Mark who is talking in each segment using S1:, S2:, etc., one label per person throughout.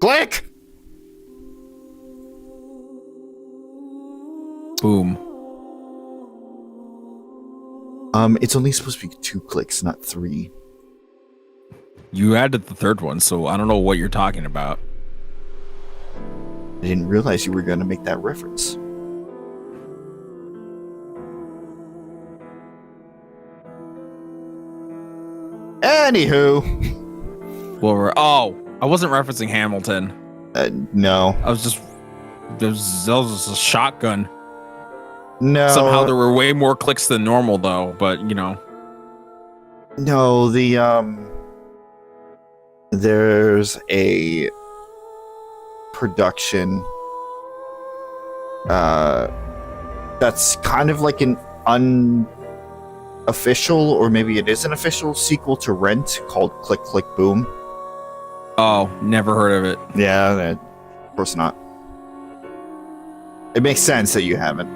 S1: Click!
S2: Boom.
S1: It's only supposed to be 2 clicks, not 3.
S2: You added the third one, so I don't know what you're talking about.
S1: I didn't realize you were going to make that reference. Anywho.
S2: Well, I wasn't referencing Hamilton.
S1: No.
S2: I was just... that was just a shotgun.
S1: No.
S2: Somehow there were way more clicks than normal, though, but, you know.
S1: No, there's a production that's kind of like an unofficial, or maybe it is an official sequel to Rent called Click Click Boom.
S2: Oh, never heard of it.
S1: Yeah, of course not. It makes sense that you haven't.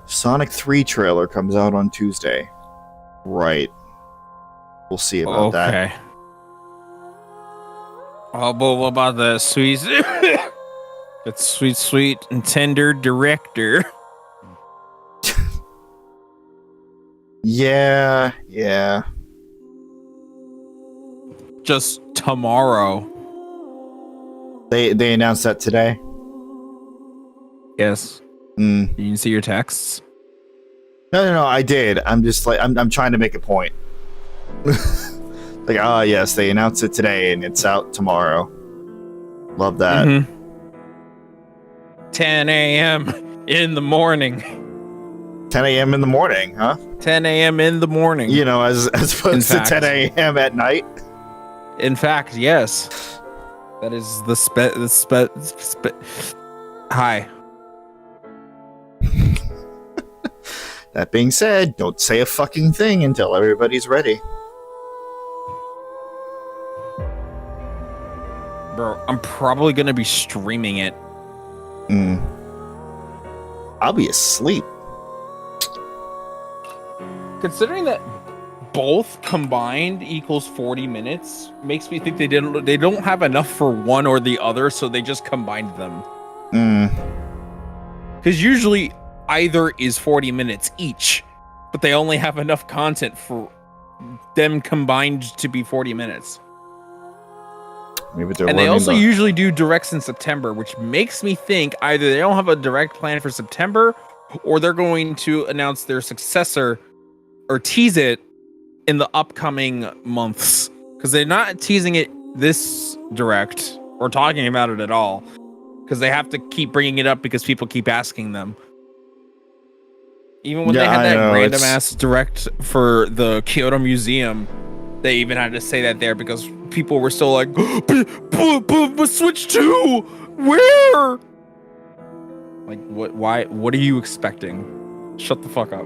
S1: Sonic 3 trailer comes out on Tuesday. Right. We'll see about that.
S2: Okay. Oh, but what about the sweet... that sweet and tender director?
S1: Yeah.
S2: Just tomorrow.
S1: They announced that today.
S2: Yes. You didn't see your texts?
S1: No, I did. I'm just like, I'm trying to make a point. Like, yes, they announced it today and it's out tomorrow. Love that.
S2: 10 a.m. in the morning.
S1: 10 a.m. in the morning, huh?
S2: 10 a.m. in the morning.
S1: You know, as opposed to 10 a.m. at night.
S2: In fact, yes. That is the Hi.
S1: That being said, don't say a fucking thing until everybody's ready.
S2: Bro, I'm probably going to be streaming it.
S1: I'll be asleep.
S2: Considering that both combined equals 40 minutes, makes me think they don't have enough for one or the other, so they just combined them. Because usually either is 40 minutes each, but they only have enough content for them combined to be 40 minutes.
S1: Maybe they're
S2: and they also usually do directs in September, which makes me think either they don't have a direct plan for September, or they're going to announce their successor or tease it in the upcoming months. Because they're not teasing it this direct or talking about it at all. Because they have to keep bringing it up because people keep asking them. Even when they had that random ass direct for the Kyoto Museum, they even had to say that there because people were still like, but Switch 2, where? Like, what? Why? What are you expecting? Shut the fuck up.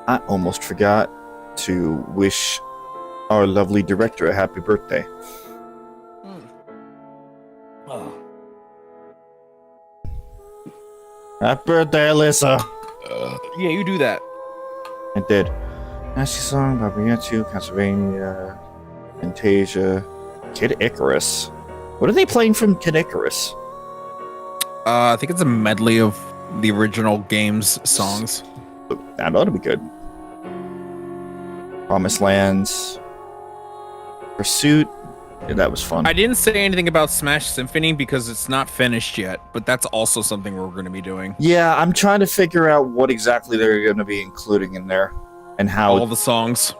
S1: I almost forgot to wish our lovely director a happy birthday. Happy birthday, Alyssa.
S2: Yeah, you do that.
S1: I did. Nasty Song, Babayatsu, Castlevania, Fantasia, Kid Icarus. What are they playing from Kid Icarus?
S2: I think it's a medley of the original game's songs.
S1: That ought to be good. Promised Lands, Pursuit. Yeah, that was fun.
S2: I didn't say anything about Smash Symphony because it's not finished yet, but that's also something we're going to be doing.
S1: Yeah, I'm trying to figure out what exactly they're going to be including in there and how.
S2: All the songs.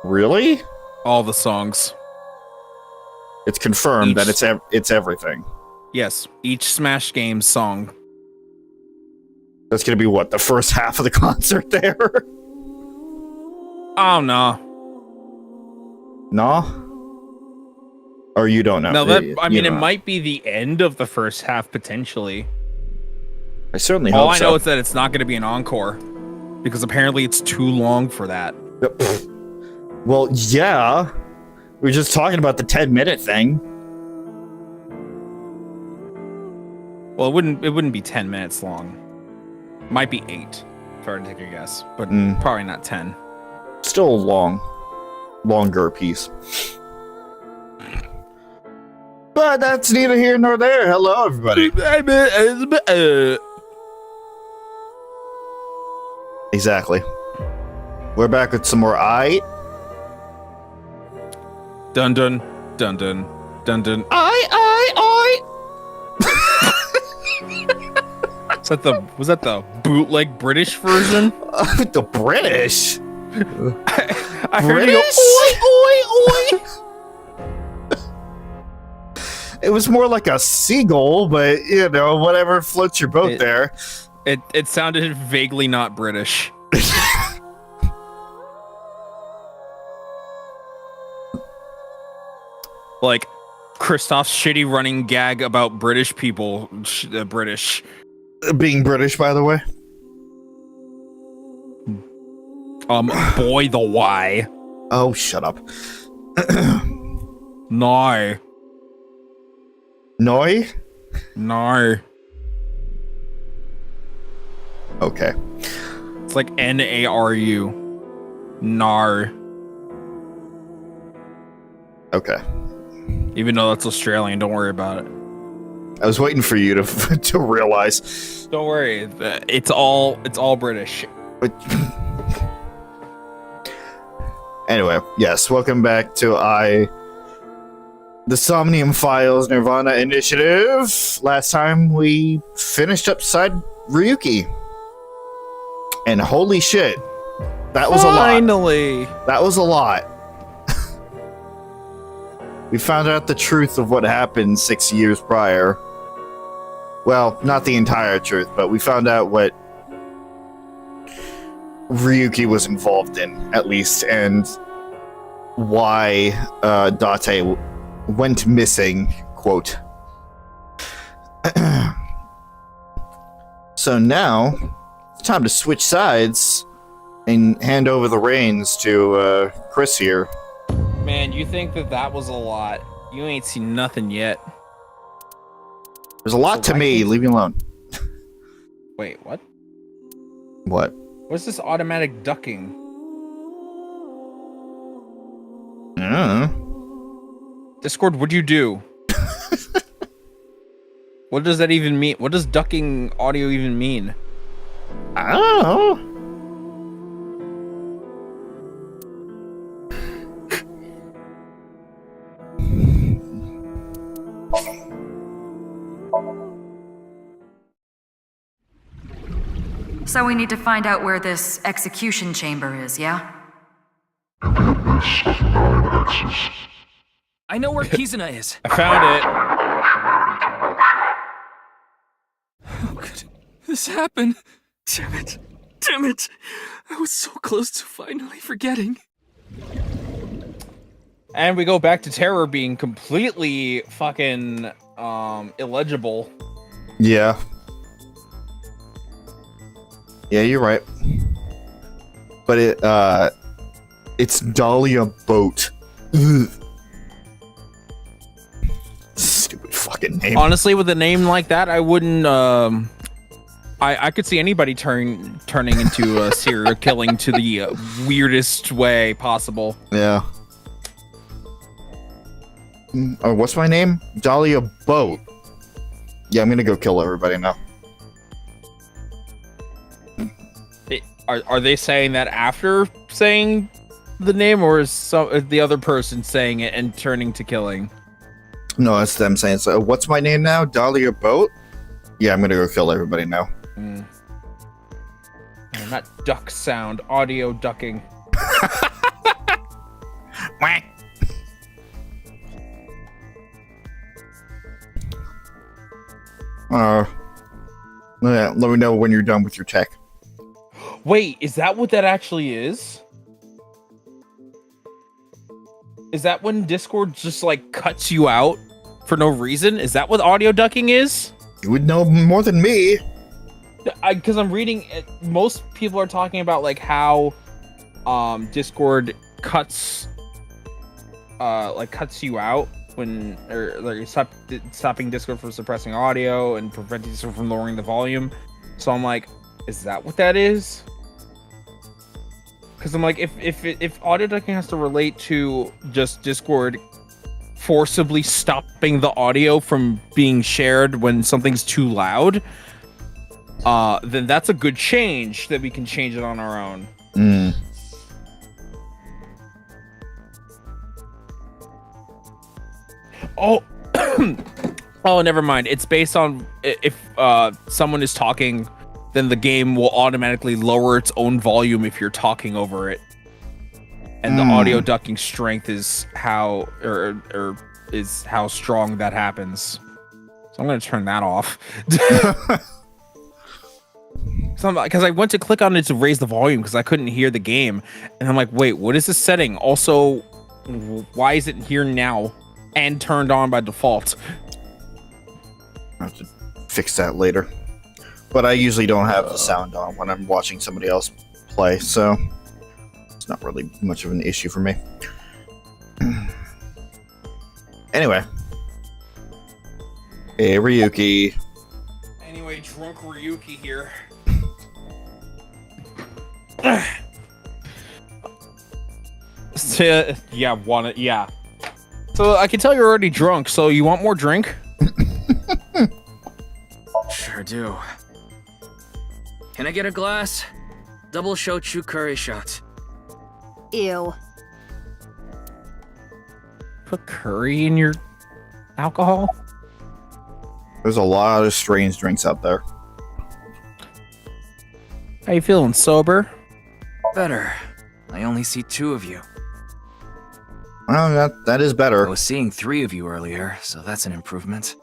S1: Really?
S2: All the songs.
S1: It's confirmed that it's everything.
S2: Yes, each Smash game song.
S1: That's going to be what, the first half of the concert there?
S2: Oh, no.
S1: No? Or you don't know?
S2: No, it might be the end of the first half, potentially.
S1: I certainly hope so.
S2: All I know is that it's not going to be an encore, because apparently it's too long for that.
S1: Well, yeah. We were just talking about the 10-minute thing.
S2: Well, it wouldn't be 10 minutes long. Might be 8, if I were to take a guess, but probably not 10.
S1: Still a longer piece. But that's neither here nor there. Hello, everybody. Exactly. We're back with some more I.
S2: Dun dun dun dun dun dun.
S1: I.
S2: Was that the bootleg British version?
S1: The British.
S2: I heard you go, oi, oi, oi.
S1: It was more like a seagull, but whatever floats your boat there.
S2: It sounded vaguely not British. Like Christoph's shitty running gag about British people. British.
S1: Being British, by the way.
S2: Boy, the why.
S1: Oh, shut up.
S2: No.
S1: Noi?
S2: No.
S1: Okay.
S2: It's like Naru. Nar.
S1: Okay.
S2: Even though that's Australian, don't worry about it.
S1: I was waiting for you to realize.
S2: Don't worry. It's all British.
S1: But anyway, yes, welcome back to the Somnium Files-Nirvana initiative. Last time we finished up side Ryuki. And holy shit, that was a lot.
S2: Finally!
S1: That was a lot. We found out the truth of what happened 6 years prior. Well, not the entire truth, but we found out what Ryuki was involved in, at least, and why Date went missing, quote. So now, it's time to switch sides and hand over the reins to Chris here.
S2: Man, you think that was a lot. You ain't seen nothing yet.
S1: There's a lot to me. Leave me alone.
S2: Wait, what?
S1: What?
S2: What's this automatic ducking? Discord, what'd you do? What does that even mean? What does ducking audio even mean?
S1: I don't know.
S3: So we need to find out where this execution chamber is, yeah?
S4: I know where Kizuna is.
S2: I found it.
S4: How could this happen? Damn it. Damn it. I was so close to finally forgetting.
S2: And we go back to Terror being completely fucking illegible.
S1: Yeah. Yeah, you're right. But it's Dahlia Boat. Ugh. Stupid fucking name.
S2: Honestly, with a name like that, I wouldn't. I could see anybody turning into a serial killing to the weirdest way possible.
S1: Yeah. Oh, what's my name? Dahlia Boat. Yeah, I'm gonna go kill everybody now.
S2: Are they saying that after saying the name, or is the other person saying it and turning to killing?
S1: No, it's them saying so. What's my name now? Dahlia Boat? Yeah, I'm gonna go kill everybody now.
S2: Not duck sound, audio ducking.
S1: Whack. Let me know when you're done with your tech.
S2: Wait, is that what that actually is? Is that when Discord just like cuts you out for no reason? Is that what audio ducking is?
S1: You would know more than me.
S2: Because I'm reading, most people are talking about like how Discord cuts you out or like stopping Discord from suppressing audio and preventing Discord from lowering the volume. So I'm like, is that what that is? Because I'm like, if audio ducking has to relate to just Discord forcibly stopping the audio from being shared when something's too loud, then that's a good change that we can change it on our own. Oh, oh, never mind. It's based on if someone is talking, then the game will automatically lower its own volume if you're talking over it. And the audio ducking strength is how is how strong that happens. So I'm gonna turn that off. Because I went to click on it to raise the volume because I couldn't hear the game, and I'm like, wait, what is this setting? Also, why is it here now and turned on by default?
S1: I have to fix that later. But I usually don't have the sound on when I'm watching somebody else play, so it's not really much of an issue for me. Anyway. Hey, Ryuki.
S2: Anyway, drunk Ryuki here. Yeah. So I can tell you're already drunk, so you want more drink?
S4: Sure do. Can I get a glass? Double shochu curry shot.
S5: Ew.
S2: Put curry in your alcohol?
S1: There's a lot of strange drinks out there.
S2: How you feeling, sober?
S4: Better. I only see 2 of you.
S1: Well, that is
S4: I
S1: better.
S4: was seeing 3 of you earlier, so that's an improvement.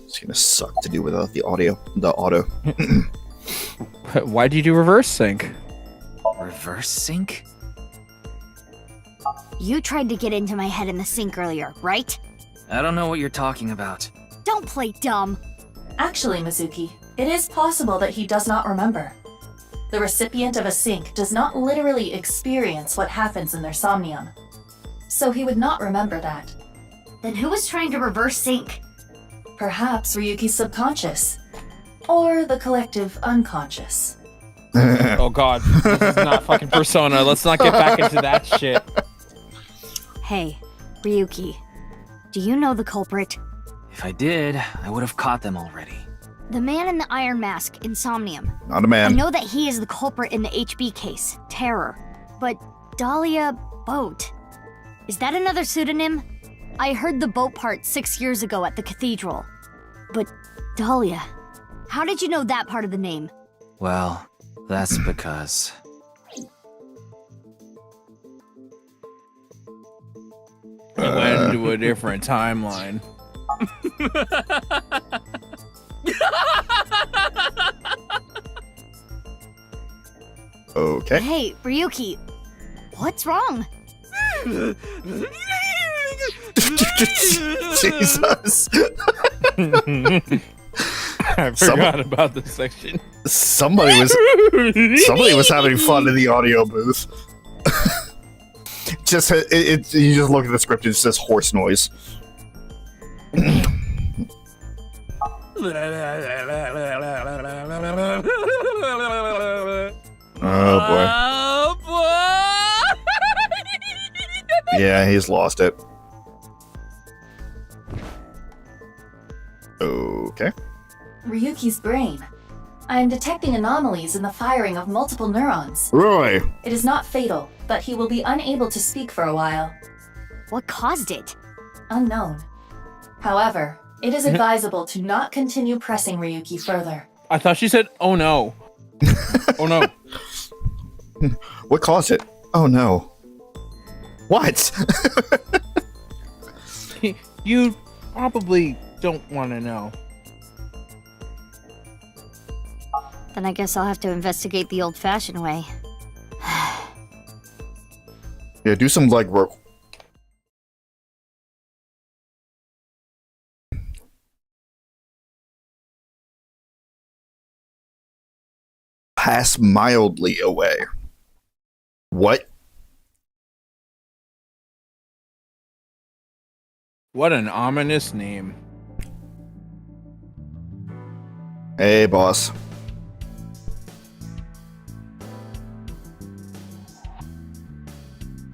S1: It's gonna suck to do without the auto.
S2: Why'd you do reverse sync?
S4: Reverse sync?
S5: You tried to get into my head in the sink earlier, right?
S4: I don't know what you're talking about.
S5: Don't play dumb.
S6: Actually, Mizuki, it is possible that he does not remember. The recipient of a sync does not literally experience what happens in their somnium. So he would not remember that.
S5: Then who was trying to reverse sync?
S6: Perhaps Ryuki's subconscious. Or the collective unconscious.
S2: Oh god, this is not fucking Persona. Let's not get back into that shit.
S5: Hey, Ryuki, do you know the culprit?
S4: If I did, I would have caught them already.
S5: The man in the iron mask, Insomnium.
S1: Not a
S5: I
S1: man.
S5: know that he is the culprit in the HB case, Terror. But Dahlia Boat. Is that another pseudonym? I heard the boat part 6 years ago at the cathedral. But Dahlia, how did you know that part of the name?
S4: Well, that's because...
S2: I went into a different timeline.
S1: Okay.
S5: Hey, Ryuki, what's wrong?
S1: Jesus.
S2: I forgot about this section.
S1: Somebody was having fun in the audio booth. You just look at the script, it says horse noise. Oh boy. Yeah, he's lost it. Okay.
S6: Ryuki's brain. I am detecting anomalies in the firing of multiple neurons.
S1: Roy.
S6: It is not fatal, but he will be unable to speak for a while.
S5: What caused it?
S6: Unknown. However, it is advisable to not continue pressing Ryuki further.
S2: I thought she said, oh no. Oh no.
S1: What caused it? Oh no. What?
S2: You probably don't want to know.
S5: Then I guess I'll have to investigate the old-fashioned way.
S1: Yeah, do some legwork. Pass mildly away. What?
S2: What an ominous name.
S1: Hey, boss.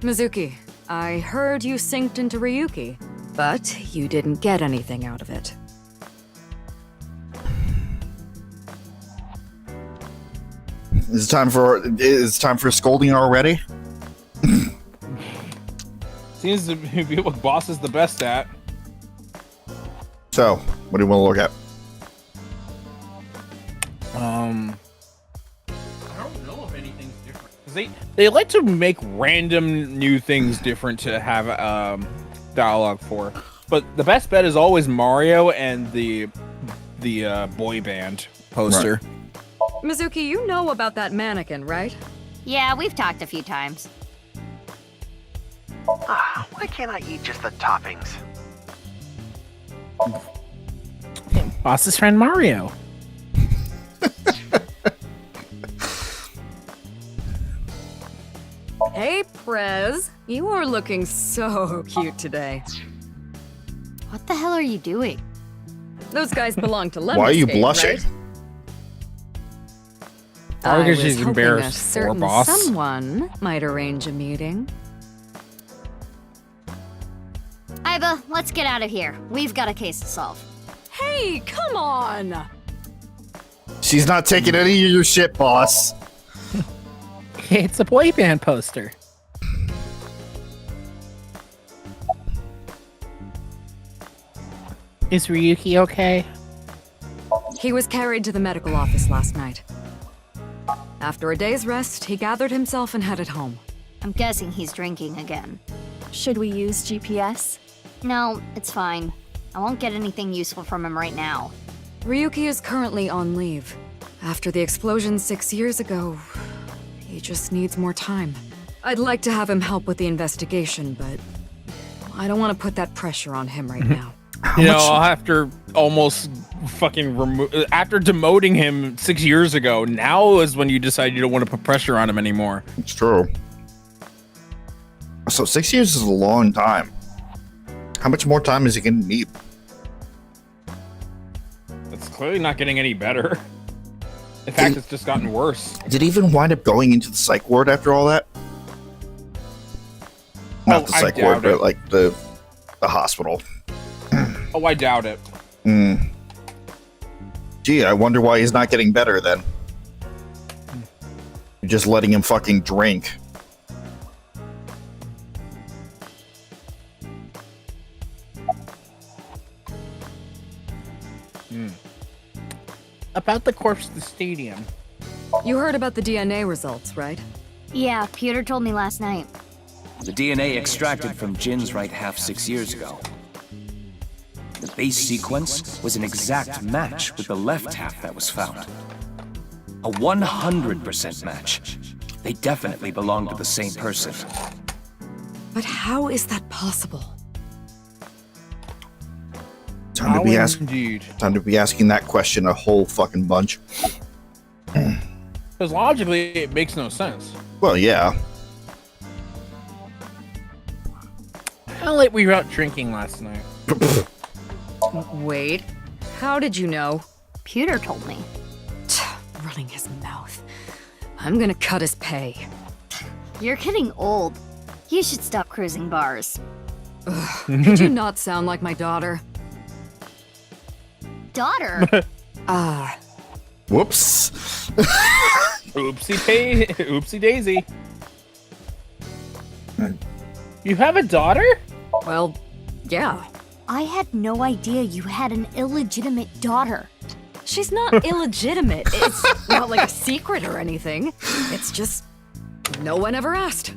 S7: Mizuki, I heard you synced into Ryuki, but you didn't get anything out of it.
S1: It's time for scolding already.
S2: Seems to be what boss is the best at.
S1: So, what do you want to look at?
S2: I don't know if anything's different. 'Cause they like to make random new things different to have dialogue for. But the best bet is always Mario and the boy band poster.
S1: Right.
S7: Mizuki, you know about that mannequin, right?
S5: Yeah, we've talked a few times.
S8: Why can't I eat just the toppings?
S2: Boss's friend Mario.
S7: Hey, Prez. You are looking so cute today.
S5: What the hell are you doing?
S7: Those guys belong to Lemon.
S1: Why are you blushing?
S7: Right?
S2: Probably
S7: I
S2: because
S7: was
S2: she's
S7: hoping
S2: embarrassed
S7: a
S2: for
S7: certain
S2: boss.
S7: someone might arrange a meeting.
S5: Iba, let's get out of here. We've got a case to solve.
S7: Hey, come on!
S1: She's not taking any of your shit, boss.
S2: It's a boy band poster. Is Ryuki okay?
S7: He was carried to the medical office last night. After a day's rest, he gathered himself and headed home.
S5: I'm guessing he's drinking again.
S9: Should we use GPS?
S5: No, it's fine. I won't get anything useful from him right now.
S7: Ryuki is currently on leave. After the explosion 6 years ago, he just needs more time. I'd like to have him help with the investigation, but I don't want to put that pressure on him right now.
S2: After almost fucking after demoting him 6 years ago, now is when you decide you don't want to put pressure on him anymore.
S1: It's true. So 6 years is a long time. How much more time is he going to need?
S2: It's clearly not getting any better. In fact, it's just gotten worse.
S1: Did he even wind up going into the psych ward after all that? Not the psych ward, but like the hospital.
S2: Oh, I doubt it.
S1: Gee, I wonder why he's not getting better then. You're just letting him fucking drink.
S2: About the corpse at the stadium.
S7: You heard about the DNA results, right?
S5: Yeah, Peter told me last night.
S10: The DNA extracted from Jin's right half 6 years ago. The base sequence was an exact match with the left half that was found. A 100% match. They definitely belong to the same person.
S7: But how is that possible?
S1: Time to be asking that question a whole fucking bunch.
S2: Because logically, it makes no sense.
S1: Well, yeah.
S2: How late were you out drinking last night?
S7: Wait, how did you know?
S5: Peter told me.
S7: Running his mouth. I'm gonna cut his pay.
S5: You're getting old. You should stop cruising bars.
S7: Could you not sound like my daughter?
S5: Daughter?
S1: Whoops.
S2: Oopsie daisy. You have a daughter?
S7: Well, yeah.
S5: I had no idea you had an illegitimate daughter.
S7: She's not illegitimate. It's not like a secret or anything. It's just no one ever asked.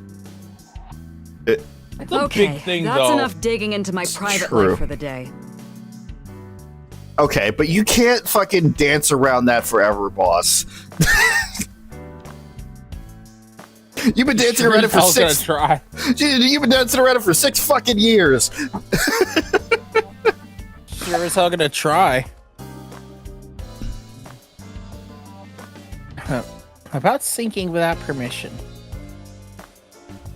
S2: That's a big thing,
S7: that's
S2: though.
S7: enough digging into my private
S1: true.
S7: life for the day.
S1: Okay, but you can't fucking dance around that forever, boss. You've been dancing around it for six. You've been dancing around it for 6 fucking years.
S2: Sure as hell gonna try. About syncing without permission.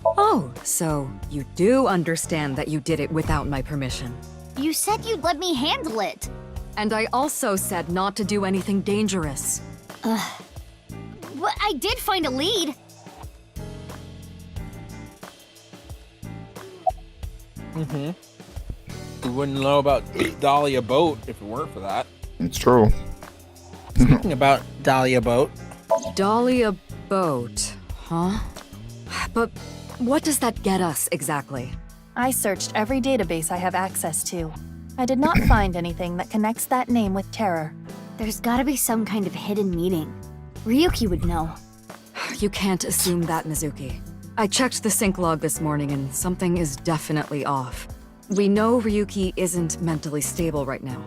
S7: Oh, so you do understand that you did it without my permission.
S5: You said you'd let me handle it.
S7: And I also said not to do anything dangerous.
S5: But I did find a lead.
S2: We wouldn't know about Dahlia Boat if it weren't for that.
S1: It's true.
S2: Speaking about Dahlia Boat.
S7: Dahlia Boat, huh? But what does that get us exactly?
S9: I searched every database I have access to. I did not find anything that connects that name with terror.
S5: There's gotta be some kind of hidden meaning. Ryuki would know.
S7: You can't assume that, Mizuki. I checked the sync log this morning and something is definitely off. We know Ryuki isn't mentally stable right now.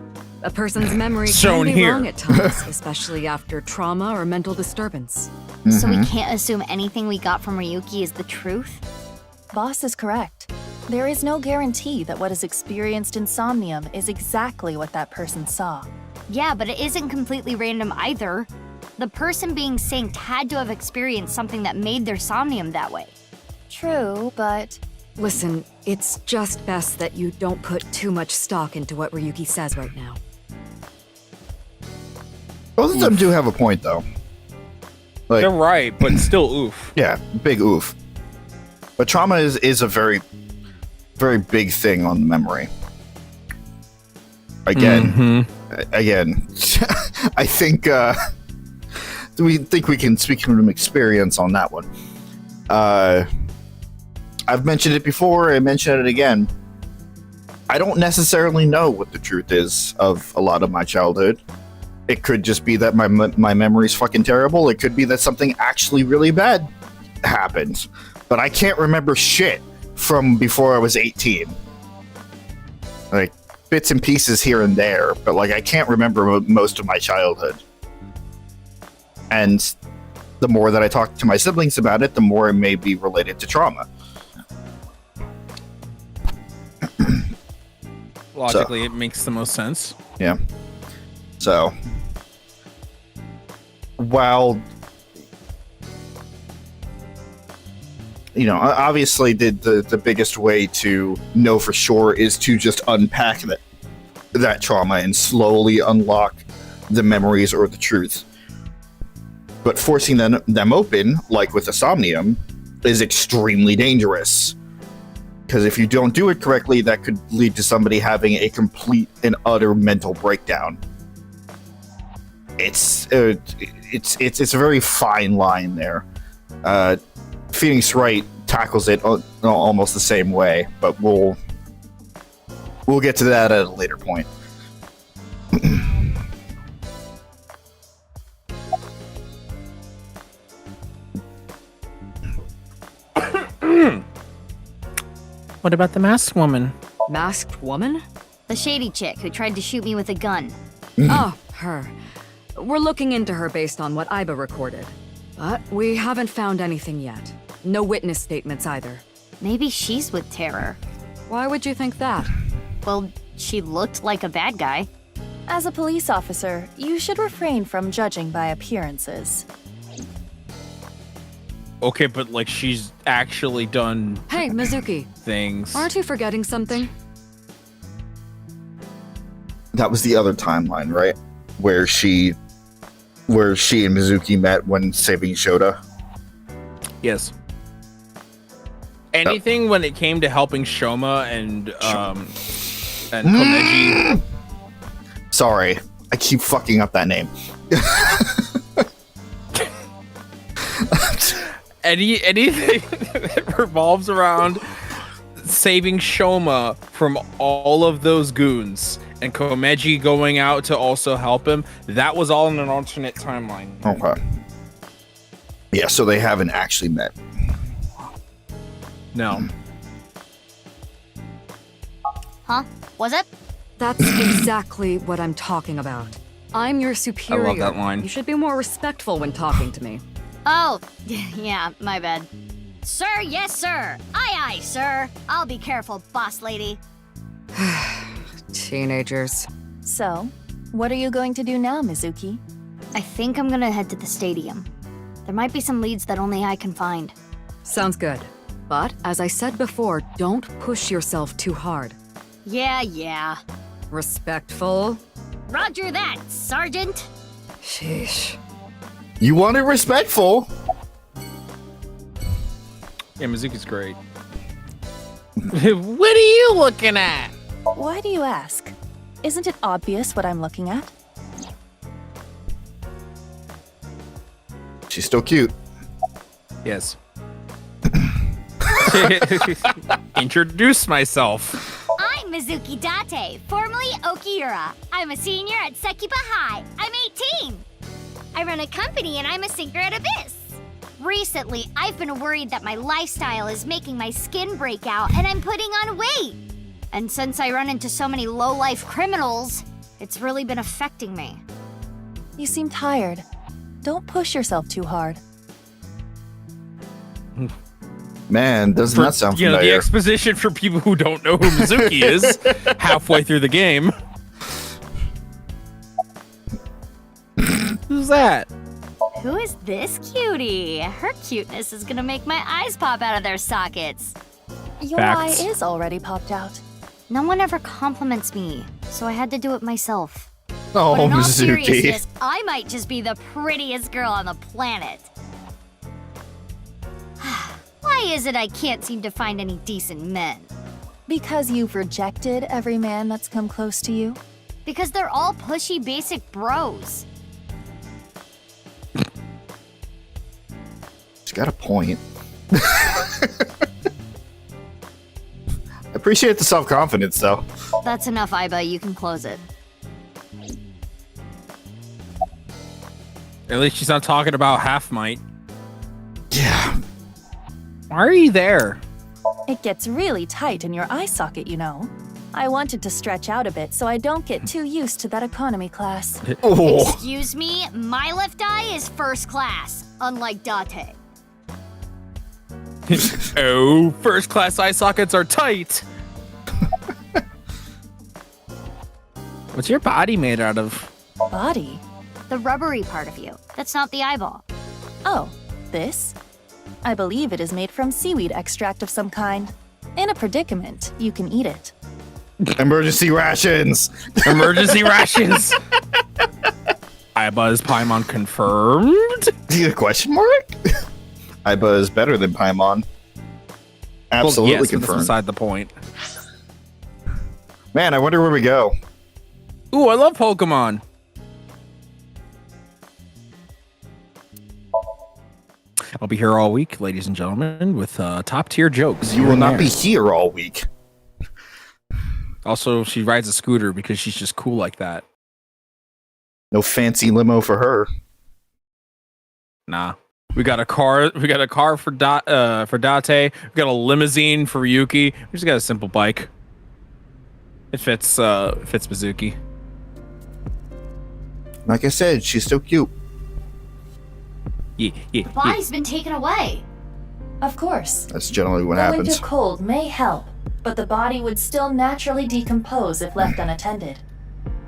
S7: A person's memory
S2: Shown
S7: can be
S2: here.
S7: wrong at times, especially after trauma or mental disturbance.
S5: So we can't assume anything we got from Ryuki is the truth?
S9: Boss is correct. There is no guarantee that what is experienced in Somnium is exactly what that person saw.
S5: Yeah, but it isn't completely random either. The person being synced had to have experienced something that made their somnium that way.
S9: True, but
S7: Listen, it's just best that you don't put too much stock into what Ryuki says right now.
S1: Both of them do have a point, though. Like,
S2: They're right, but still oof.
S1: yeah, big oof. But trauma is a very, very big thing on the memory. Again, I think we can speak from experience on that one. I've mentioned it before. I mention it again. I don't necessarily know what the truth is of a lot of my childhood. It could just be that my memory's fucking terrible. It could be that something actually really bad happened. But I can't remember shit from before I was 18. Like, bits and pieces here and there, but like I can't remember most of my childhood. And the more that I talk to my siblings about it, the more it may be related to trauma.
S2: Logically, it makes the most sense.
S1: Yeah. So, while, you know, obviously the biggest way to know for sure is to just unpack that trauma and slowly unlock the memories or the truth. But forcing them open, like with the somnium, is extremely dangerous. Because if you don't do it correctly, that could lead to somebody having a complete and utter mental breakdown. It's a very fine line there. Phoenix Wright tackles it almost the same way, but we'll get to that at a later point.
S2: What about the masked woman?
S7: Masked woman?
S5: The shady chick who tried to shoot me with a gun.
S7: Oh, her. We're looking into her based on what Iba recorded. But we haven't found anything yet. No witness statements either.
S5: Maybe she's with terror.
S7: Why would you think that?
S5: Well, she looked like a bad guy.
S9: as a police officer, you should refrain from judging by appearances.
S2: Okay, but like she's actually done
S7: Hey, Mizuki.
S2: things.
S7: Aren't you forgetting something?
S1: That was the other timeline, right? Where she and Mizuki met when saving Shota.
S2: Yes. Anything when it came to helping Shoma and Komeji.
S1: Sorry, I keep fucking up that name.
S2: Anything that revolves around saving Shoma from all of those goons and Komeji going out to also help him, that was all in an alternate timeline.
S1: Okay. Yeah, so they haven't actually met.
S2: No.
S5: Huh? Was it?
S7: That's exactly what I'm talking about. I'm your superior.
S2: I love that line.
S7: You should be more respectful when talking to me.
S5: Oh, yeah, my bad. Sir, yes, sir. Aye, aye, sir. I'll be careful, boss lady.
S7: Teenagers.
S9: So, what are you going to do now, Mizuki?
S5: I think I'm gonna head to the stadium. There might be some leads that only I can find.
S7: Sounds good. But, as I said before, don't push yourself too hard.
S5: Yeah.
S7: Respectful?
S5: Roger that, Sergeant.
S7: Sheesh.
S1: You wanted respectful.
S2: Yeah, Mizuki's great. What are you looking at?
S9: Why do you ask? Isn't it obvious what I'm looking at?
S1: She's still cute.
S2: Yes. Introduce myself.
S5: I'm Mizuki Date, formerly Okiura. I'm a senior at Sekiba High. I'm 18. I run a company and I'm a singer at Abyss. Recently, I've been worried that my lifestyle is making my skin break out and I'm putting on weight. And since I run into so many low-life criminals, it's really been affecting me.
S9: You seem tired. Don't push yourself too hard.
S1: Man, doesn't that sound
S2: The
S1: familiar?
S2: exposition for people who don't know who Mizuki is halfway through the game. Who's that?
S5: Who is this cutie? Her cuteness is gonna make my eyes pop out of their sockets.
S9: Your
S2: Facts.
S9: eye is already popped out.
S5: No one ever compliments me, so I had to do it myself.
S1: Oh,
S5: But in all
S1: Mizuki.
S5: seriousness, I might just be the prettiest girl on the planet. Why is it I can't seem to find any decent men?
S9: Because you've rejected every man that's come close to you?
S5: Because they're all pushy basic bros.
S1: She's got a point. I appreciate the self-confidence, though.
S5: That's enough, Iba. You can close it.
S2: At least she's not talking about half might.
S1: Yeah.
S2: Why are you there?
S9: It gets really tight in your eye socket, you know. I wanted to stretch out a bit so I don't get too used to that economy class.
S1: Oh.
S5: Excuse me, my left eye is first class, unlike Date.
S2: Oh, first class eye sockets are tight. What's your body made out of?
S9: Body?
S5: The rubbery part of you. That's not the eyeball.
S9: Oh, this? I believe it is made from seaweed extract of some kind. In a predicament, you can eat it.
S1: Emergency rations.
S2: Emergency rations. Iba's Paimon confirmed.
S1: A question mark? Iba is better than Paimon. Absolutely
S2: well, yes, but that's
S1: confirmed.
S2: beside the point.
S1: Man, I wonder where we go.
S2: Ooh, I love Pokemon. I'll be here all week, ladies and gentlemen, with top tier jokes.
S1: You
S2: here
S1: will
S2: and
S1: not
S2: there.
S1: be here all week.
S2: Also, she rides a scooter because she's just cool like that.
S1: No fancy limo for her.
S2: Nah. We got a car. We got a car for Date. We got a limousine for Ryuki. We just got a simple bike. It fits Mizuki.
S1: Like I said, she's still cute.
S2: Yeah.
S5: The body's been taken away.
S9: Of course.
S1: That's generally what
S9: The
S1: happens.
S9: winter cold may help, but the body would still naturally decompose if left unattended.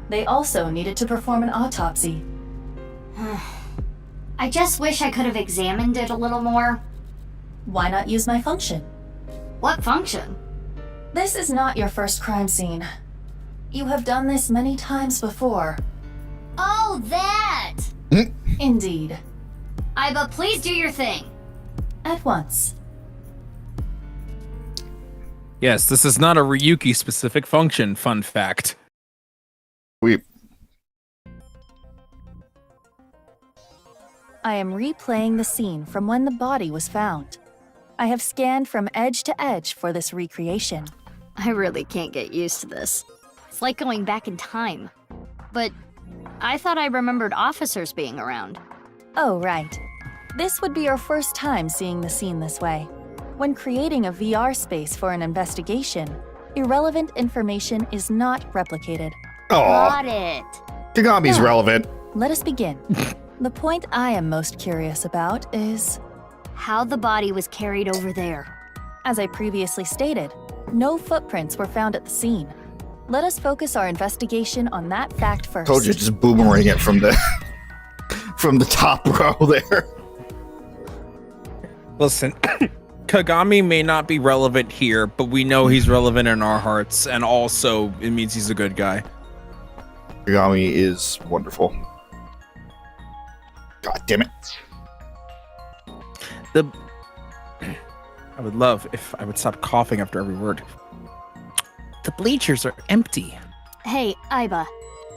S9: They also needed to perform an autopsy.
S5: I just wish I could have examined it a little more.
S9: Why not use my function?
S5: What function?
S9: This is not your first crime scene. You have done this many times before.
S5: Oh, that!
S9: Indeed.
S5: Iba, please do your thing.
S9: At once.
S2: Yes, this is not a Ryuki specific function. Fun fact.
S9: I am replaying the scene from when the body was found. I have scanned from edge to edge for this recreation.
S5: I really can't get used to this. It's like going back in time. But I thought I remembered officers being around.
S9: Oh, right. This would be your first time seeing the scene this way. When creating a VR space for an investigation, irrelevant information is not replicated.
S5: Got it.
S1: Kagami's
S9: Yeah.
S1: relevant.
S9: Let us begin. The point I am most curious about is,
S5: How the body was carried over there.
S9: as I previously stated, no footprints were found at the scene. Let us focus our investigation on that fact first.
S1: Told you, just boomerang it from the from the top row there.
S2: Listen, Kagami may not be relevant here, but we know he's relevant in our hearts, and also it means he's a good guy.
S1: Kagami is wonderful. God damn it.
S2: I would love if I would stop coughing after every word. The bleachers are empty.
S5: Hey, Aiba,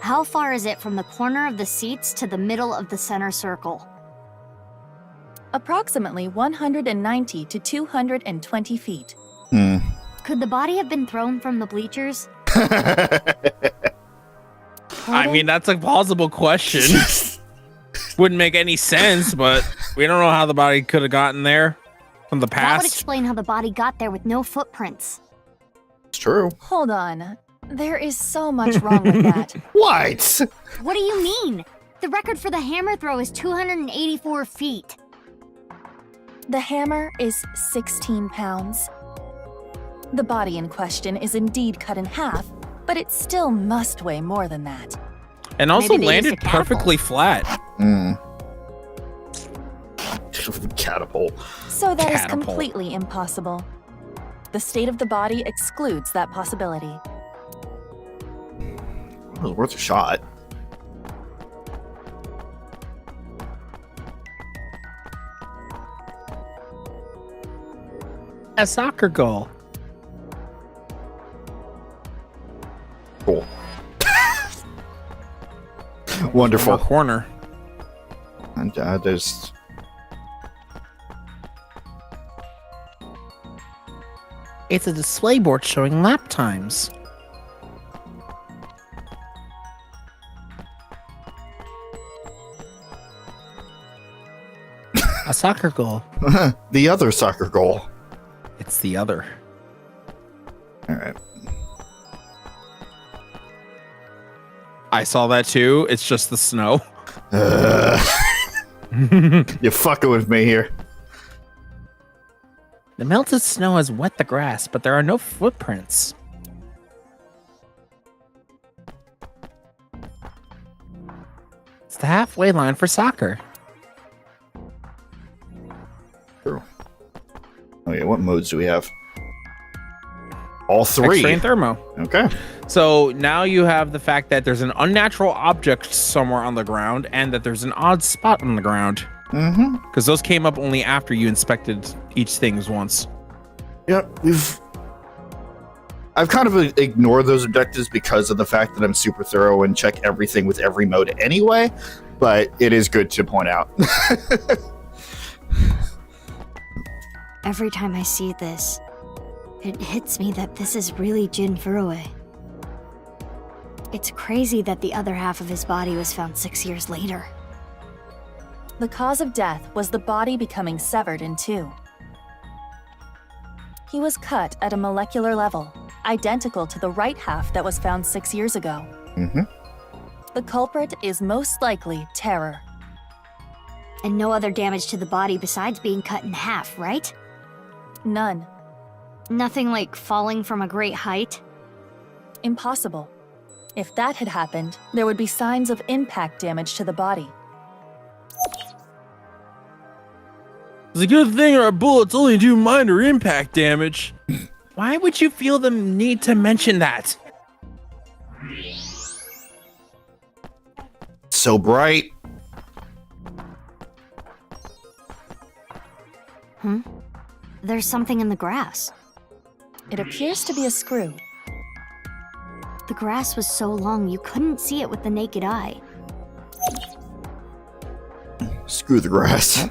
S5: how far is it from the corner of the seats to the middle of the center circle?
S9: Approximately 190 to 220 feet.
S5: Could the body have been thrown from the bleachers?
S2: I mean, that's a plausible question. Wouldn't make any sense, but we don't know how the body could have gotten there from the
S5: That would
S2: past.
S5: explain how the body got there with no footprints.
S1: It's true.
S9: Hold on. There is so much wrong with that.
S1: What?
S5: What do you mean? The record for the hammer throw is 284 feet.
S9: The hammer is 16 pounds. The body in question is indeed cut in half, but it still must weigh more than that.
S2: And also
S5: Maybe they
S2: landed
S5: used a catapult.
S2: perfectly flat.
S1: Catapult.
S9: So that is
S2: Catapult.
S9: completely impossible. The state of the body excludes that possibility.
S1: It was worth a shot.
S2: A soccer goal.
S1: Cool. Wonderful.
S2: Corner.
S1: And there's...
S2: It's a display board showing lap times. A soccer goal.
S1: the other soccer goal.
S2: It's the other.
S1: All right.
S2: I saw that too. It's just the snow.
S1: You're fucking with me here.
S2: The melted snow has wet the grass, but there are no footprints. It's the halfway line for soccer.
S1: True. Oh yeah, what modes do we have? All three.
S2: X-ray and thermo.
S1: Okay.
S2: So now you have the fact that there's an unnatural object somewhere on the ground and that there's an odd spot on the ground.
S1: Mm-hmm.
S2: Because those came up only after you inspected each things once.
S1: Yep, I've kind of ignored those objectives because of the fact that I'm super thorough and check everything with every mode anyway, but it is good to point out.
S5: Every time I see this, it hits me that this is really Jin Furue. It's crazy that the other half of his body was found 6 years later.
S9: The cause of death was the body becoming severed in two. He was cut at a molecular level, identical to the right half that was found 6 years ago.
S1: Mm-hmm.
S9: The culprit is most likely Terror.
S5: And no other damage to the body besides being cut in half, right?
S9: None.
S5: Nothing like falling from a great height?
S9: Impossible. If that had happened, there would be signs of impact damage to the body.
S2: It's a good thing our bullets only do minor impact damage. Why would you feel the need to mention that?
S1: So bright.
S5: There's something in the grass.
S9: It appears to be a screw.
S5: The grass was so long you couldn't see it with the naked eye.
S1: Screw the grass.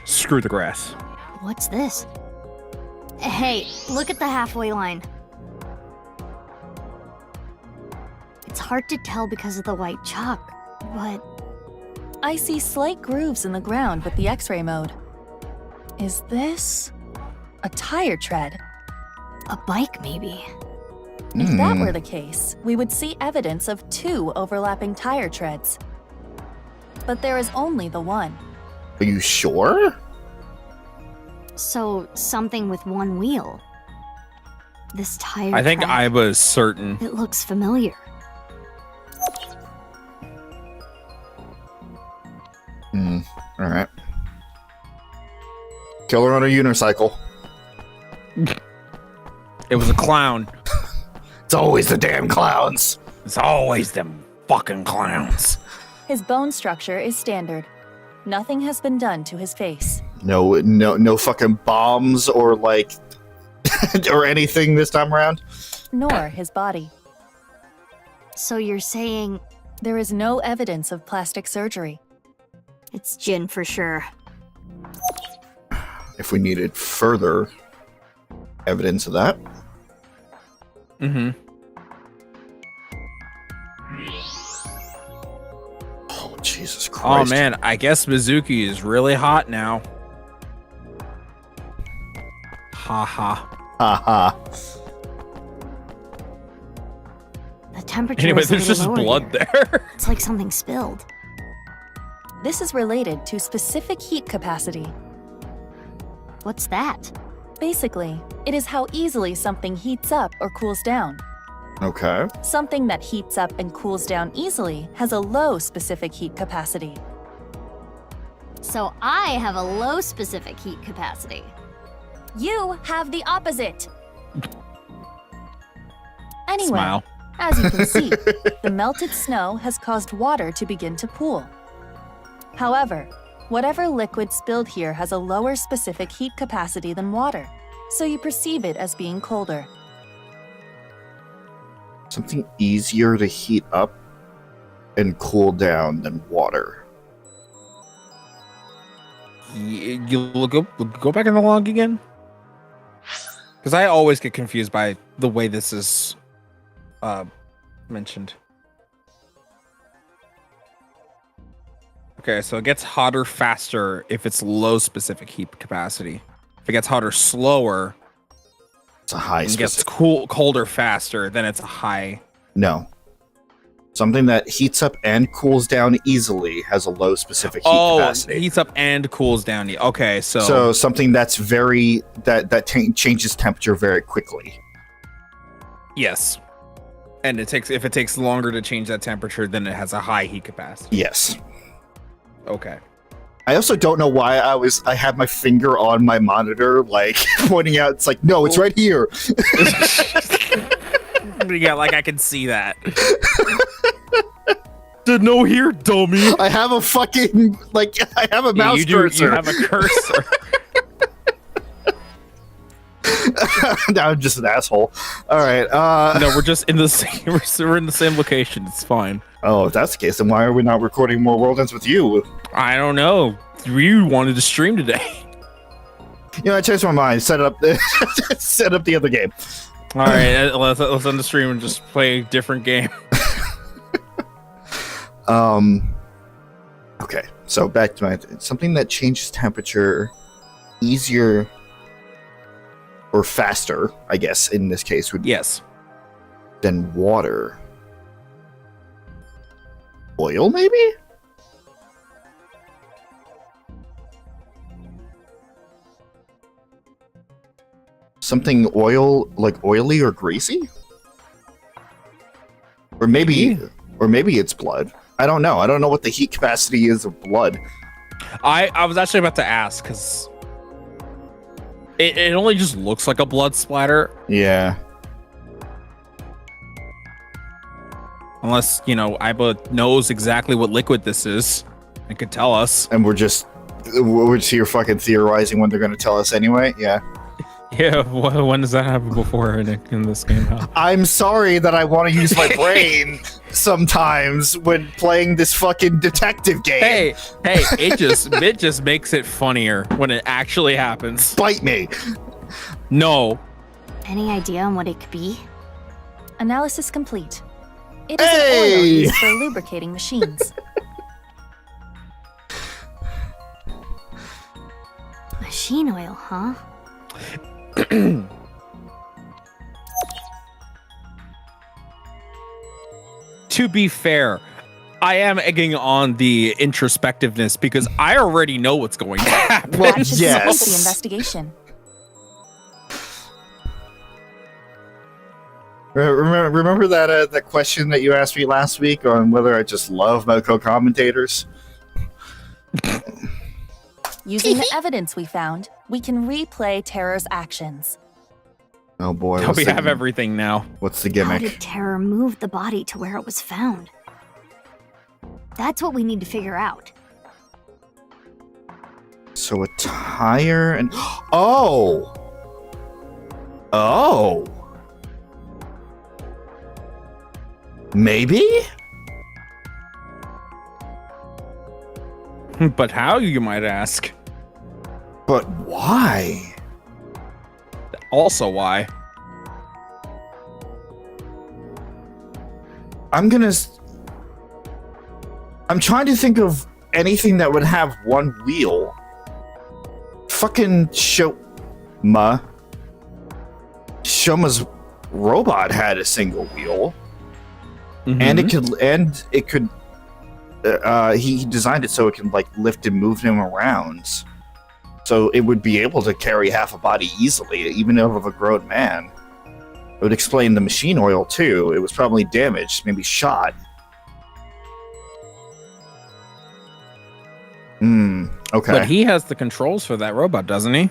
S2: Screw the grass.
S5: What's this? Hey, look at the halfway line. It's hard to tell because of the white chalk, but...
S9: I see slight grooves in the ground with the X-ray mode. Is this a tire tread?
S5: a bike, maybe.
S9: If that were the case, we would see evidence of 2 overlapping tire treads. But there is only the one.
S1: Are you sure?
S5: So, something with one wheel. This tire
S2: I think
S5: track,
S2: I was certain.
S5: it looks familiar.
S1: Alright. Killer on a unicycle.
S2: It was a clown.
S1: It's always the damn clowns.
S2: It's always them fucking clowns.
S9: His bone structure is standard. Nothing has been done to his face.
S1: No fucking bombs or like or anything this time around.
S9: Nor his body.
S5: So you're saying
S9: There is no evidence of plastic surgery.
S5: it's Jin for sure.
S1: If we needed further evidence of that.
S2: Mm-hmm.
S1: Oh, Jesus Christ.
S2: Oh man, I guess Mizuki is really hot now. Ha ha.
S1: Haha.
S5: The temperature
S2: Anyway,
S5: is a
S2: there's
S5: little
S2: just
S5: lower
S2: blood
S5: here.
S2: there.
S5: It's like something spilled.
S9: This is related to specific heat capacity.
S5: What's that?
S9: Basically, it is how easily something heats up or cools down.
S1: Okay.
S9: Something that heats up and cools down easily has a low specific heat capacity.
S5: So I have a low specific heat capacity.
S9: You have the opposite. Anyway,
S2: Smile.
S9: as you can see, the melted snow has caused water to begin to pool. However, whatever liquid spilled here has a lower specific heat capacity than water, so you perceive it as being colder.
S1: Something easier to heat up and cool down than water.
S2: Go back in the log again? Because I always get confused by the way this is mentioned. Okay, so it gets hotter faster if it's low specific heat capacity. If it gets hotter slower,
S1: It's a high
S2: and
S1: specific.
S2: gets colder faster, then it's a high.
S1: No. Something that heats up and cools down easily has a low specific heat
S2: Oh,
S1: capacity.
S2: heats up and cools down. Okay,
S1: So something that's very changes temperature very quickly.
S2: yes. And if it takes longer to change that temperature, then it has a high heat capacity.
S1: Yes.
S2: Okay.
S1: I also don't know why I had my finger on my monitor, like pointing out. It's like, no, it's right here.
S2: Yeah, like I can see that. Did no here, dummy.
S1: I have a fucking I have a mouse cursor.
S2: You have a cursor.
S1: Now I'm just an asshole. All right.
S2: No, we're just in the same. We're in the same location. It's fine.
S1: Oh, if that's the case, then why are we not recording more World Ends with You?
S2: I don't know. You wanted to stream today.
S1: You know, I changed my mind. Set up the other game.
S2: All right, let's end the stream and just play a different game.
S1: Okay, so back to something that changes temperature easier or faster, I guess, in this case, would
S2: Yes.
S1: than water. Oil, maybe? Something oily or greasy? Or maybe it's blood. I don't know. I don't know what the heat capacity is of blood.
S2: I was actually about to ask because it only just looks like a blood splatter.
S1: Yeah.
S2: Unless, Iba knows exactly what liquid this is and could tell us.
S1: And we're just here fucking theorizing when they're going to tell us anyway. Yeah.
S2: Yeah, when does that happen before in this game? Huh?
S1: I'm sorry that I want to use my brain sometimes when playing this fucking detective game.
S2: Hey, it just makes it funnier when it actually happens.
S1: Bite me.
S2: No.
S5: Any idea on what it could be?
S9: Analysis complete. It is
S1: Hey!
S9: an oil used for lubricating machines.
S5: Machine oil, huh?
S2: To be fair, I am egging on the introspectiveness because I already know what's going to happen.
S1: Well,
S9: That should
S1: yes.
S9: support the investigation.
S1: Remember that question that you asked me last week on whether I just love my co-commentators?
S9: Using the evidence we found, we can replay Terror's actions.
S1: Oh boy.
S2: We have everything now.
S1: What's the
S5: How
S1: gimmick?
S5: did Terror move the body to where it was found? That's what we need to figure out.
S1: So a tire and... Oh! Oh! Maybe?
S2: But how, you might ask?
S1: But why?
S2: Also why?
S1: I'm trying to think of anything that would have one wheel. Fucking Shoma's robot had a single wheel. And it could he designed it so it can like lift and move him around. So it would be able to carry half a body easily, even of a grown man. It would explain the machine oil too. It was probably damaged, maybe shot. Okay.
S2: But he has the controls for that robot, doesn't he?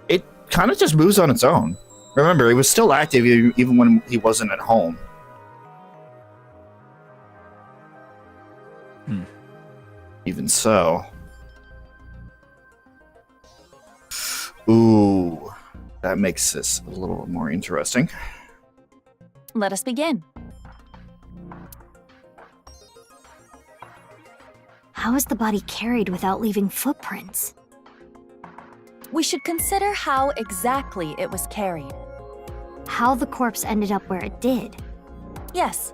S1: It kind of just moves on its own. Remember, it was still active even when he wasn't at home. Even so. Ooh, that makes this a little more interesting.
S9: Let us begin.
S5: How is the body carried without leaving footprints?
S9: We should consider how exactly it was carried.
S5: How the corpse ended up where it did.
S9: Yes.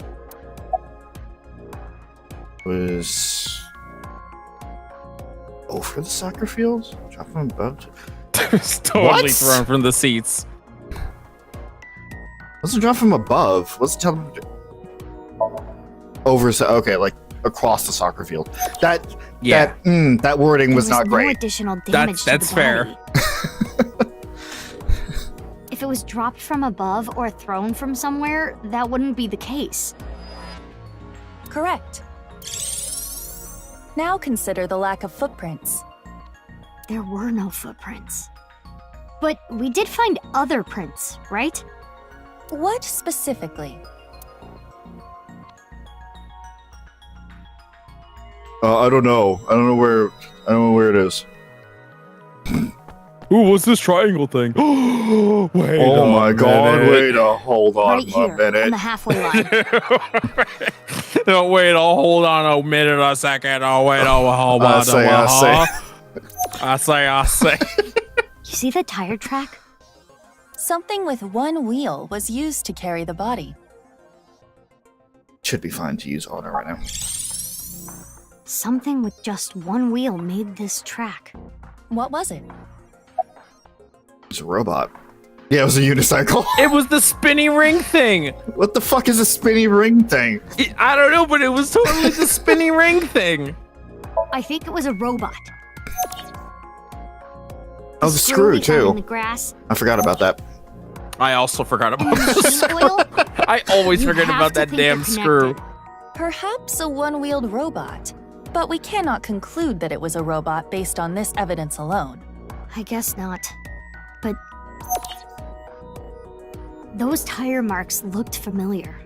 S1: Was over the soccer field? Drop from above?
S2: It's totally
S1: What?
S2: thrown from the seats.
S1: Wasn't drop from above. Wasn't tell over. Okay, like across the soccer field. That wording was not
S5: No
S1: great.
S5: additional damage
S2: That's
S5: to the
S2: fair.
S5: body. If it was dropped from above or thrown from somewhere, that wouldn't be the case.
S9: Correct. Now consider the lack of footprints.
S5: There were no footprints. But we did find other prints, right?
S9: What specifically?
S1: I don't know. I don't know where it is.
S2: Ooh, what's this triangle thing? Wait
S1: Oh my god! Wait hold on
S5: Right
S1: a
S5: here, on
S1: minute.
S5: the halfway line.
S2: No, wait, hold on a minute, a second. Oh, wait, hold on. I say.
S5: You see the tire track?
S9: Something with one wheel was used to carry the body.
S1: Should be fine to use auto right now.
S5: Something with just one wheel made this track.
S9: What was it?
S1: It's a robot. Yeah, it was a unicycle.
S2: It was the spinny ring thing.
S1: What the fuck is a spinny ring thing?
S2: I don't know, but it was totally the spinny ring thing.
S5: I think it was a robot.
S1: Oh, the screw
S5: In
S1: too.
S5: the grass.
S1: I forgot about that.
S2: I also forgot about this.
S5: Machine oil?
S2: I always
S5: You
S2: forget
S5: have
S2: about
S5: to
S2: that
S5: think they're
S2: damn screw.
S5: connected.
S9: Perhaps a one-wheeled robot. But we cannot conclude that it was a robot based on this evidence alone.
S5: I guess not. But those tire marks looked familiar.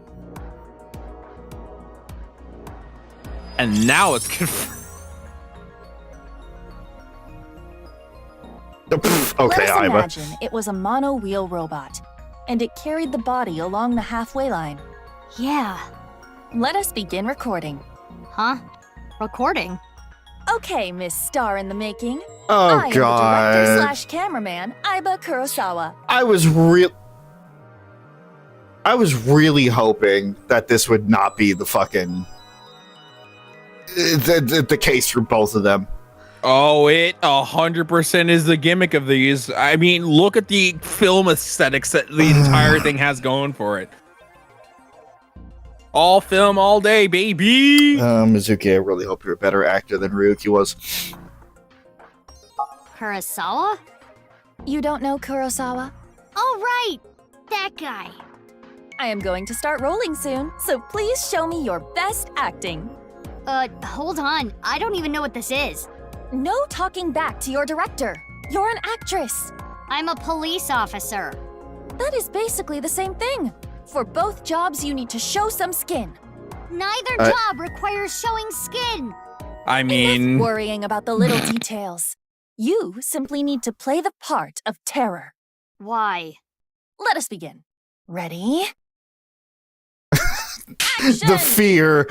S2: And now it's confirmed.
S1: Okay,
S9: Let us
S1: Iva.
S9: imagine it was a mono-wheel robot, and it carried the body along the halfway line.
S5: Yeah.
S9: Let us begin recording.
S5: Huh? Recording?
S9: Okay, Miss Star in the Making.
S1: Oh
S9: I am the
S1: god.
S9: director/cameraman, Iba Kurosawa.
S1: I was really hoping that this would not be the fucking the case for both of them.
S2: Oh, it 100% is the gimmick of these. I mean, look at the film aesthetics that the entire thing has going for it. All film, all day, baby.
S1: Mizuki, I really hope you're a better actor than Ryuki was.
S5: Kurosawa?
S9: You don't know Kurosawa?
S5: Oh, right! That guy.
S9: I am going to start rolling soon, so please show me your best acting.
S5: Hold on. I don't even know what this is.
S9: No talking back to your director. You're an actress.
S5: I'm a police officer.
S9: That is basically the same thing. For both jobs, you need to show some skin.
S5: Neither job requires showing skin.
S2: I mean,
S9: Enough worrying about the little details. You simply need to play the part of terror.
S5: Why?
S9: Let us begin. Ready? Action!
S1: The fear.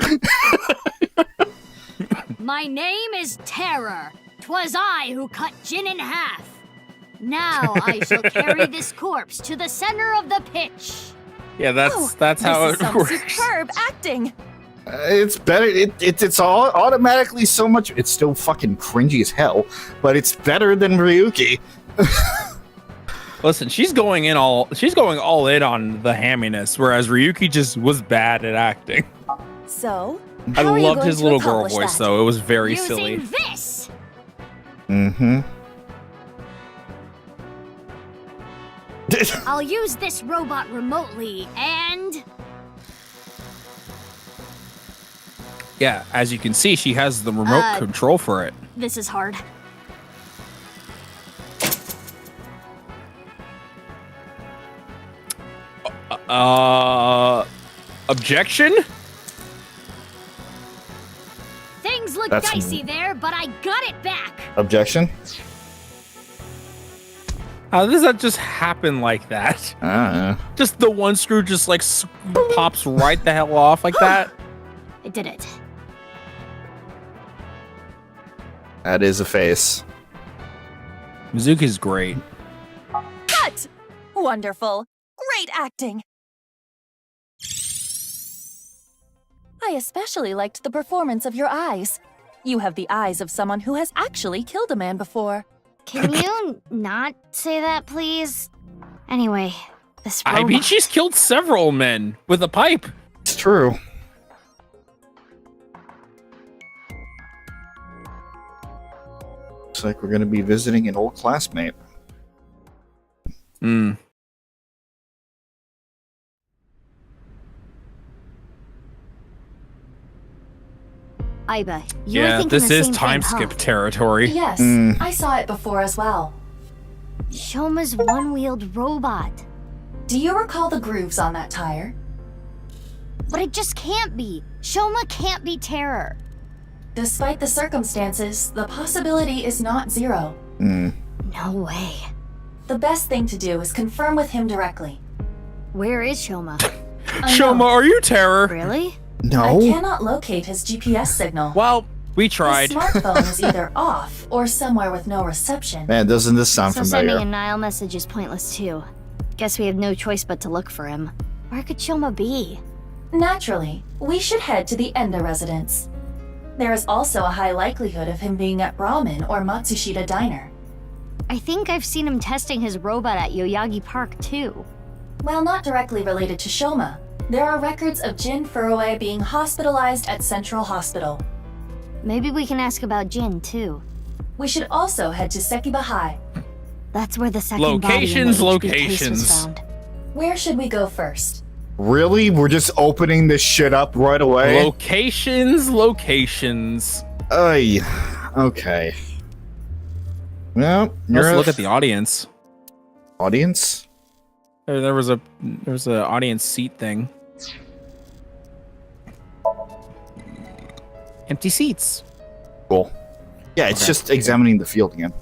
S5: My name is Terror. 'Twas I who cut Jin in half. Now I shall carry this corpse to the center of the pitch.
S2: yeah, that's how
S9: This is
S2: it
S9: some
S2: works.
S9: superb acting.
S1: It's better. It's all automatically so much. It's still fucking cringy as hell, but it's better than Ryuki.
S2: Listen, she's going all in on the hamminess, whereas Ryuki just was bad at acting.
S9: So,
S2: I
S9: how are you
S2: loved
S9: going
S2: his
S9: to
S2: little girl
S9: accomplish
S2: voice,
S9: that?
S2: though. It was very
S5: Using
S2: silly.
S5: this.
S1: Mm-hmm.
S5: I'll use this robot remotely and...
S2: Yeah, as you can see, she has the remote control for it.
S5: This is hard.
S2: Objection?
S5: Things look
S1: That's-
S5: dicey there, but I got it back.
S1: Objection.
S2: How does that just happen like that? Just the one screw just like pops right the hell off like that?
S5: I did it.
S1: That is a face.
S2: Mizuki's great.
S9: Cut! Wonderful. Great acting. I especially liked the performance of your eyes. You have the eyes of someone who has actually killed a man before.
S5: Can you not say that, please? Anyway, this robot...
S2: I mean, she's killed several men with a pipe.
S1: It's true. Looks like we're gonna be visiting an old classmate.
S2: Hmm.
S5: Aiba, you were
S2: Yeah,
S5: thinking
S2: this
S5: the
S2: is
S5: same
S2: time
S5: thing,
S2: skip
S5: huh?
S2: territory.
S9: Yes, I saw it before as well.
S5: Shoma's one-wheeled robot.
S9: Do you recall the grooves on that tire?
S5: But it just can't be. Shoma can't be Terror.
S9: Despite the circumstances, the possibility is not zero.
S5: No way.
S9: The best thing to do is confirm with him directly.
S5: Where is Shoma?
S2: Shoma, are you Terror?
S5: Really?
S1: No.
S9: I cannot locate his GPS signal.
S2: Well, we tried.
S9: His smartphone is either off or somewhere with no reception.
S1: Man, doesn't this sound
S5: So
S1: familiar?
S5: sending a Nile message is pointless too. Guess we have no choice but to look for him. Where could Shoma be?
S9: Naturally, we should head to the Enda residence. There is also a high likelihood of him being at Ramen or Matsushita Diner.
S5: I think I've seen him testing his robot at Yoyagi Park too.
S9: While not directly related to Shoma, there are records of Jin Furue being hospitalized at Central Hospital.
S5: Maybe we can ask about Jin too.
S9: We should also head to Sekiba High.
S5: That's where the second body in the HB case was found.
S9: Where should we go first?
S1: Really? We're just opening this shit up right away?
S2: Locations.
S1: Ay. Okay. Well,
S2: Let's look at the audience.
S1: Audience?
S2: There was a audience seat thing. Empty seats.
S1: Cool. Yeah, it's just examining the field again.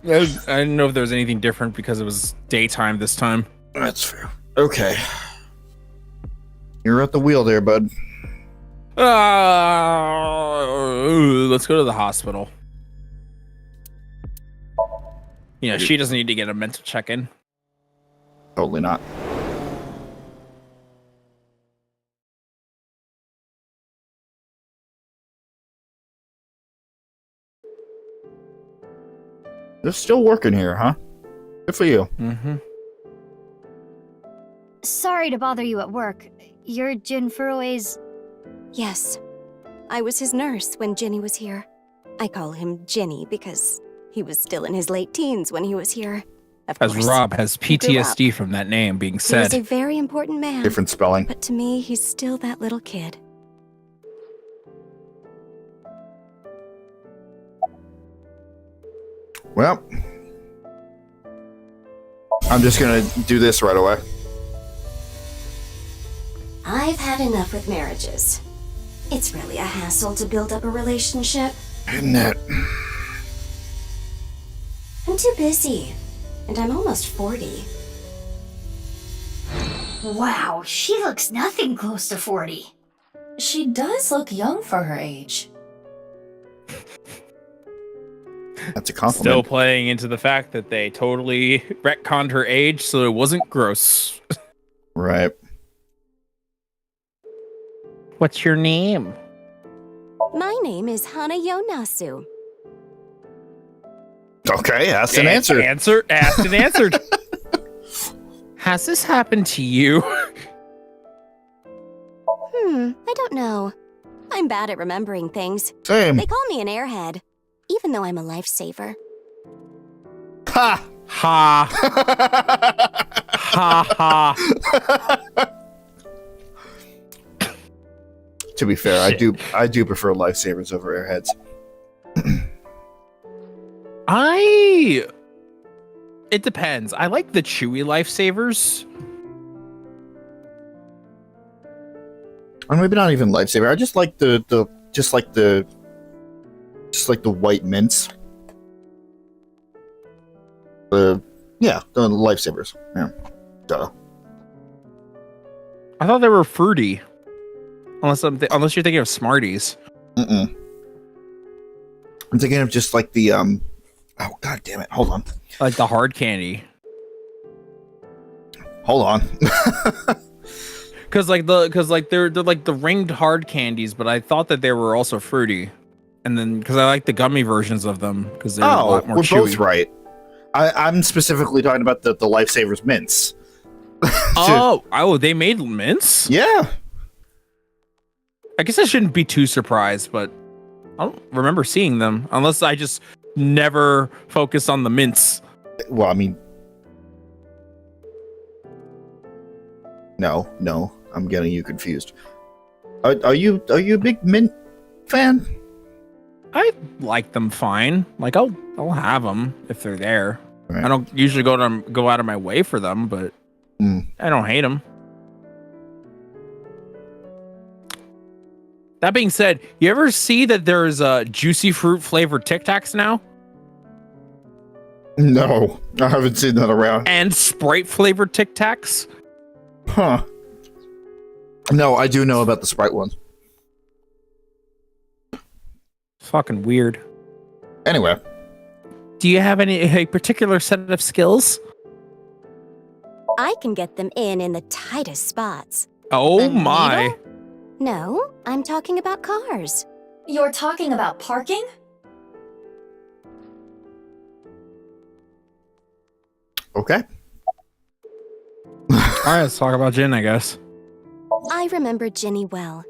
S2: I didn't know if there was anything different because it was daytime this time.
S1: That's fair. Okay. You're at the wheel there, bud.
S2: Let's go to the hospital. Yeah, she doesn't need to get a mental check-in.
S1: Totally not. They're still working here, huh? Good for you.
S2: Mm-hmm.
S5: Sorry to bother you at work. You're Jin Furue's...
S11: Yes. I was his nurse when Jenny was here. I call him Jenny because he was still in his late teens when he was here. Of
S2: As
S11: course,
S2: Rob has
S11: he grew up.
S2: PTSD from that name being
S11: He was
S2: said.
S11: a very important man.
S1: Different spelling.
S11: But to me, he's still that little kid.
S1: Well, I'm just gonna do this right away.
S11: I've had enough with marriages. It's really a hassle to build up a relationship.
S1: Isn't it?
S11: I'm too busy, and I'm almost 40.
S5: Wow, she looks nothing close to 40.
S6: She does look young for her age.
S1: That's a compliment.
S2: Still playing into the fact that they totally retconned her age so it wasn't gross.
S1: Right.
S2: What's your name?
S11: My name is Hana Yonasu.
S1: Okay, asked and answered.
S2: Asked and answered. Has this happened to you?
S11: I don't know. I'm bad at remembering things.
S1: Same.
S11: They call me an airhead, even though I'm a lifesaver.
S1: Ha!
S2: Ha. Ha ha.
S1: To be fair, I do prefer lifesavers over airheads.
S2: It depends. I like the chewy lifesavers.
S1: Or maybe not even lifesaver. I just like the white mints. The lifesavers. Yeah. Duh.
S2: I thought they were fruity. Unless you're thinking of Smarties.
S1: I'm thinking of just like the oh god damn it. Hold on.
S2: Like the hard candy.
S1: Hold on.
S2: Cause they're like the ringed hard candies, but I thought that they were also fruity. And then because I like the gummy versions of them because they're a lot more
S1: we're
S2: chewy.
S1: both right. I'm specifically talking about the lifesavers mints.
S2: They made mints?
S1: Yeah.
S2: I guess I shouldn't be too surprised, but I don't remember seeing them unless I just never focused on the mints.
S1: Well, I mean, no, I'm getting you confused. Are you a big mint fan?
S2: I like them fine. Like I'll have them if they're there.
S1: Right.
S2: I don't usually go out of my way for them, but I don't hate them. That being said, you ever see that there's juicy fruit flavored Tic Tacs now?
S1: No, I haven't seen that around.
S2: And Sprite flavored Tic Tacs?
S1: Huh. No, I do know about the Sprite ones.
S2: Fucking weird.
S1: Anyway.
S2: Do you have a particular set of skills?
S11: I can get them in the tightest spots.
S2: Oh my.
S11: Needle? No, I'm talking about cars.
S6: You're talking about parking?
S1: Okay.
S2: Alright, let's talk about Jin, I guess.
S11: I remember Ginny well.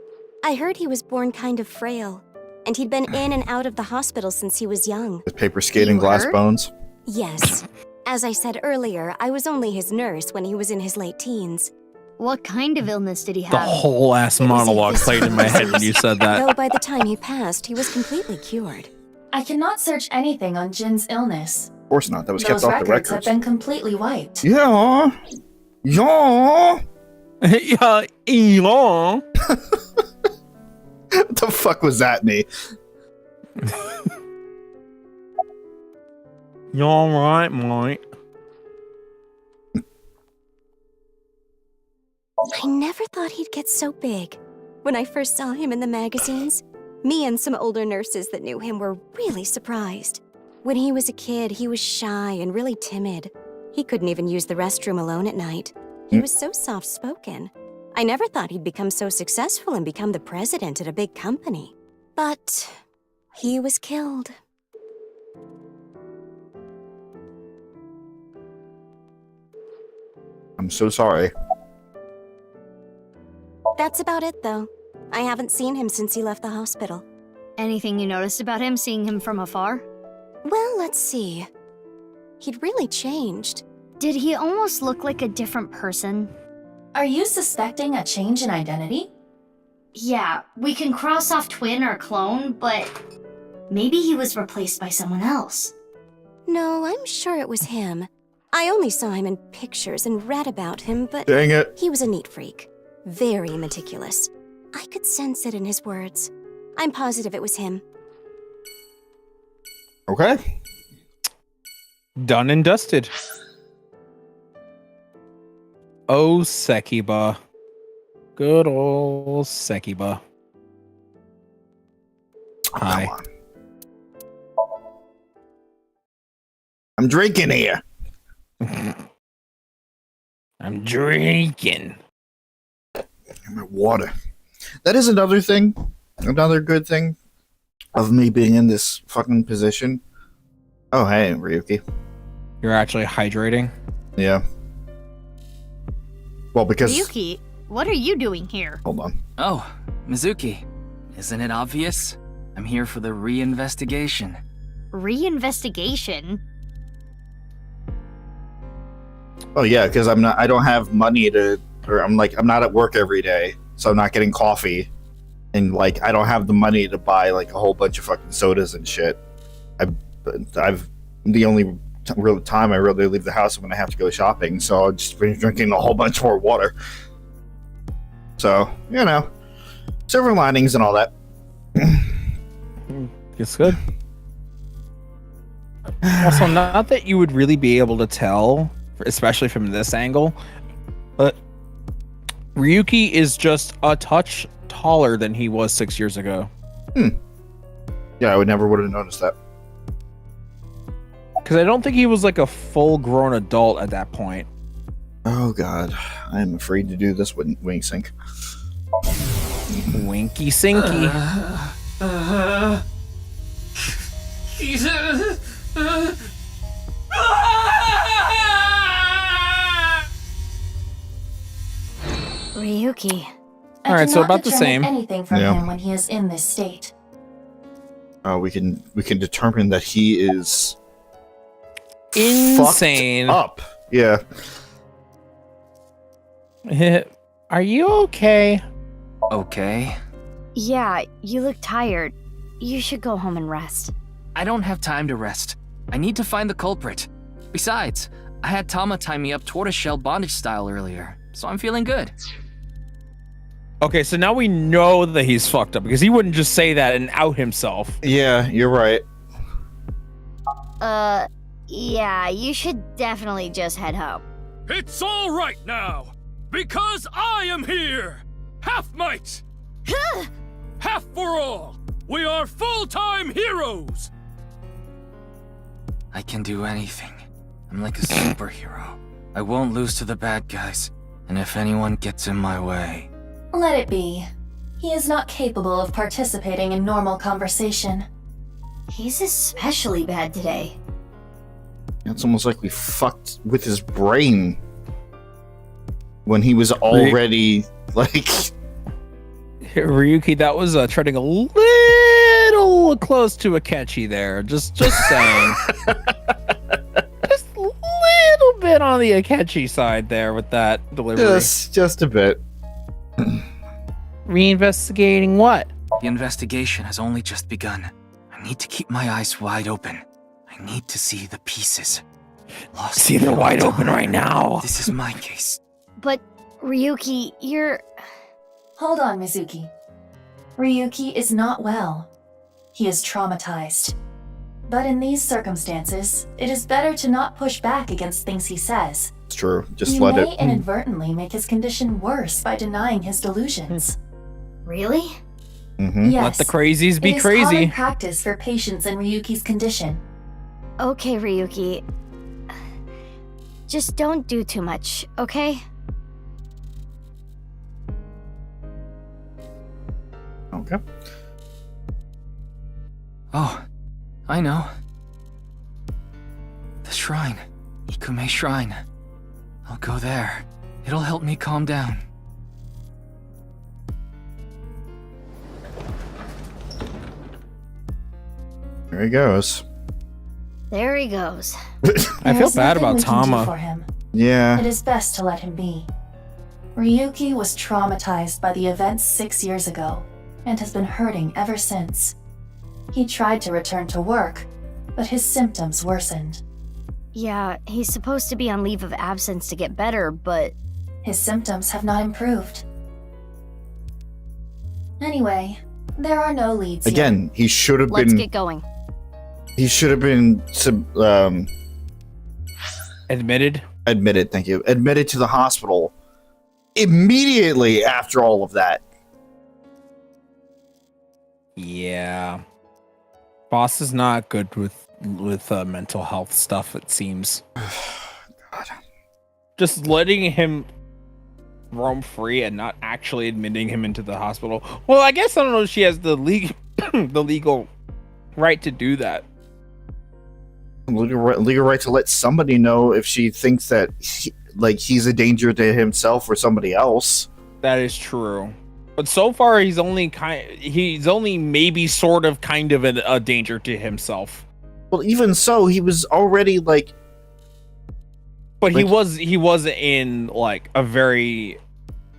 S11: I heard he was born kind of frail, and he'd been in and out of the hospital since he was young.
S1: With paper skating glass bones?
S11: Yes. As I said earlier, I was only his nurse when he was in his late teens.
S5: What kind of illness did he have?
S2: The whole ass monologue played in my head when you said that.
S11: Though by the time he passed, he was completely cured.
S6: I cannot search anything on Jin's illness.
S1: Of course not. That was kept
S6: Those
S1: off the
S6: records have
S1: records.
S6: been completely wiped.
S1: Yeah.
S2: Yeah, Elon.
S1: What the fuck was that, me?
S2: You alright, mate?
S11: I never thought he'd get so big. When I first saw him in the magazines, me and some older nurses that knew him were really surprised. When he was a kid, he was shy and really timid. He couldn't even use the restroom alone at night. He was so soft-spoken. I never thought he'd become so successful and become the president at a big company. But he was killed.
S1: I'm so sorry.
S11: That's about it, though. I haven't seen him since he left the hospital.
S5: Anything you noticed about him, seeing him from afar?
S11: Well, let's see. He'd really changed.
S5: Did he almost look like a different person?
S6: Are you suspecting a change in identity?
S5: Yeah, we can cross off twin or clone, but maybe he was replaced by someone else.
S11: No, I'm sure it was him. I only saw him in pictures and read about him, but
S1: Dang it.
S11: he was a neat freak. Very meticulous. I could sense it in his words. I'm positive it was him.
S1: Okay.
S2: Done and dusted. Oh, Sekiba. Good old Sekiba. Hi.
S1: Come on. I'm drinking here.
S2: I'm drinking.
S1: My water. That is another thing. Another good thing of me being in this fucking position. Oh, hey, Ryuki.
S2: You're actually hydrating?
S1: Yeah. Well, because...
S5: Ryuki, what are you doing here?
S1: Hold on.
S4: Oh, Mizuki. Isn't it obvious? I'm here for the reinvestigation.
S5: Reinvestigation?
S1: Oh, yeah, because I don't have money to... Or I'm not at work every day, so I'm not getting coffee. And, like, I don't have the money to buy, like, a whole bunch of fucking sodas and shit. The only real time I really leave the house when I have to go shopping, so I'll just be drinking a whole bunch more water. So, you know, silver linings and all that.
S2: It's good. Also, not that you would really be able to tell, especially from this angle, but Ryuki is just a touch taller than he was 6 years ago.
S1: Yeah, I would have noticed that.
S2: Because I don't think he was like a full-grown adult at that point.
S1: Oh god, I'm afraid to do this wing sync.
S2: Winky Sinky.
S5: Ryuki.
S6: I
S2: Alright, so
S6: cannot
S2: about the
S6: determine
S2: same.
S6: anything from
S1: Yeah.
S6: him when he is in this state.
S1: We can determine that he is
S2: Insane.
S1: fucked up. Yeah.
S2: Are you okay?
S4: Okay.
S5: Yeah, you look tired. You should go home and rest.
S4: I don't have time to rest. I need to find the culprit. Besides, I had Tama tie me up tortoiseshell bondage style earlier, so I'm feeling good.
S2: Okay, so now we know that he's fucked up because he wouldn't just say that and out himself.
S1: Yeah, you're right.
S5: Yeah, you should definitely just head home.
S12: It's all right now, because I am here! Half might! Half for all! We are full-time heroes!
S4: I can do anything. I'm like a superhero. I won't lose to the bad guys, and if anyone gets in my way...
S6: Let it be. He is not capable of participating in normal conversation.
S5: He's especially bad today.
S1: It's almost like we fucked with his brain when he was already like...
S2: Ryuki, that was treading a little close to a catchy there. Just saying. Just a little bit on the Akechi side there with that delivery.
S1: Just a bit.
S2: Reinvestigating what?
S4: The investigation has only just begun. I need to keep my eyes wide open. I need to see the pieces. Lost
S2: See, they're wide open right now.
S4: This is my case.
S5: But, Ryuki, you're...
S6: Hold on, Mizuki. Ryuki is not well. He is traumatized. But in these circumstances, it is better to not push back against things he says.
S1: It's true. Just
S6: You
S1: let
S6: may
S1: it.
S6: inadvertently make his condition worse by denying his delusions.
S5: Really?
S1: Mm-hmm.
S6: Yes.
S2: Let the crazies be
S6: it is
S2: crazy.
S6: common practice for patients in Ryuki's condition.
S5: Okay, Ryuki. Just don't do too much, okay?
S1: Okay.
S4: Oh, I know. The shrine. Ikume Shrine. I'll go there. It'll help me calm down.
S1: There he goes.
S5: There he goes.
S2: I
S6: There
S2: feel
S6: is
S2: bad
S6: nothing
S2: about
S6: we can do
S2: Tama.
S6: for him.
S1: Yeah.
S6: It is best to let him be. Ryuki was traumatized by the events 6 years ago and has been hurting ever since. He tried to return to work, but his symptoms worsened.
S5: Yeah, he's supposed to be on leave of absence to get better, but...
S6: His symptoms have not improved. Anyway, there are no leads
S1: Again, he should have been...
S5: Let's get going.
S1: He should have been...
S2: Admitted?
S1: Admitted, thank you. Admitted to the hospital immediately after all of that.
S2: Yeah. Boss is not good with mental health stuff, it seems.
S1: God.
S2: Just letting him roam free and not actually admitting him into the hospital. Well, I guess I don't know if she has the legal right to do that.
S1: Legal right to let somebody know if she thinks that he's a danger to himself or somebody else.
S2: That is true. But so far he's only maybe sort of kind of a danger to himself.
S1: Well, even so, he was already But
S2: he was in like a very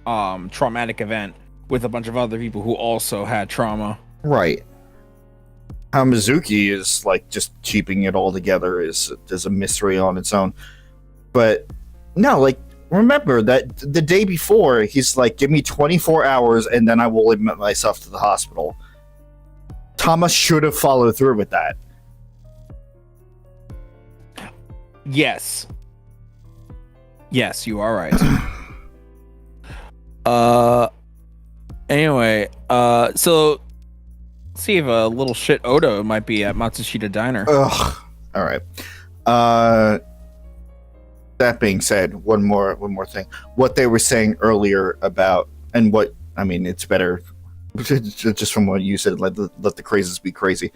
S2: traumatic event with a bunch of other people who also had trauma.
S1: Right. How Mizuki is just keeping it all together is a mystery on its own. But no, remember that the day before he's give me 24 hours and then I will admit myself to the hospital. Thomas should have followed through with that.
S2: Yes, you are right. Anyway, so see if a little shit Oda might be at Matsushita Diner.
S1: Ugh. All right. That being said, one more thing. What they were saying earlier about, and what I mean, it's better just from what you said. Let the crazes be crazy.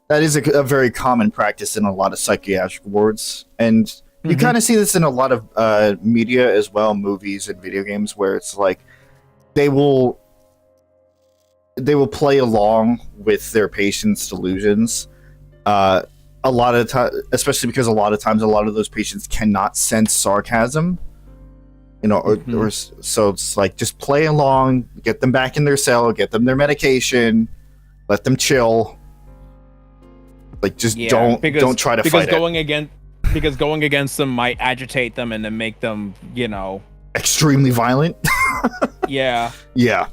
S1: That is a very common practice in a lot of psychiatric wards, and you kind of see this in a lot of media as well, movies and video games, where it's they will play along with their patients' delusions. A lot of time, especially because a lot of times, a lot of those patients cannot sense sarcasm, or so it's just play along, get them back in their cell, get them their medication, let them chill. Don't try to fight it. Because going against them might agitate them and then make them, extremely violent.
S2: Yeah.
S1: Yeah.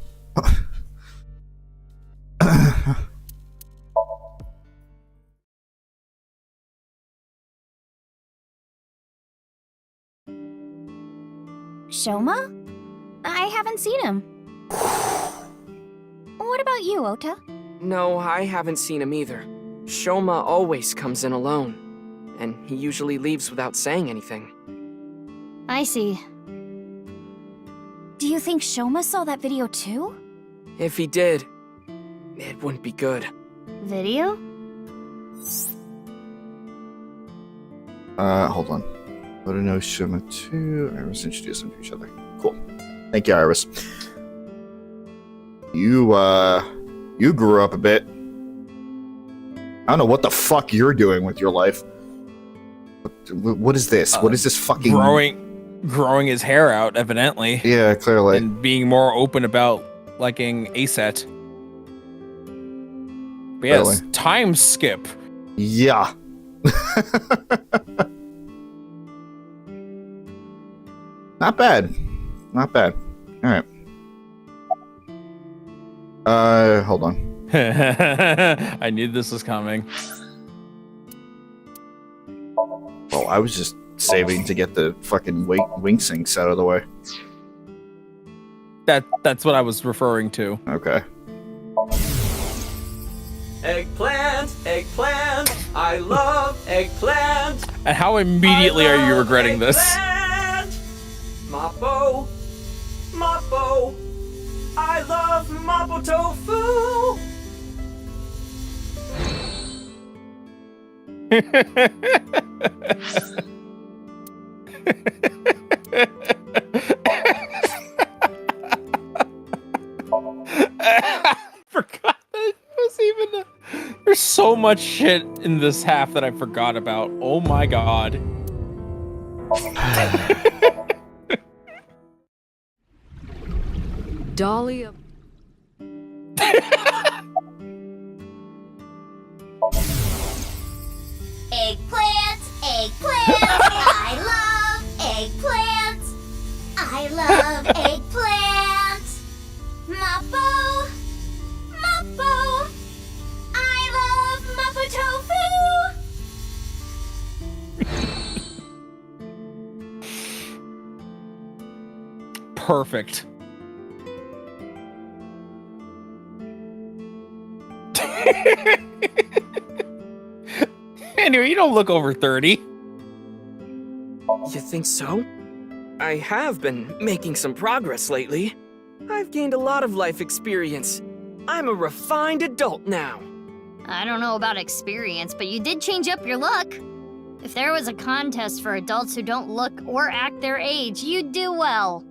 S5: Shoma? I haven't seen him. What about you, Ota?
S13: No, I haven't seen him either. Shoma always comes in alone, and he usually leaves without saying anything.
S5: I see. Do you think Shoma saw that video too?
S13: If he did, it wouldn't be good.
S5: Video?
S1: Hold on. Let her know Shoma 2. Iris introduce them to each other. Cool. Thank you, Iris. You grew up a bit. I don't know what the fuck you're doing with your life. What is this? What is this fucking...
S2: Growing his hair out, evidently.
S1: Yeah, clearly.
S2: And being more open about liking ASET. But yes, time skip.
S1: Yeah. Not bad. Not bad. Alright. Hold on.
S2: I knew this was coming.
S1: Oh, I was just saving to get the fucking wing sinks out of the way.
S2: That's what I was referring to.
S1: Okay.
S14: Eggplant, I love eggplant.
S2: And how immediately are you regretting this?
S14: Mappo, I love Mappo tofu.
S2: Forgot that it was even there's so much shit in this half that I forgot about. Oh my god.
S7: Dahlia.
S5: love eggplant. Mapo. Mapo. I love Mapo tofu.
S2: Perfect. Anyway, you don't look over 30.
S13: You think so? I have been making some progress lately. I've gained a lot of life experience. I'm a refined adult now.
S5: I don't know about experience, but you did change up your look. If there was a contest for adults who don't look or act their age, you'd do well.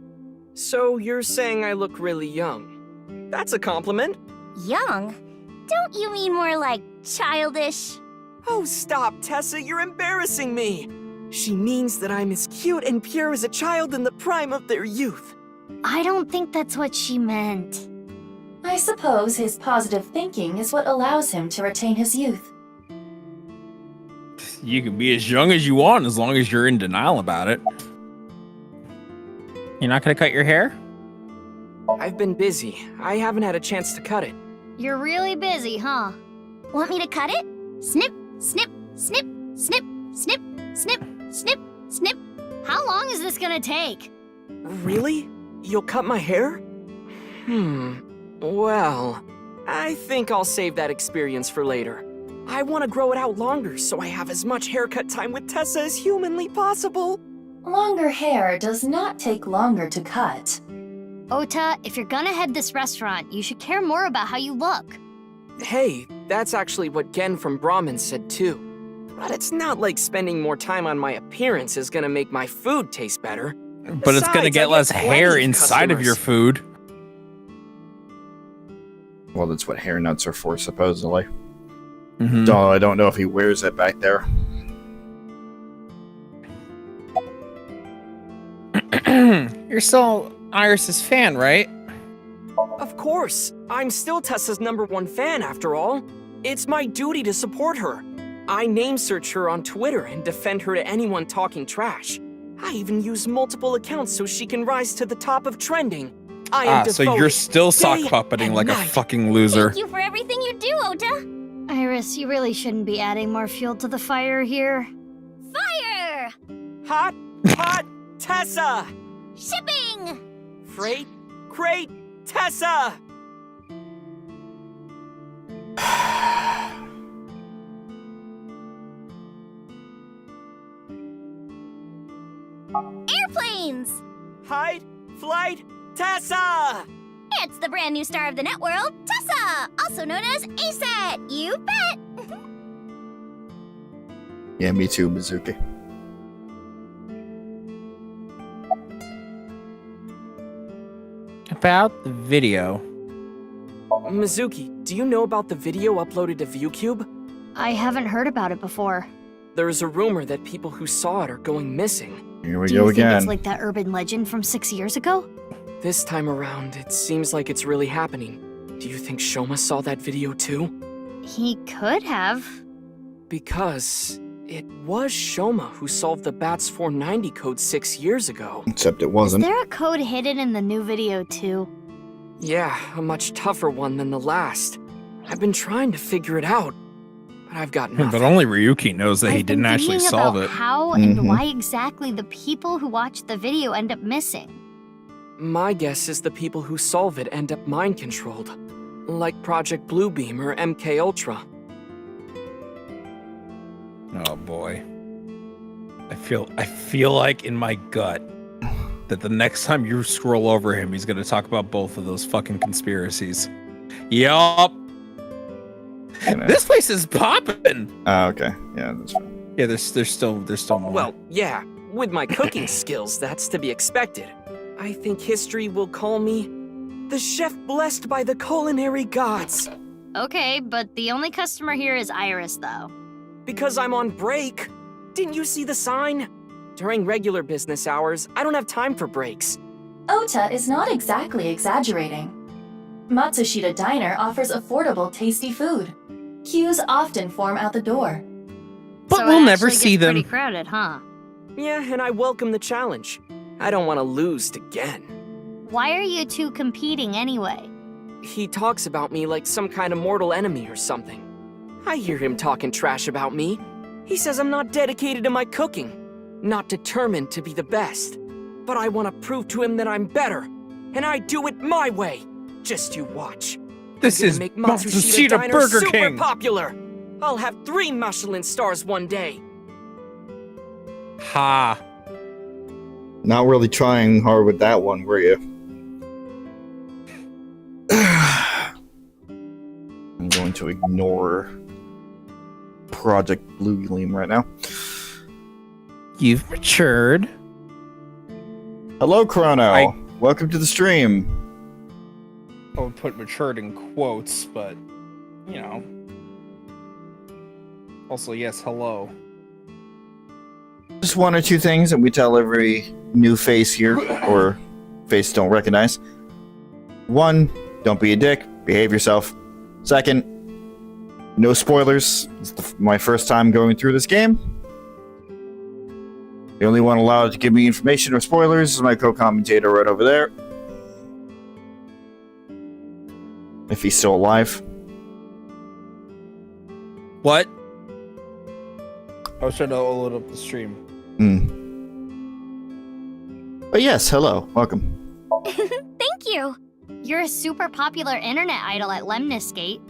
S13: So you're saying I look really young? That's a compliment.
S5: Young? Don't you mean more like childish?
S13: Oh, stop, Tessa, you're embarrassing me. She means that I'm as cute and pure as a child in the prime of their youth.
S5: I don't think that's what she meant.
S6: I suppose his positive thinking is what allows him to retain his youth.
S2: You can be as young as you want as long as you're in denial about it. You're not gonna cut your hair?
S13: I've been busy. I haven't had a chance to cut it.
S5: You're really busy, huh? Want me to cut it? Snip, snip, snip, snip, snip, snip, snip, snip. How long is this gonna take?
S13: Really? You'll cut my hair? Well, I think I'll save that experience for later. I want to grow it out longer so I have as much haircut time with Tessa as humanly possible.
S6: Longer hair does not take longer to cut.
S5: Ota, if you're gonna head this restaurant, you should care more about how you look.
S13: Hey, that's actually what Gen from Brahmin said too. But it's not like spending more time on my appearance is gonna make my food taste better.
S2: But it's gonna get less hair inside of your food.
S1: Well, that's what hair nuts are for, supposedly. Though I don't know if he wears it back there.
S2: You're still Iris's fan, right?
S13: Of course. I'm still Tessa's #1 fan after all. It's my duty to support her. I name search her on Twitter and defend her to anyone talking trash. I even use multiple accounts so she can rise to the top of trending. I am
S2: so you're still sock
S13: day
S2: puppeting
S13: and
S2: like
S13: night.
S2: a fucking loser.
S5: Thank you for everything you do, Ota. Iris, you really shouldn't be adding more fuel to the fire here. Fire!
S13: Hot, Tessa!
S5: Shipping!
S13: Freight, crate, Tessa!
S5: Airplanes!
S13: Hide, flight, Tessa!
S5: It's the brand new star of the net world, Tessa, also known as ASAT. You bet!
S1: Yeah, me too, Mizuki.
S2: About the video.
S13: Mizuki, do you know about the video uploaded to ViewCube?
S5: I haven't heard about it before.
S13: There's a rumor that people who saw it are going missing.
S1: Here we
S5: Do
S1: go
S5: you think
S1: again.
S5: it's like that urban legend from 6 years ago?
S13: This time around, it seems like it's really happening. Do you think Shoma saw that video too?
S5: He could have.
S13: Because it was Shoma who solved the BATS 490 code 6 years ago.
S1: Except it
S5: Is
S1: wasn't.
S5: there a code hidden in the new video too?
S13: Yeah, a much tougher one than the last. I've been trying to figure it out, but I've got nothing.
S2: But only Ryuki knows that he
S5: I've been
S2: didn't actually
S5: thinking
S2: solve
S5: about
S2: it.
S5: how and why exactly the people who watched the video end up missing.
S13: My guess is the people who solve it end up mind-controlled. Like Project Bluebeam or MK Ultra.
S2: Oh boy. I feel like in my gut that the next time you scroll over him, he's gonna talk about both of those fucking conspiracies. Yup. This place is popping.
S1: Oh, okay. Yeah, that's fine.
S2: Yeah, there's still more.
S13: Well, yeah, with my cooking skills, that's to be expected. I think history will call me the chef blessed by the culinary gods.
S5: Okay, but the only customer here is Iris, though.
S13: Because I'm on break. Didn't you see the sign? During regular business hours, I don't have time for breaks.
S6: Ota is not exactly exaggerating. Matsushita Diner offers affordable, tasty food. Queues often form out the door.
S2: But
S5: So
S2: we'll
S5: it
S2: never
S5: actually
S2: see
S5: gets
S2: them.
S5: Pretty crowded, huh?
S13: Yeah, and I welcome the challenge. I don't want to lose to Gen.
S5: Why are you two competing anyway?
S13: He talks about me like some kind of mortal enemy or something. I hear him talking trash about me. He says I'm not dedicated to my cooking, not determined to be the best. But I want to prove to him that I'm better, and I do it my way. Just you watch.
S2: This is
S13: make
S2: Matsushita
S13: Diner
S2: Burger
S13: super
S2: King.
S13: popular. I'll have 3 Michelin stars one day.
S2: Ha.
S1: Not really trying hard with that one, were you? I'm going to ignore Project Blue Gleam right now.
S2: You've matured.
S1: Hello, Chrono. Welcome to the stream.
S2: I would put matured in quotes, but, you know. Also, yes, hello.
S1: Just 1 or 2 things that we tell every new face here, or face don't recognize. 1, don't be a dick, behave yourself. 2nd, no spoilers. It's my first time going through this game. The only one allowed to give me information or spoilers is my co-commentator right over there. If he's still alive.
S2: What? I was trying to load up the stream.
S1: But yes, hello. Welcome.
S5: Thank you. You're a super popular internet idol at Lemniscate.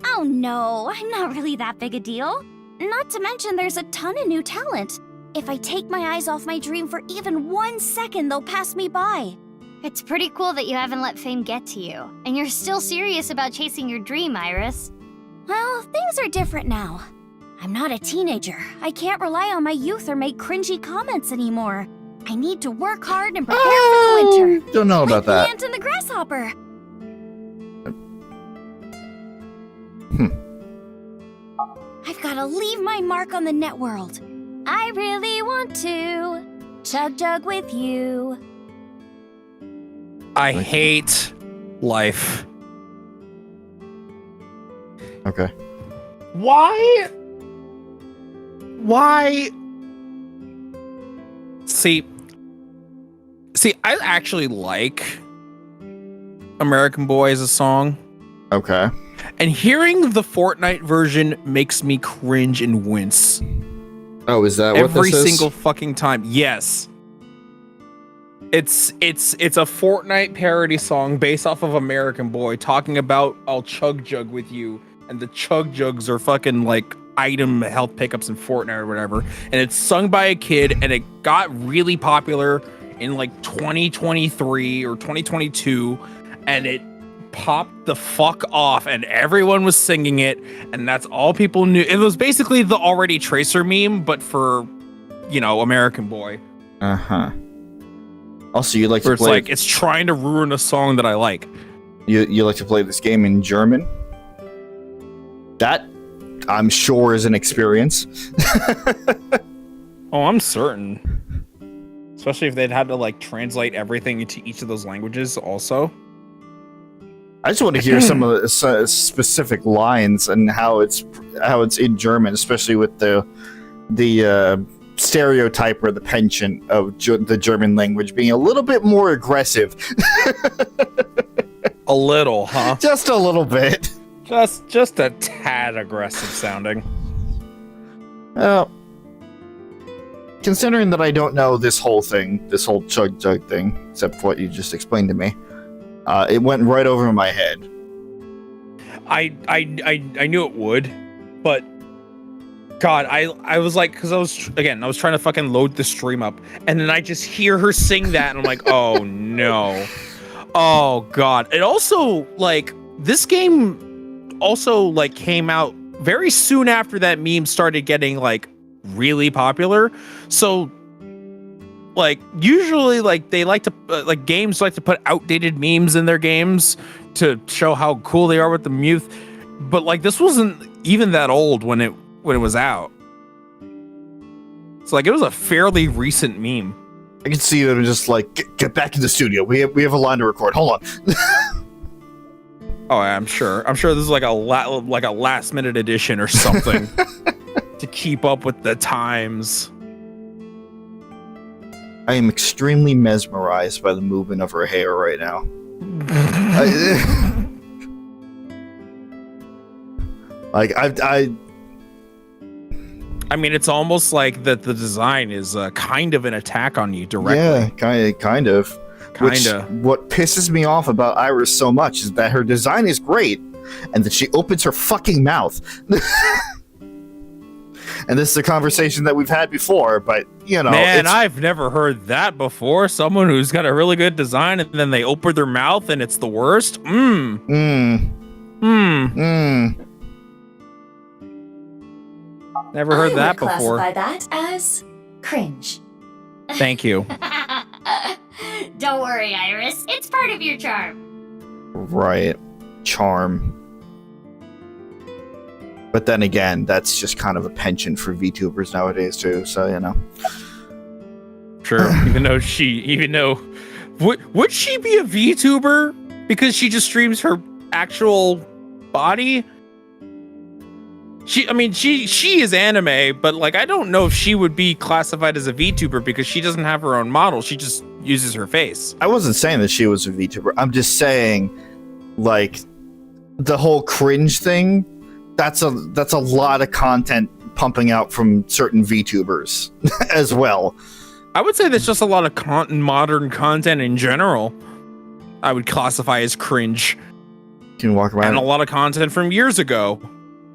S15: Oh no, I'm not really that big a deal. Not to mention there's a ton of new talent. If I take my eyes off my dream for even 1 second, they'll pass me by.
S5: It's pretty cool that you haven't let fame get to you, and you're still serious about chasing your dream, Iris.
S15: Well, things are different now. I'm not a teenager. I can't rely on my youth or make cringy comments anymore. I need to work hard and prepare for the winter.
S1: Don't know about
S15: like
S1: that.
S15: the ant and the grasshopper. I've got to leave my mark on the net world. I really want to chug jug with you.
S2: I hate life.
S1: Okay.
S2: Why? See, I actually like American Boy as a song.
S1: Okay.
S2: And hearing the Fortnite version makes me cringe and wince.
S1: Oh, is that what
S2: every
S1: this is?
S2: single fucking time? Yes. It's a Fortnite parody song based off of American Boy talking about I'll chug jug with you, and the chug jugs are fucking like item health pickups in Fortnite or whatever. And it's sung by a kid, and it got really popular in like 2023 or 2022, and it popped the fuck off, and everyone was singing it, and that's all people knew. It was basically the already Tracer meme, but for, you know, American Boy.
S1: Uh-huh. Also, you like
S2: Where
S1: to play...
S2: it's trying to ruin a song that I like.
S1: You like to play this game in German? That, I'm sure, is an experience.
S2: Oh, I'm certain. Especially if they'd had to, like, translate everything into each of those languages also.
S1: I just want to hear some of the specific lines and how it's in German, especially with the stereotype or the penchant of the German language being a little bit more aggressive.
S2: A little, huh?
S1: Just a little bit.
S2: Just a tad aggressive sounding.
S1: Well, considering that I don't know this whole chug jug thing, except for what you just explained to me, it went right over my head.
S2: I knew it would, but God, I was like, because I was trying to fucking load the stream up, and then I just hear her sing that, and I'm like, oh no, oh God. It also, like, this game also, like, came out very soon after that meme started getting, like, really popular. So, like, usually, like, they like to, like, games like to put outdated memes in their games to show how cool they are with the youth. But, like, this wasn't even that old when it was out. So, like, it was a fairly recent meme.
S1: I can see them just like, get back in the studio. We have a line to record. Hold on.
S2: Oh, I'm sure this is like a last minute edition or something to keep up with the times.
S1: I am extremely mesmerized by the movement of her hair right now.
S2: I mean, it's almost like that the design is kind of an attack on you directly.
S1: Yeah, kind of. What pisses me off about Iris so much is that her design is great, and that she opens her fucking mouth. And this is a conversation that we've had before, but, you know...
S2: Man, I've never heard that before. Someone who's got a really good design, and then they open their mouth, and it's the worst? Never heard that before.
S6: I would classify that as cringe.
S2: Thank you.
S15: Don't worry, Iris. It's part of your charm.
S1: Right. Charm. But then again, that's just kind of a penchant for VTubers nowadays too, so you know.
S2: Sure. Would she be a VTuber because she just streams her actual body? She is anime, but like I don't know if she would be classified as a VTuber because she doesn't have her own model. She just uses her face.
S1: I wasn't saying that she was a VTuber. I'm just saying, like, the whole cringe thing. That's a lot of content pumping out from certain VTubers as well.
S2: I would say there's just a lot of modern content in general. I would classify as cringe.
S1: Can you walk around?
S2: And a lot of content from years ago.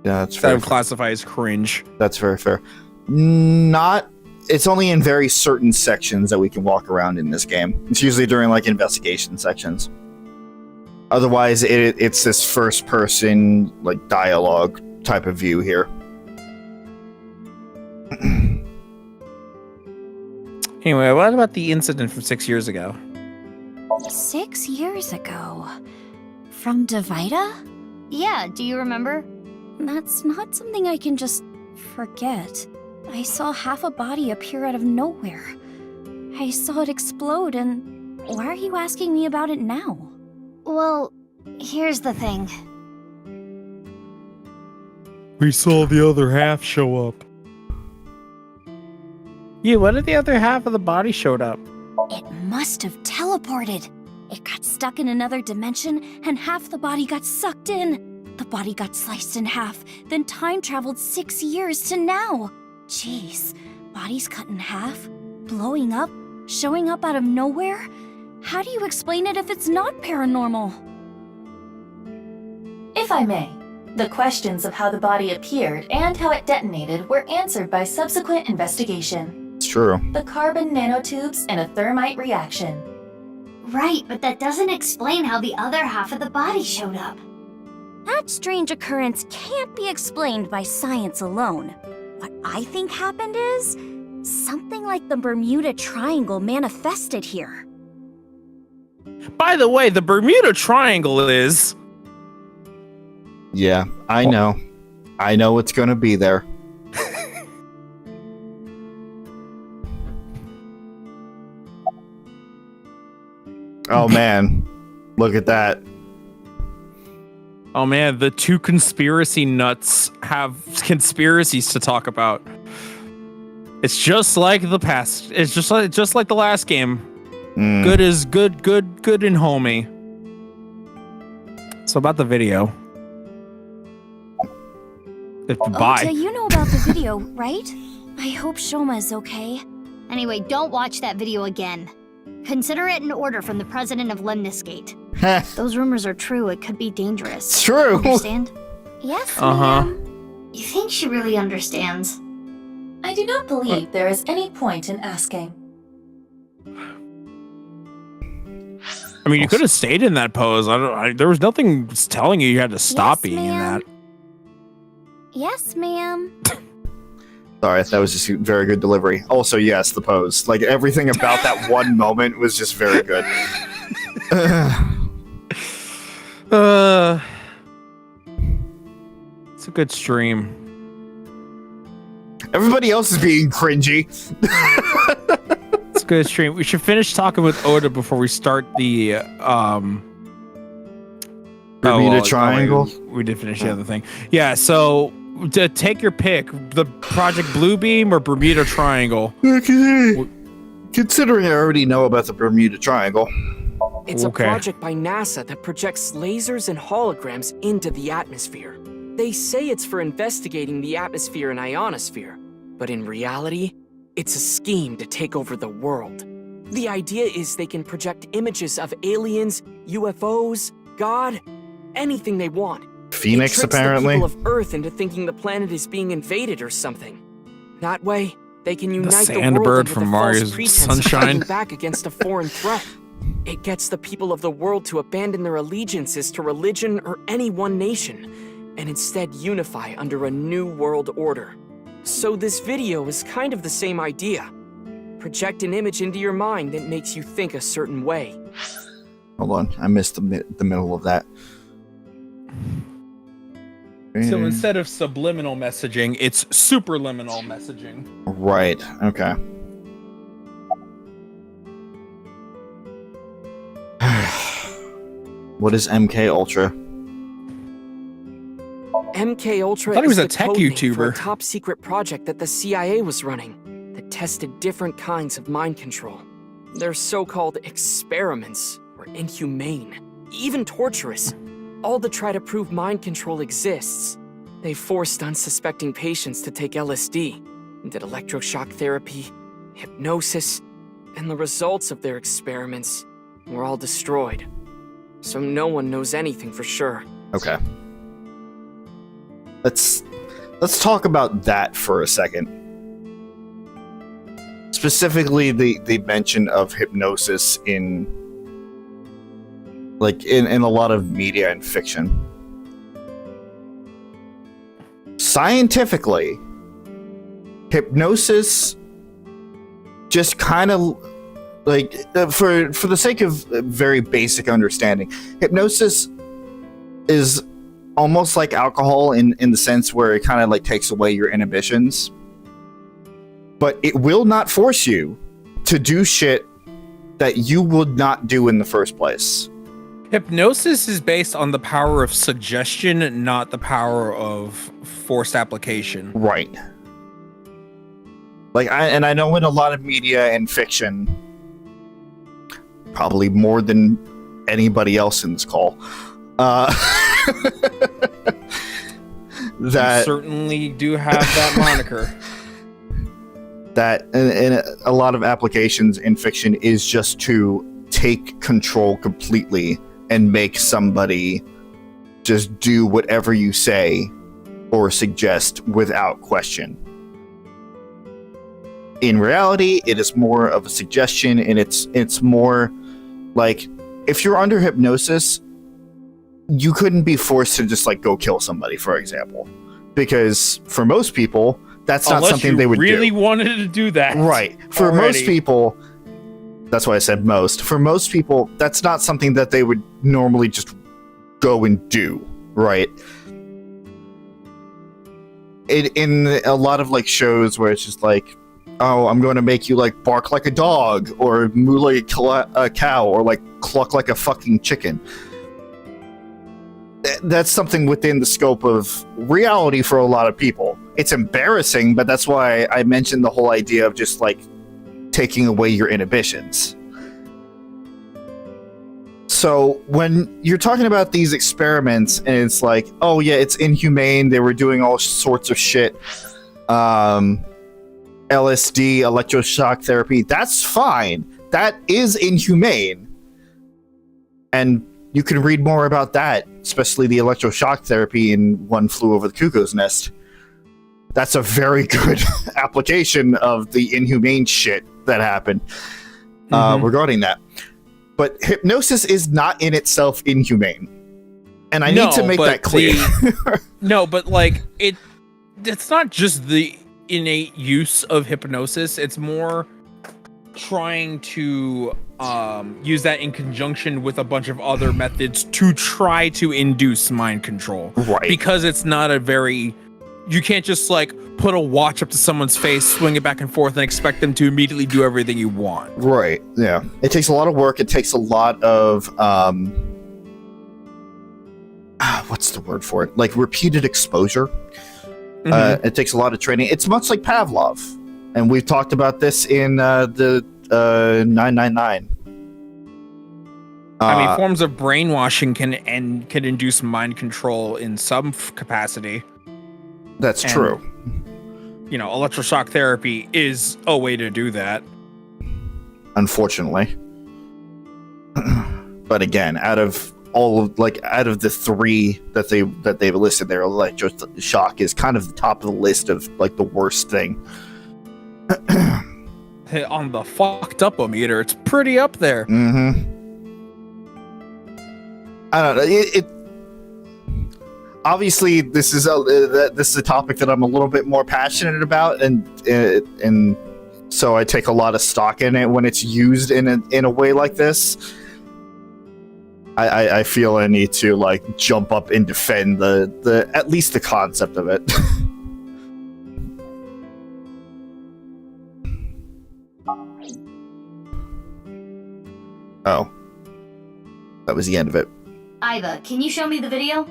S1: Yeah, that's fair.
S2: I would classify as cringe.
S1: That's very fair. It's only in very certain sections that we can walk around in this game. It's usually during like investigation sections. Otherwise, it's this first-person like dialogue type of view here.
S2: Anyway, what about the incident from 6 years ago?
S15: 6 years ago? From Divida?
S5: Yeah, do you remember?
S15: That's not something I can just forget. I saw half a body appear out of nowhere. I saw it explode, and why are you asking me about it now?
S5: Well, here's the thing.
S2: We saw the other half show up. Yeah, what if the other half of the body showed up?
S15: It must have teleported. It got stuck in another dimension, and half the body got sucked in. The body got sliced in half, then time traveled 6 years to now. Jeez, bodies cut in half, blowing up, showing up out of nowhere? How do you explain it if it's not paranormal?
S6: If I may, the questions of how the body appeared and how it detonated were answered by subsequent investigation.
S1: It's true.
S6: The carbon nanotubes and a thermite reaction.
S5: Right, but that doesn't explain how the other half of the body showed up.
S15: That strange occurrence can't be explained by science alone. What I think happened is something like the Bermuda Triangle manifested here.
S2: By the way, the Bermuda Triangle is...
S1: Yeah, I know. I know it's gonna be there. Oh man, look at that.
S2: Oh man, the two conspiracy nuts have conspiracies to talk about. It's just like the past. It's just like the last game. Good is good and homey. So about the video. Bye.
S15: So you know about the video, right? I hope Shoma is okay.
S5: Anyway, don't watch that video again. Consider it an order from the president of Lemniscate. Those rumors are true. It could be dangerous.
S1: It's true.
S5: Understand?
S15: Yes,
S5: ma'am. You think she really understands?
S6: I do not believe there is any point in asking.
S2: I mean, you could have stayed in that pose. There was nothing telling you had to stop being in that.
S15: Yes, ma'am.
S1: Sorry, that was just very good delivery. Also, yes, the pose. Like, everything about that one moment was just very good.
S2: It's a good stream.
S1: Everybody else is being cringy.
S2: It's a good stream. We should finish talking with Oda before we start the
S1: Bermuda Triangle.
S2: We did finish the other thing. Yeah, so to take your pick, the Project Bluebeam or Bermuda Triangle.
S1: Considering I already know about the Bermuda Triangle.
S13: It's a project by NASA that projects lasers and holograms into the atmosphere. They say it's for investigating the atmosphere and ionosphere, but in reality, it's a scheme to take over the world. The idea is they can project images of aliens, UFOs, God, anything they want.
S1: Phoenix,
S13: it tricks
S1: apparently.
S13: the people of Earth into thinking the planet is being invaded or something. That way, they can unite the world
S2: Sandbird
S13: under
S2: from
S13: the
S2: Mario's
S13: false pretense of
S2: Sunshine.
S13: fighting back against a foreign threat. It gets the people of the world to abandon their allegiances to religion or any one nation, and instead unify under a new world order. So this video is kind of the same idea. Project an image into your mind that makes you think a certain way.
S1: Hold on, I missed the middle of that.
S2: So instead of subliminal messaging, it's superliminal messaging.
S1: Right, okay. What is MK Ultra?
S13: MK Ultra
S2: I thought he was
S13: is
S2: a
S13: the
S2: tech
S13: code name for a
S2: YouTuber.
S13: top secret project that the CIA was running that tested different kinds of mind control. They're so-called experiments were inhumane, even torturous, all to try to prove mind control exists. They forced unsuspecting patients to take LSD, and did electroshock therapy, hypnosis, and the results of their experiments were all destroyed. So no one knows anything for sure.
S1: Okay. Let's talk about that for a second. Specifically, the mention of hypnosis in a lot of media and fiction. Scientifically, hypnosis just kind of for the sake of very basic understanding, hypnosis is almost like alcohol in the sense where it kind of like takes away your inhibitions, but it will not force you to do shit that you would not do in the first place.
S2: Hypnosis is based on the power of suggestion, not the power of forced application.
S1: Right. I know in a lot of media and fiction, probably more than anybody else in this call, that
S2: you certainly do have that moniker.
S1: That in a lot of applications in fiction is just to take control completely and make somebody just do whatever you say or suggest without question. In reality, it is more of a suggestion, and it's more like if you're under hypnosis, you couldn't be forced to just go kill somebody, for example, because for most people, that's not something they would do.
S2: Really wanted to do that,
S1: right? For most people, that's why I said most. For most people, that's not something that they would normally just go and do, right? In a lot of shows where it's just oh, I'm going to make you bark like a dog, or moo like a cow, or cluck like a fucking chicken. That's something within the scope of reality for a lot of people. It's embarrassing, but that's why I mentioned the whole idea of just taking away your inhibitions. So when you're talking about these experiments and it's oh yeah, it's inhumane, they were doing all sorts of shit, LSD, electroshock therapy, that's fine. That is inhumane. And you can read more about that, especially the electroshock therapy in One Flew Over the Cuckoo's Nest. That's a very good application of the inhumane shit that happened regarding that. But hypnosis is not in itself inhumane. And I need to make that clear.
S2: It's not just the innate use of hypnosis. It's more trying to use that in conjunction with a bunch of other methods to try to induce mind control.
S1: Right.
S2: Because it's not you can't just put a watch up to someone's face, swing it back and forth, and expect them to immediately do everything you want.
S1: Right, yeah. It takes a lot of work. It takes a lot of, what's the word for it? Repeated exposure. It takes a lot of training. It's much like Pavlov. And we've talked about this in the 999.
S2: I mean, forms of brainwashing can induce mind control in some capacity.
S1: That's true.
S2: You know, electroshock therapy is a way to do that.
S1: Unfortunately. But again, out of the three that they've listed there, electroshock is kind of the top of the list of like the worst thing.
S2: Hey, on the fucked up-o-meter, it's pretty up there.
S1: Mm-hmm. I don't know. It obviously this is a topic that I'm a little bit more passionate about, and so I take a lot of stock in it when it's used in a way like this. I feel I need to like jump up and defend the at least the concept of it. Oh, that was the end of it.
S5: Iva, can you show me the video?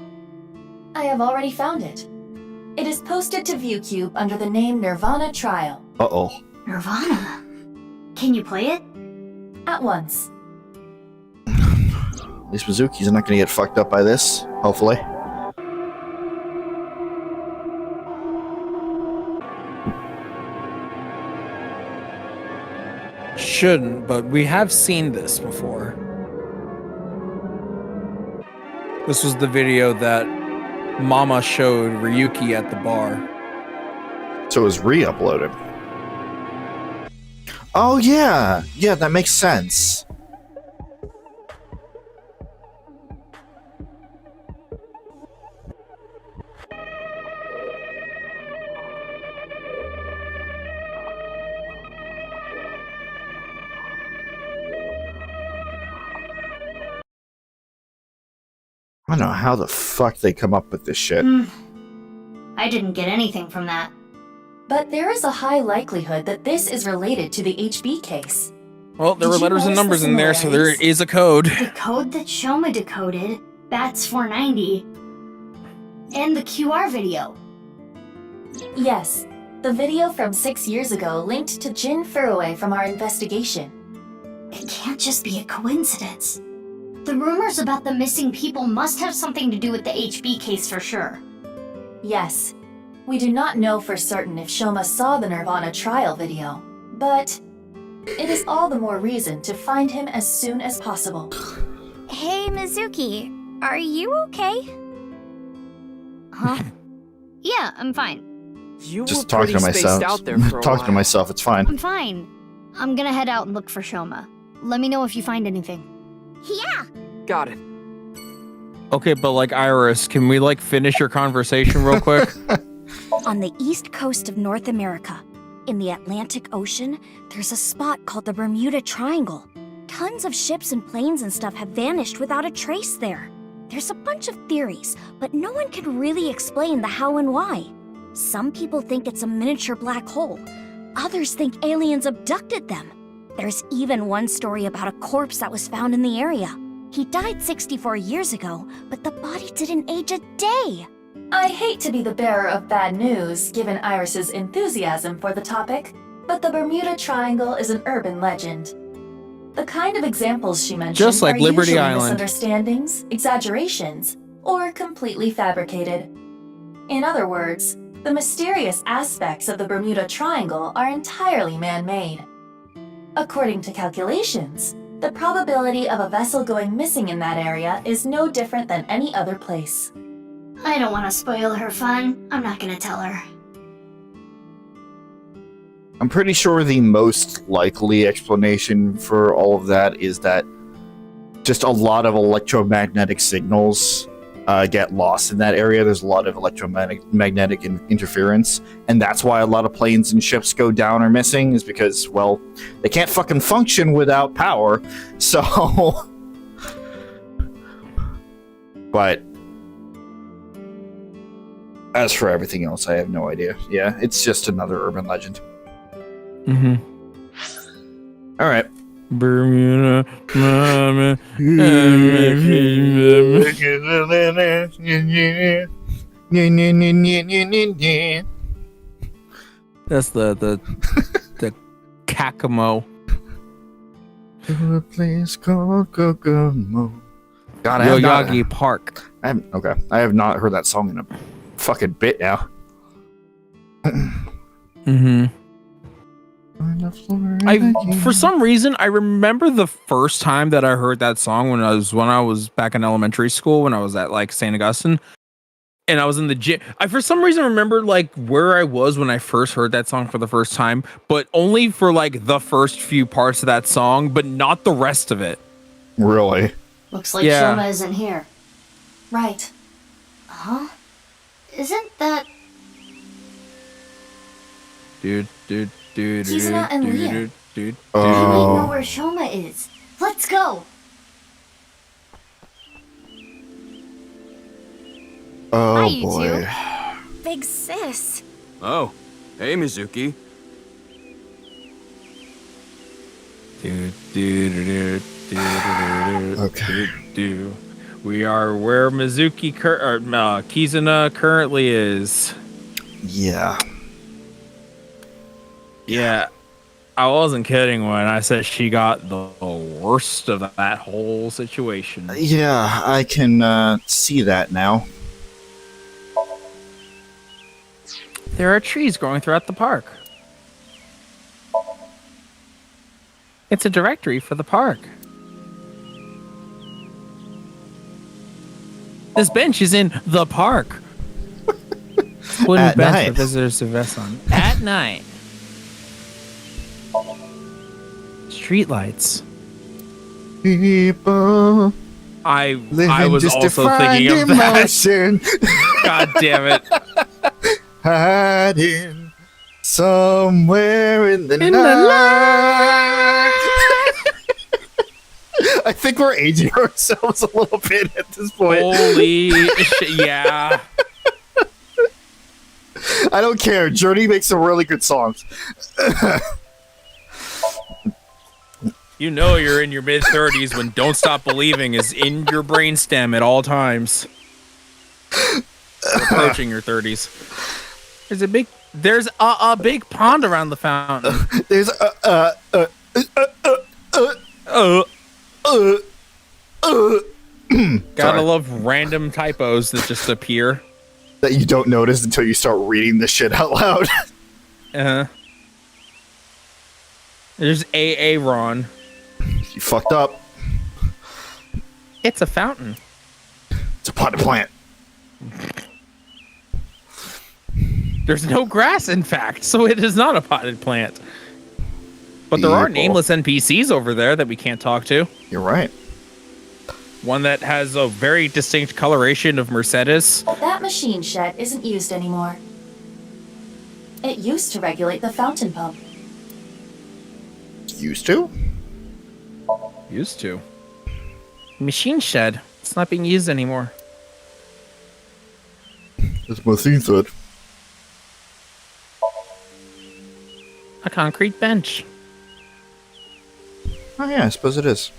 S6: I have already found it. It is posted to ViewCube under the name Nirvana Trial.
S1: Uh-oh.
S5: Nirvana? Can you play it?
S6: At once.
S1: At least Mizuki's not going to get fucked up by this, hopefully.
S2: Shouldn't, but we have seen this before. This was the video that Mama showed Ryuki at the bar.
S1: So it was re-uploaded. Oh yeah! Yeah, that makes sense. I don't know how the fuck they come up with this shit.
S5: I didn't get anything from that.
S6: But there is a high likelihood that this is related to the HB case.
S2: Well, there were
S6: Did you
S2: letters and
S6: notice
S2: numbers
S6: the
S2: in there, so there
S6: similarities?
S2: is a code.
S5: The code that Shoma decoded, Bats 490, and the QR video.
S6: Yes, the video from 6 years ago linked to Jin Furue from our investigation.
S5: It can't just be a coincidence. The rumors about the missing people must have something to do with the HB case for sure.
S6: Yes, we do not know for certain if Shoma saw the Nirvana trial video, but it is all the more reason to find him as soon as possible.
S15: Hey, Mizuki, are you okay?
S5: Huh? Yeah, I'm fine.
S13: You
S1: Just
S13: were
S1: talking
S13: pretty
S1: to
S13: spaced
S1: myself.
S13: out there for a
S1: Talking to
S13: while.
S1: myself, it's fine.
S5: I'm fine. I'm gonna head out and look for Shoma. Let me know if you find anything.
S15: Yeah.
S13: Got it.
S2: Okay, but like Iris, can we like finish your conversation real quick?
S15: On the east coast of North America, in the Atlantic Ocean, there's a spot called the Bermuda Triangle. Tons of ships and planes and stuff have vanished without a trace there. There's a bunch of theories, but no one can really explain the how and why. Some people think it's a miniature black hole. Others think aliens abducted them. There's even one story about a corpse that was found in the area. He died 64 years ago, but the body didn't age a day.
S6: I hate to be the bearer of bad news, given Iris's enthusiasm for the topic, but the Bermuda Triangle is an urban legend. The kind of examples she mentioned
S2: Just like
S6: are
S2: Liberty
S6: usually
S2: Island.
S6: misunderstandings, exaggerations, or completely fabricated. In other words, the mysterious aspects of the Bermuda Triangle are entirely man-made. According to calculations, the probability of a vessel going missing in that area is no different than any other place.
S5: I don't want to spoil her fun. I'm not gonna tell her.
S1: I'm pretty sure the most likely explanation for all of that is that just a lot of electromagnetic signals get lost in that area. There's a lot of electromagnetic interference, and that's why a lot of planes and ships go down or missing, is because, well, they can't fucking function without power. So, but as for everything else, I have no idea. Yeah, it's just another urban legend.
S2: Mm-hmm.
S1: All right.
S2: Bermuda, mama, that's the the Kakamo.
S1: All To a place called Kokomo. God, I have not,
S2: Yoyagi Park.
S1: okay. I have not heard that song in a fucking bit now.
S2: Mm-hmm. For some reason, I remember the first time that I heard that song when I was back in elementary school, when I was at like St. Augustine, and I was in the gym. I for some reason remember like where I was when I first heard that song for the first time, but only for like the first few parts of that song, but not the rest of it.
S1: Really?
S5: Looks like
S2: Yeah.
S5: Shoma isn't here.
S6: Right.
S5: Huh? Isn't that...
S2: Dude.
S6: Kizuna and Leah.
S5: We need to know where Shoma is. Let's go!
S1: Oh
S5: Hi, you
S1: boy.
S5: two.
S11: Big sis.
S14: Oh, hey, Mizuki.
S1: Okay.
S2: We are where Mizuki Kizuna currently is.
S1: Yeah.
S2: Yeah, I wasn't kidding when I said she got the worst of that whole situation.
S1: Yeah, I can see that now.
S2: There are trees growing throughout the park. It's a directory for the park. This bench is in the park. Wooden
S1: At
S2: bench
S1: night.
S2: for visitors to rest on. At night. Streetlights.
S1: People
S2: I
S1: living
S2: was
S1: just to
S2: also
S1: find
S2: thinking of that.
S1: emotion.
S2: God damn it.
S1: Hiding somewhere in the night. I think we're aging ourselves a little bit at this point.
S2: Holy shit, yeah.
S1: I don't care. Journey makes some really good songs.
S2: You know you're in your mid-30s when Don't Stop Believing is in your brainstem at all times. You're approaching your 30s. There's a big pond around the fountain.
S1: There's
S2: Gotta love random typos that just appear.
S1: That you don't notice until you start reading this shit out loud.
S2: There's A.A. Ron.
S1: You fucked up.
S2: It's a fountain.
S1: It's a potted plant.
S2: There's no grass, in fact, so it is not a potted plant. But there are nameless NPCs over there that we can't talk to.
S1: You're right.
S6: One that has a very distinct coloration of Mercedes.
S9: That machine shed isn't used anymore. It used to regulate the fountain pump.
S1: Used to?
S6: Used to. Machine shed. It's not being used anymore.
S1: It's my scene thread.
S6: A concrete bench.
S1: Oh yeah, I suppose it is.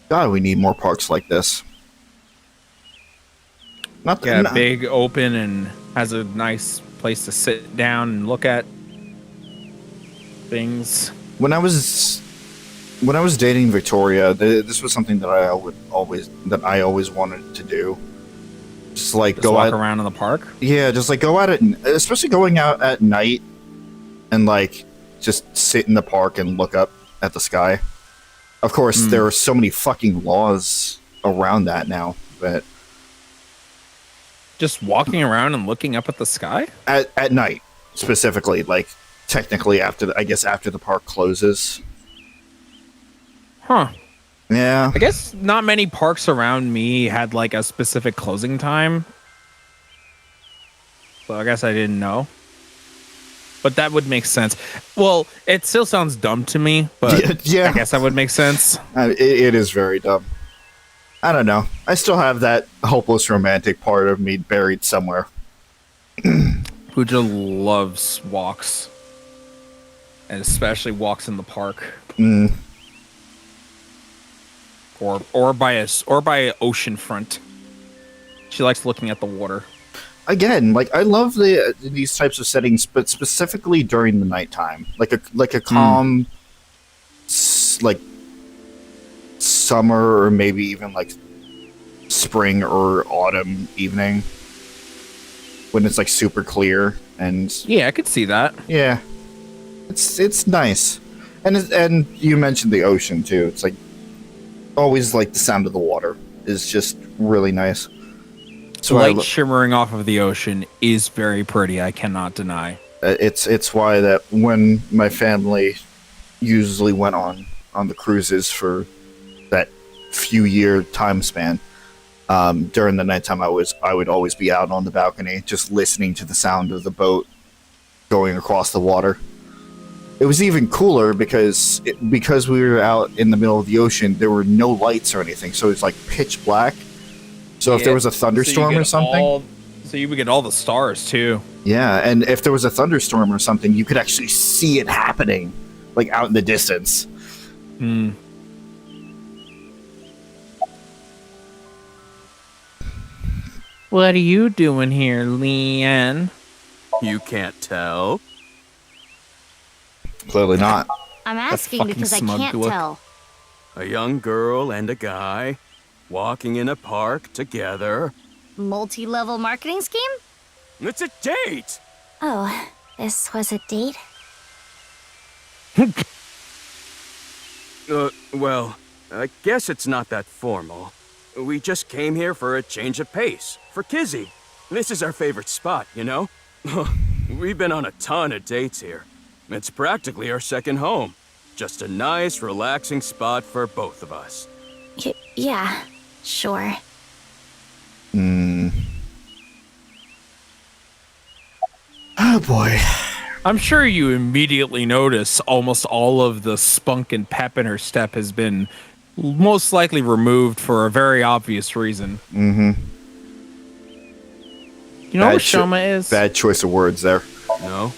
S1: God, we need more parks like this. Not
S6: Yeah, big, open, and has a nice place to sit down and look at things.
S1: When I was dating Victoria, this was something that I always wanted to do. Just like
S6: Just
S1: go
S6: walk
S1: out
S6: around in the park.
S1: Yeah, just like go out especially going out at night, and like just sit in the park and look up at the sky. Of course, there are so many fucking laws around that now, but
S6: just walking around and looking up at the sky
S1: at night specifically, like technically after the park closes.
S6: Huh.
S1: Yeah.
S6: I guess not many parks around me had like a specific closing time. So I guess I didn't know. But that would make sense. Well, it still sounds dumb to me, but
S1: yeah.
S6: I guess that would make sensense.
S1: It is very dumb. I don't know. I still have that hopeless romantic part of me buried somewhere.
S6: Pooja loves walks. And especially walks in the park. Or by an ocean front. She likes looking at the water.
S1: Again, like I love these types of settings, but specifically during the nighttime, like a calm, like summer or maybe even like spring or autumn evening when it's like super clear. And
S2: yeah, I could see that.
S1: Yeah, it's nice. And you mentioned the ocean too. It's like always like the sound of the water is just really nice. So
S2: light shimmering off of the ocean is very pretty. I cannot deny.
S1: It's why that when my family usually went on the cruises for that few year time span, during the nighttime I would always be out on the balcony just listening to the sound of the boat going across the water. It was even cooler because we were out in the middle of the ocean. There were no lights or anything, so it's like pitch black. So if there was a thunderstorm or something,
S2: so you would get all the stars too.
S1: Yeah, and if there was a thunderstorm or something, you could actually see it happening, like out in the distance.
S2: What are you doing here, Leanne?
S14: You can't tell.
S1: Clearly not.
S5: I'm asking because I can't tell.
S14: A young girl and a guy walking in a park together.
S5: Multi-level marketing scheme?
S14: It's a date!
S11: Oh, this was a date?
S14: Well, I guess it's not that formal. We just came here for a change of pace, for Kizzy. This is our favorite spot, you know? We've been on a ton of dates here. It's practically our second home. Just a nice, relaxing spot for both of us.
S11: Yeah, sure.
S1: Oh boy.
S2: I'm sure you immediately notice almost all of the spunk and pep in her step has been most likely removed for a very obvious reason.
S1: Mm-hmm.
S2: You know where Shoma is?
S1: Bad choice of words there.
S14: No,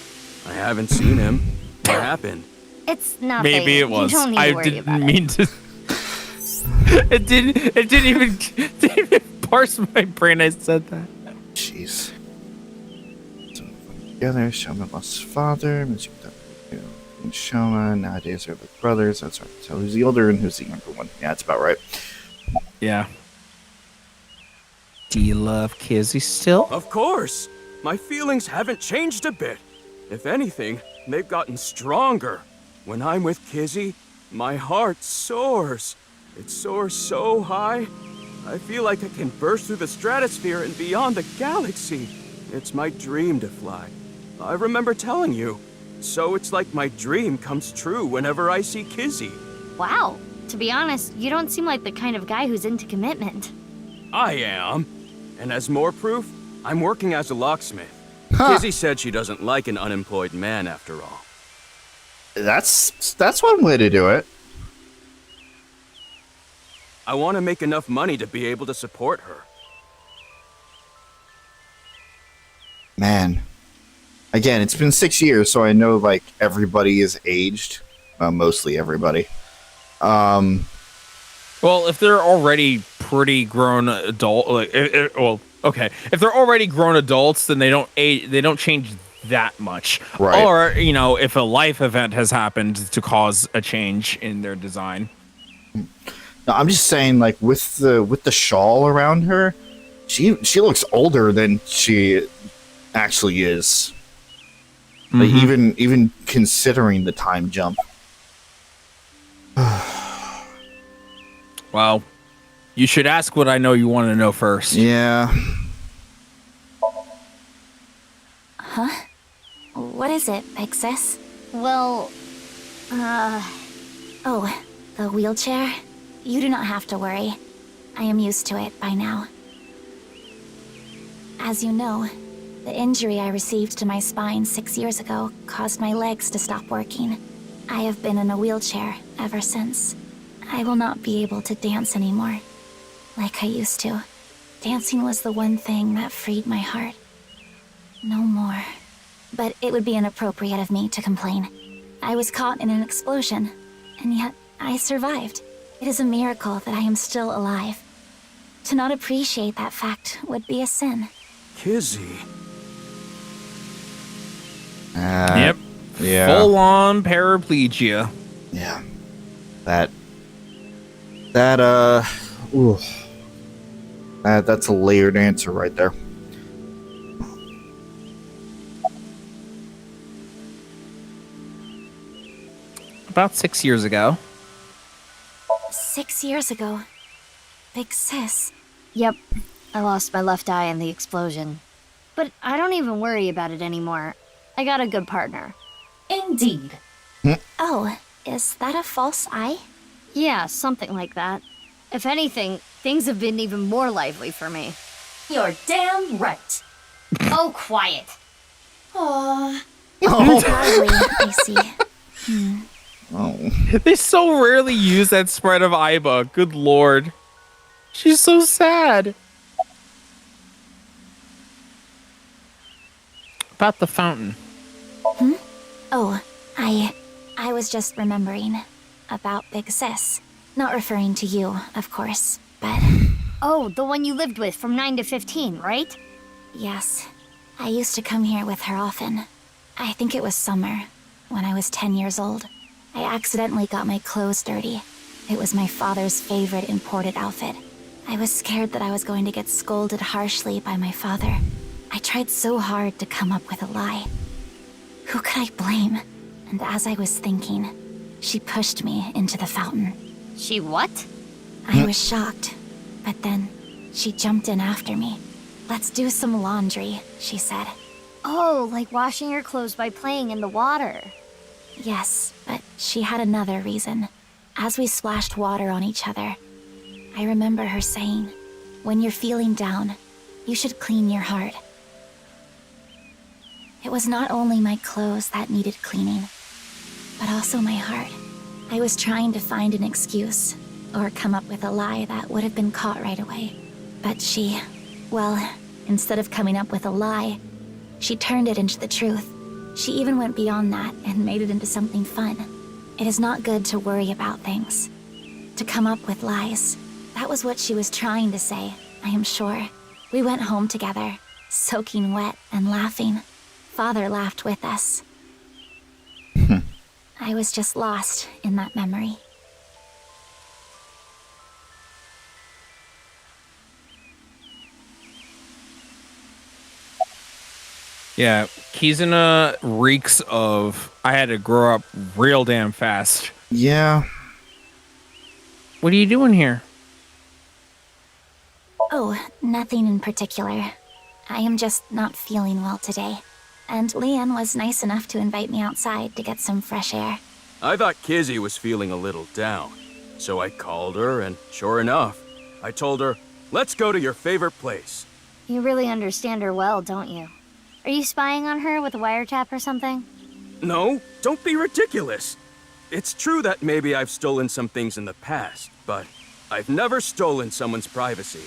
S14: I haven't seen him. What happened?
S5: It's nothing.
S2: Maybe it was.
S5: You don't need to
S2: I
S5: worry
S2: didn't
S5: about
S2: mean to. It didn't even parse my brain. I said that.
S1: Jeez. Together, Shoma lost his father. Mizuki and Shoma nowadays are like brothers. That's hard to tell who's the older and who's the younger one. Yeah, that's about right.
S2: Yeah. Do you love Kizzy still?
S14: Of course! My feelings haven't changed a bit. If anything, they've gotten stronger. When I'm with Kizzy, my heart soars. It soars so high, I feel like I can burst through the stratosphere and beyond the galaxy. It's my dream to fly. I remember telling you. So it's like my dream comes true whenever I see Kizzy.
S5: Wow. To be honest, you don't seem like the kind of guy who's into commitment.
S14: I am. And as more proof, I'm working as a locksmith. Kizzy said she doesn't like an unemployed man after all.
S1: That's one way to do it.
S14: I want to make enough money to be able to support her.
S1: Man. Again, it's been 6 years, so I know like everybody is aged. Mostly everybody.
S2: Well, if they're already pretty grown adult, okay. If they're already grown adults, then they don't change that much.
S1: Right.
S2: Or, if a life event has happened to cause a change in their design.
S1: No, I'm just saying, like with the shawl around her, she looks older than she actually is. Like, even considering the time jump.
S2: Well, you should ask what I know you want to know first.
S1: Yeah.
S11: Huh? What is it, Big Sis?
S5: Well,
S11: Oh, the wheelchair? You do not have to worry. I am used to it by now. As you know, the injury I received to my spine 6 years ago caused my legs to stop working. I have been in a wheelchair ever since. I will not be able to dance anymore, like I used to. Dancing was the one thing that freed my heart. No more. But it would be inappropriate of me to complain. I was caught in an explosion, and yet I survived. It is a miracle that I am still alive. To not appreciate that fact would be a sin.
S14: Kizzy.
S2: Yep.
S1: Yeah.
S2: Full on paraplegia.
S1: Yeah. That That, ooh. That's a layered answer right there.
S2: About 6 years ago.
S15: 6 years ago. Big sis.
S5: Yep, I lost my left eye in the explosion. But I don't even worry about it anymore. I got a good partner.
S6: Indeed.
S15: Oh, is that a false eye?
S5: Yeah, something like that. If anything, things have been even more lively for me.
S6: You're damn right.
S5: Oh, quiet.
S6: Aww.
S15: Probably, I see.
S1: Oh.
S2: They so rarely use that spread of Iba. Good lord. She's so sad. About the fountain.
S15: Oh, I was just remembering about Big Sis. Not referring to you, of course, but...
S5: Oh, the one you lived with from 9 to 15, right?
S15: Yes. I used to come here with her often. I think it was summer, when I was 10 years old. I accidentally got my clothes dirty. It was my father's favorite imported outfit. I was scared that I was going to get scolded harshly by my father. I tried so hard to come up with a lie. Who could I blame? And as I was thinking, she pushed me into the fountain.
S5: She what?
S15: I was shocked, but then she jumped in after me. Let's do some laundry, she said.
S5: Oh, like washing your clothes by playing in the water.
S15: Yes, but she had another reason. As we splashed water on each other, I remember her saying, when you're feeling down, you should clean your heart. It was not only my clothes that needed cleaning, but also my heart. I was trying to find an excuse, or come up with a lie that would have been caught right away. But she, well, instead of coming up with a lie, she turned it into the truth. She even went beyond that and made it into something fun. It is not good to worry about things, to come up with lies. That was what she was trying to say, I am sure. We went home together, soaking wet and laughing. Father laughed with us. I was just lost in that memory.
S2: Yeah, Kizuna reeks of I had to grow up real damn fast.
S1: Yeah.
S2: What are you doing here?
S15: Oh, nothing in particular. I am just not feeling well today. And Leanne was nice enough to invite me outside to get some fresh air.
S14: I thought Kizzy was feeling a little down, so I called her, and sure enough, I told her, let's go to your favorite place.
S5: You really understand her well, don't you? Are you spying on her with a wiretap or something?
S14: No, don't be ridiculous. It's true that maybe I've stolen some things in the past, but I've never stolen someone's privacy.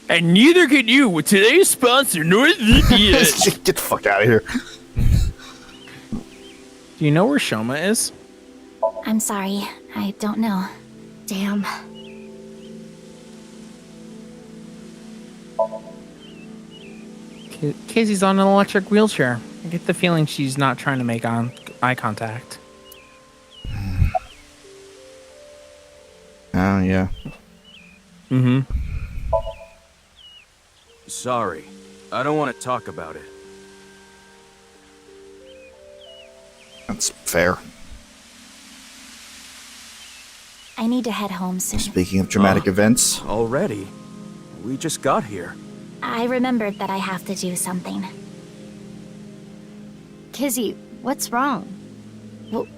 S2: And neither can you with today's sponsor, NordVPN.
S1: Get the fuck out of here.
S2: Do you know where Shoma is?
S15: I'm sorry, I don't know.
S5: Damn.
S2: Casey's on an electric wheelchair. I get the feeling she's not trying to make eye contact.
S1: Oh, yeah.
S2: Mm-hmm.
S14: Sorry, I don't want to talk about it.
S1: That's fair.
S15: I need to head home soon.
S1: Speaking of dramatic events.
S14: Already? We just got here.
S15: I remembered that I have to do something.
S5: Kizzy, what's wrong?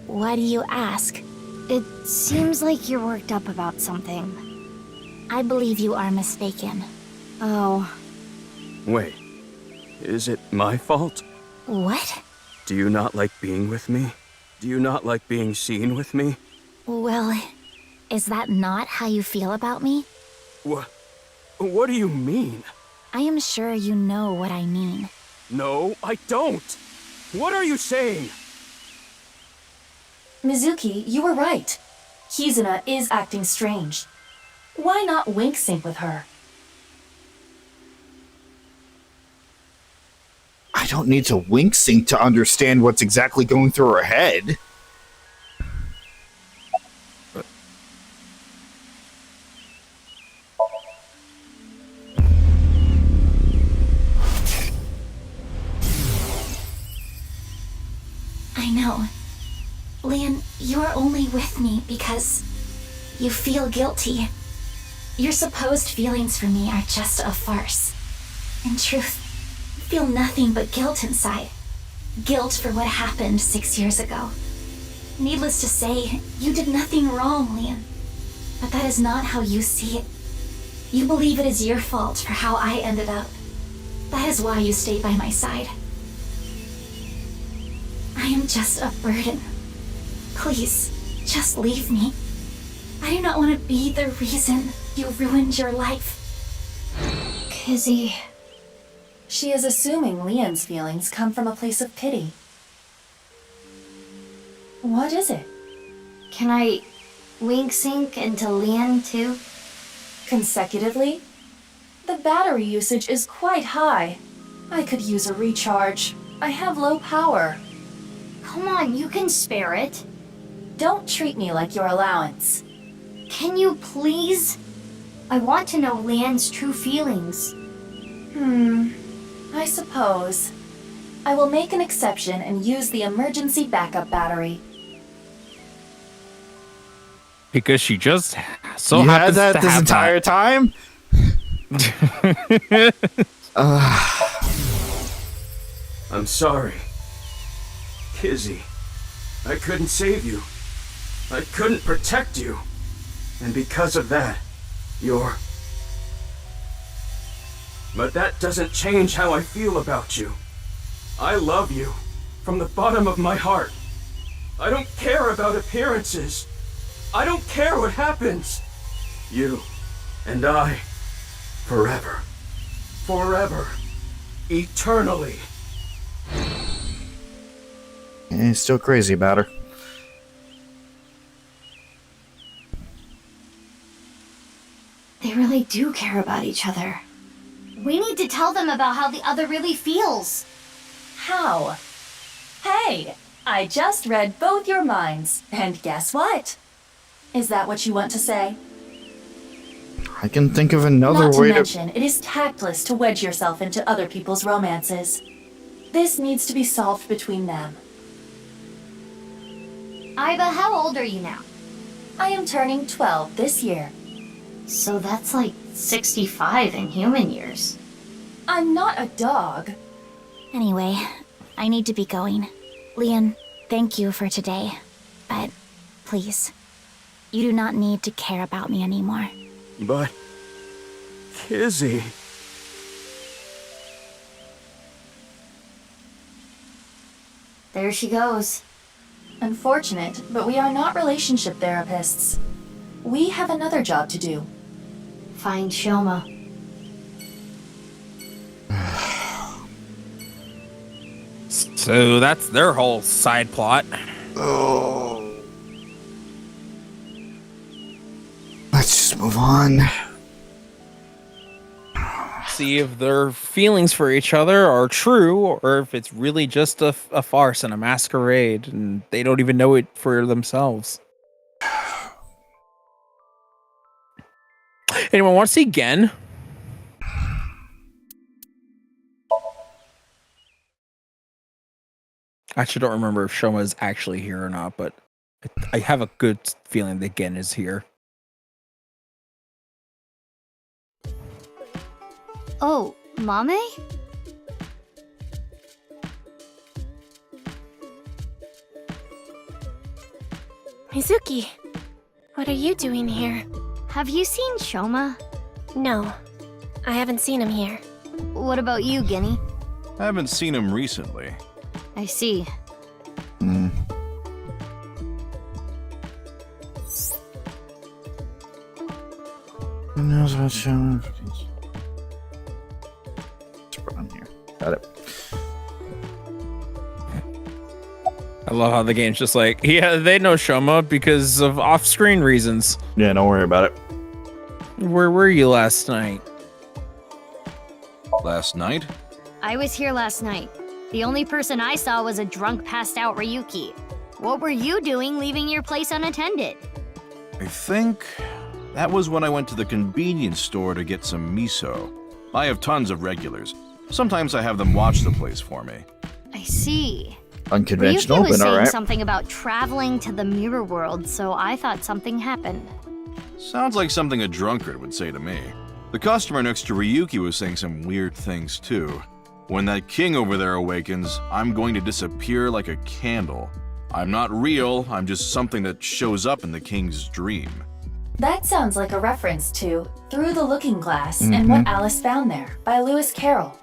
S15: Why do you ask?
S5: It seems like you're worked up about something.
S15: I believe you are mistaken.
S5: Oh.
S14: Wait, is it my fault?
S15: What?
S14: Do you not like being with me? Do you not like being seen with me?
S15: Well, is that not how you feel about me?
S14: What do you mean?
S15: I am sure you know what I mean.
S14: No, I don't. What are you saying?
S6: Mizuki, you were right. Kizuna is acting strange. Why not wink sync with her?
S1: I don't need to wink sync to understand what's exactly going through her head.
S15: No. Lian, you're only with me because you feel guilty. Your supposed feelings for me are just a farce. In truth, you feel nothing but guilt inside. Guilt for what happened 6 years ago. Needless to say, you did nothing wrong, Lian. But that is not how you see it. You believe it is your fault for how I ended up. That is why you stayed by my side. I am just a burden. Please, just leave me. I do not want to be the reason you ruined your life.
S6: Kizzy. She is assuming Lian's feelings come from a place of pity. What is it?
S5: Can I wink sync into Lian too?
S6: Consecutively? The battery usage is quite high. I could use a recharge. I have low power.
S5: Come on, you can spare it.
S6: Don't treat me like your allowance.
S5: Can you please? I want to know Lian's true feelings.
S6: I suppose. I will make an exception and use the emergency backup battery.
S2: Because she just so
S1: You had
S2: happens
S1: that
S2: to
S1: this
S2: have
S1: entire time?
S14: I'm sorry. Kizzy, I couldn't save you. I couldn't protect you. And because of that, you're... But that doesn't change how I feel about you. I love you from the bottom of my heart. I don't care about appearances. I don't care what happens. You and I, forever. Forever. Eternally.
S1: He's still crazy about her.
S5: They really do care about each other. We need to tell them about how the other really feels.
S6: How? Hey, I just read both your minds, and guess what? Is that what you want to say?
S1: I can think of another
S6: Not to
S1: way
S6: mention, it is tactless to wedge yourself into other people's romances. This needs to be solved between them.
S5: Iva, how old are you now?
S6: I am turning 12 this year.
S5: So that's like 65 in human years.
S6: I'm not a dog.
S15: Anyway, I need to be going. Lian, thank you for today. But please, you do not need to care about me anymore.
S14: But... Kizzy...
S5: There she goes.
S6: Unfortunate, but we are not relationship therapists. We have another job to do.
S5: Find Shoma.
S2: So that's their whole side plot.
S1: Oh. Let's just move on.
S2: See if their feelings for each other are true, or if it's really just a farce and a masquerade, and they don't even know it for themselves. Anyone want to see Gen? I actually don't remember if Shoma is actually here or not, but I have a good feeling that Gen is here.
S5: Oh, Mame?
S16: Mizuki, what are you doing here?
S5: Have you seen Shoma?
S16: No, I haven't seen him here.
S5: What about you, Guinea?
S17: I haven't seen him recently.
S5: I see.
S1: Who knows what Shoma? Let's put on here. Got it.
S2: I love how the game's just like, yeah, they know Shoma because of off-screen reasons.
S1: Yeah, don't worry about it.
S2: Where were you last night?
S17: Last night?
S5: I was here last night. The only person I saw was a drunk, passed-out Ryuki. What were you doing leaving your place unattended?
S17: I think that was when I went to the convenience store to get some miso. I have tons of regulars. Sometimes I have them watch the place for me.
S5: I see.
S1: Unconventional,
S5: Ryuki was
S1: but
S5: saying
S1: alright.
S5: something about traveling to the mirror world, so I thought something happened.
S17: Sounds like something a drunkard would say to me. The customer next to Ryuki was saying some weird things too. When that king over there awakens, I'm going to disappear like a candle. I'm not real, I'm just something that shows up in the king's dream.
S6: That sounds like a reference to Through the Looking Glass and What Alice Found There by Lewis Carroll.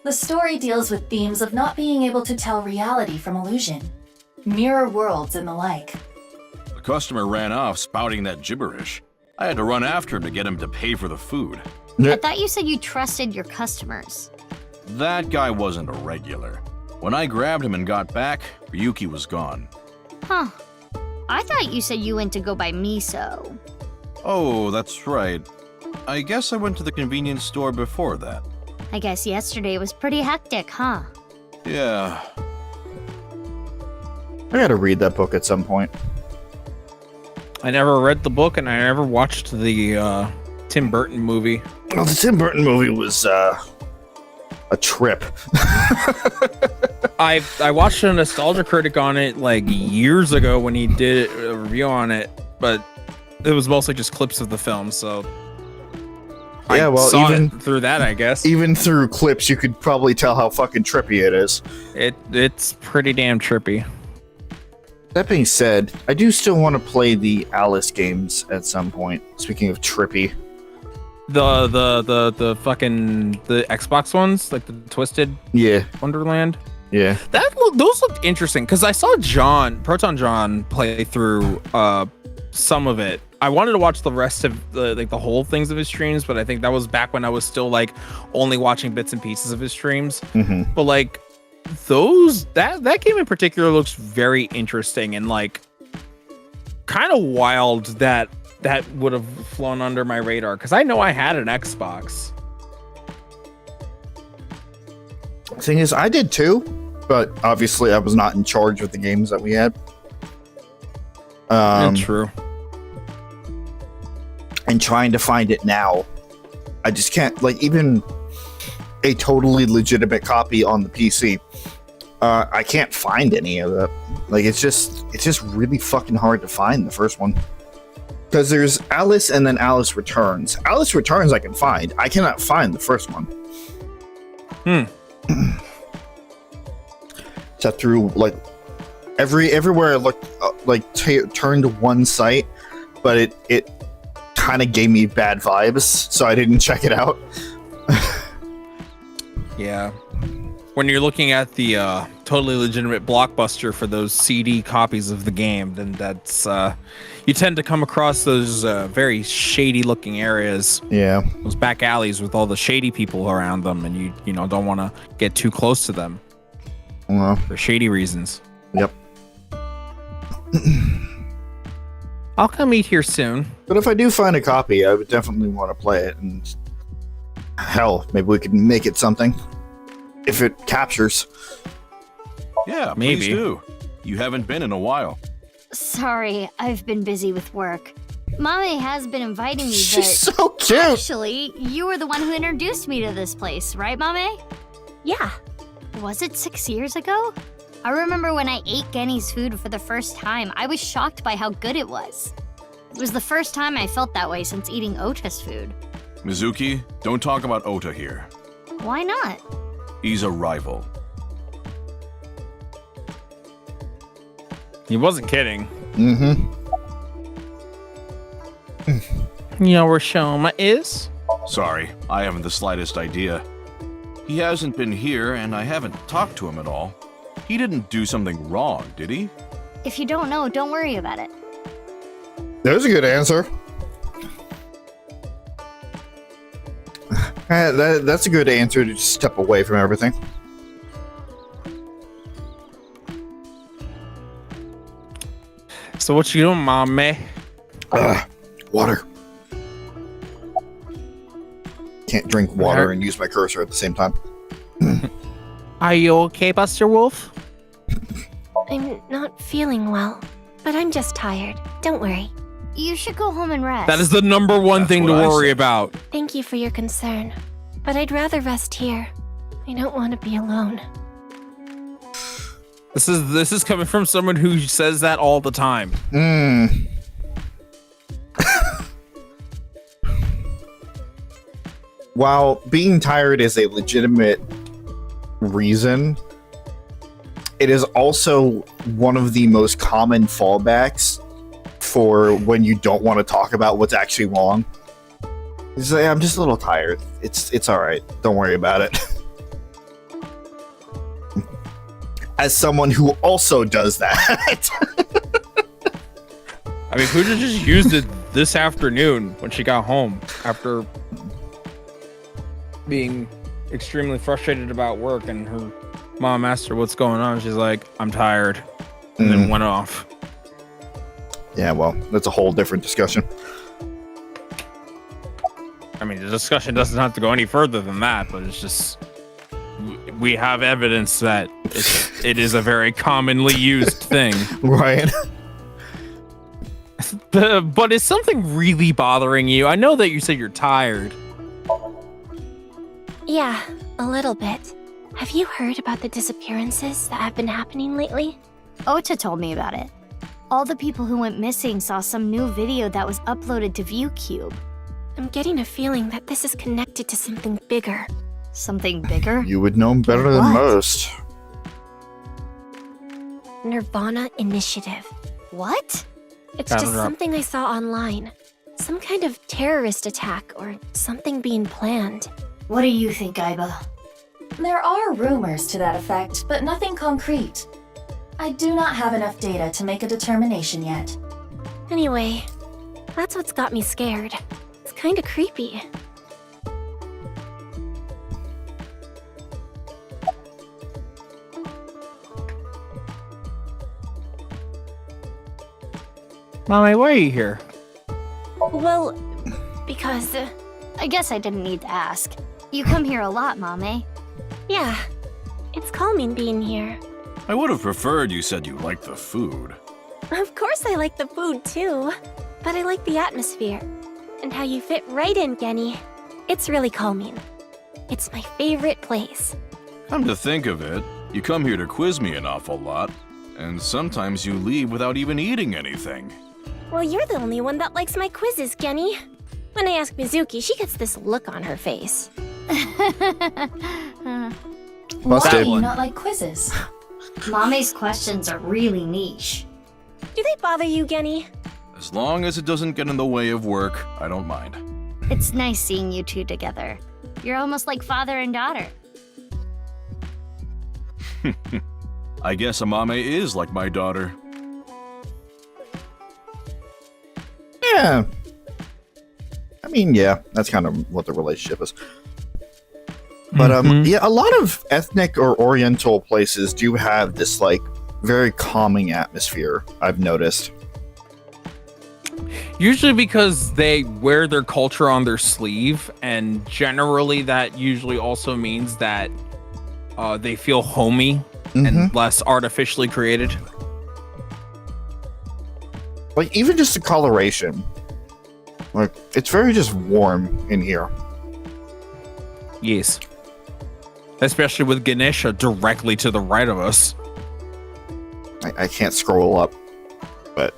S6: The story deals with themes of not being able to tell reality from illusion, mirror worlds and the like.
S17: The customer ran off spouting that gibberish. I had to run after him to get him to pay for the food.
S5: I thought you said you trusted your customers.
S17: That guy wasn't a regular. When I grabbed him and got back, Ryuki was gone.
S5: Huh. I thought you said you went to go buy miso.
S17: Oh, that's right. I guess I went to the convenience store before that.
S5: I guess yesterday was pretty hectic, huh?
S17: Yeah.
S1: I gotta read that book at some point.
S2: I never read the book, and I never watched the Tim Burton movie.
S1: Well, the Tim Burton movie was a trip.
S2: I watched a nostalgia critic on it like years ago when he did a review on it, but it was mostly just clips of the film, so
S1: yeah, well,
S2: saw
S1: even
S2: it through that, I guess.
S1: Even through clips, you could probably tell how fucking trippy it is.
S2: It's pretty damn trippy.
S1: That being said, I do still want to play the Alice games at some point. Speaking of trippy,
S2: the fucking the Xbox ones, like the Twisted Wonderland.
S1: Yeah,
S2: those looked interesting because I saw Proton John play through some of it. I wanted to watch the rest of the whole things of his streams, but I think that was back when I was still like only watching bits and pieces of his streams. But like that game in particular looks very interesting and like kind of wild that would have flown under my radar because I know I had an Xbox.
S1: Thing is, I did too, but obviously I was not in charge of the games that we had.
S2: True.
S1: And trying to find it now, I just can't. Like even a totally legitimate copy on the PC, I can't find any of it. Like it's just really fucking hard to find the first one. Because there's Alice and then Alice Returns. Alice Returns I can find. I cannot find the first one. Except through like everywhere I looked, turned to one site, but it kind of gave me bad vibes, so I didn't check it out.
S2: Yeah. When you're looking at the totally legitimate Blockbuster for those CD copies of the game, then that's you tend to come across those very shady looking areas.
S1: Yeah.
S2: Those back alleys with all the shady people around them, and you don't want to get too close to them for shady reasons.
S1: Yep.
S2: I'll come eat here soon.
S1: But if I do find a copy, I would definitely want to play it, and hell, maybe we could make it something. If it captures.
S17: Yeah,
S2: maybe.
S17: Please do. You haven't been in a while.
S5: Sorry, I've been busy with work. Mommy has been inviting me, but
S1: she's so cute.
S5: Actually, you were the one who introduced me to this place, right, Mommy?
S15: Yeah.
S5: Was it 6 years ago? I remember when I ate Genny's food for the first time, I was shocked by how good it was. It was the first time I felt that way since eating Ota's food.
S17: Mizuki, don't talk about Ota here.
S5: Why not?
S17: He's a rival.
S2: He wasn't kidding.
S1: Mm-hmm.
S2: You know where Shoma is?
S17: Sorry, I haven't the slightest idea. He hasn't been here, and I haven't talked to him at all. He didn't do something wrong, did he?
S5: If you don't know, don't worry about it.
S1: There's a good answer. That's a good answer to just step away from everything.
S2: So what you doing, Mommy?
S1: Water. Can't drink water and use my cursor at the same time.
S2: Are you okay, Buster Wolf?
S16: I'm not feeling well, but I'm just tired. Don't worry.
S5: You should go home and rest.
S2: That is the number one thing to worry about.
S16: Thank you for your concern, but I'd rather rest here. I don't want to be alone.
S2: This is coming from someone who says that all the time.
S1: While being tired is a legitimate reason, it is also one of the most common fallbacks for when you don't want to talk about what's actually wrong. It's like, I'm just a little tired. It's all right. Don't worry about it. As someone who also does that.
S2: I mean, Pooja just used it this afternoon when she got home after being extremely frustrated about work, and her mom asked her what's going on. She's like, I'm tired, and then went off.
S1: Yeah, well, that's a whole different discussion.
S2: I mean, the discussion doesn't have to go any further than that, but it's just, we have evidence that it is a very commonly used thing.
S1: Right.
S2: But is something really bothering you? I know that you said you're tired.
S16: Yeah, a little bit. Have you heard about the disappearances that have been happening lately?
S5: Ota told me about it. All the people who went missing saw some new video that was uploaded to ViewCube.
S16: I'm getting a feeling that this is connected to something bigger.
S5: Something bigger?
S1: You would know better than most.
S16: Nirvana Initiative.
S5: What?
S16: It's just something I saw online. Some kind of terrorist attack or something being planned.
S5: What do you think, Aiba?
S6: There are rumors to that effect, but nothing concrete. I do not have enough data to make a determination yet.
S16: Anyway, that's what's got me scared. It's kinda creepy.
S2: Mommy, why are you here?
S16: Well, because...
S5: I guess I didn't need to ask. You come here a lot, Mame.
S16: Yeah, it's calming being here.
S17: I would have preferred you said you liked the food.
S16: Of course I like the food too, but I like the atmosphere. And how you fit right in, Genny. It's really calming. It's my favorite place.
S17: Come to think of it, you come here to quiz me an awful lot, and sometimes you leave without even eating anything.
S16: Well, you're the only one that likes my quizzes, Genny. When I ask Mizuki, she gets this look on her face.
S6: Why do you not like quizzes?
S5: Mame's questions are really niche.
S16: Do they bother you, Genny?
S17: As long as it doesn't get in the way of work, I don't mind.
S5: It's nice seeing you two together. You're almost like father and daughter.
S17: I guess Amame is like my daughter.
S1: Yeah. I mean, yeah, that's kind of what the relationship is. But yeah, a lot of ethnic or oriental places do have this like very calming atmosphere, I've noticed.
S2: Usually because they wear their culture on their sleeve, and generally that usually also means that they feel homey and less artificially created.
S1: Like even just the coloration. Like it's very just warm in here.
S2: Yes. Especially with Ganesha directly to the right of us.
S1: I can't scroll up, but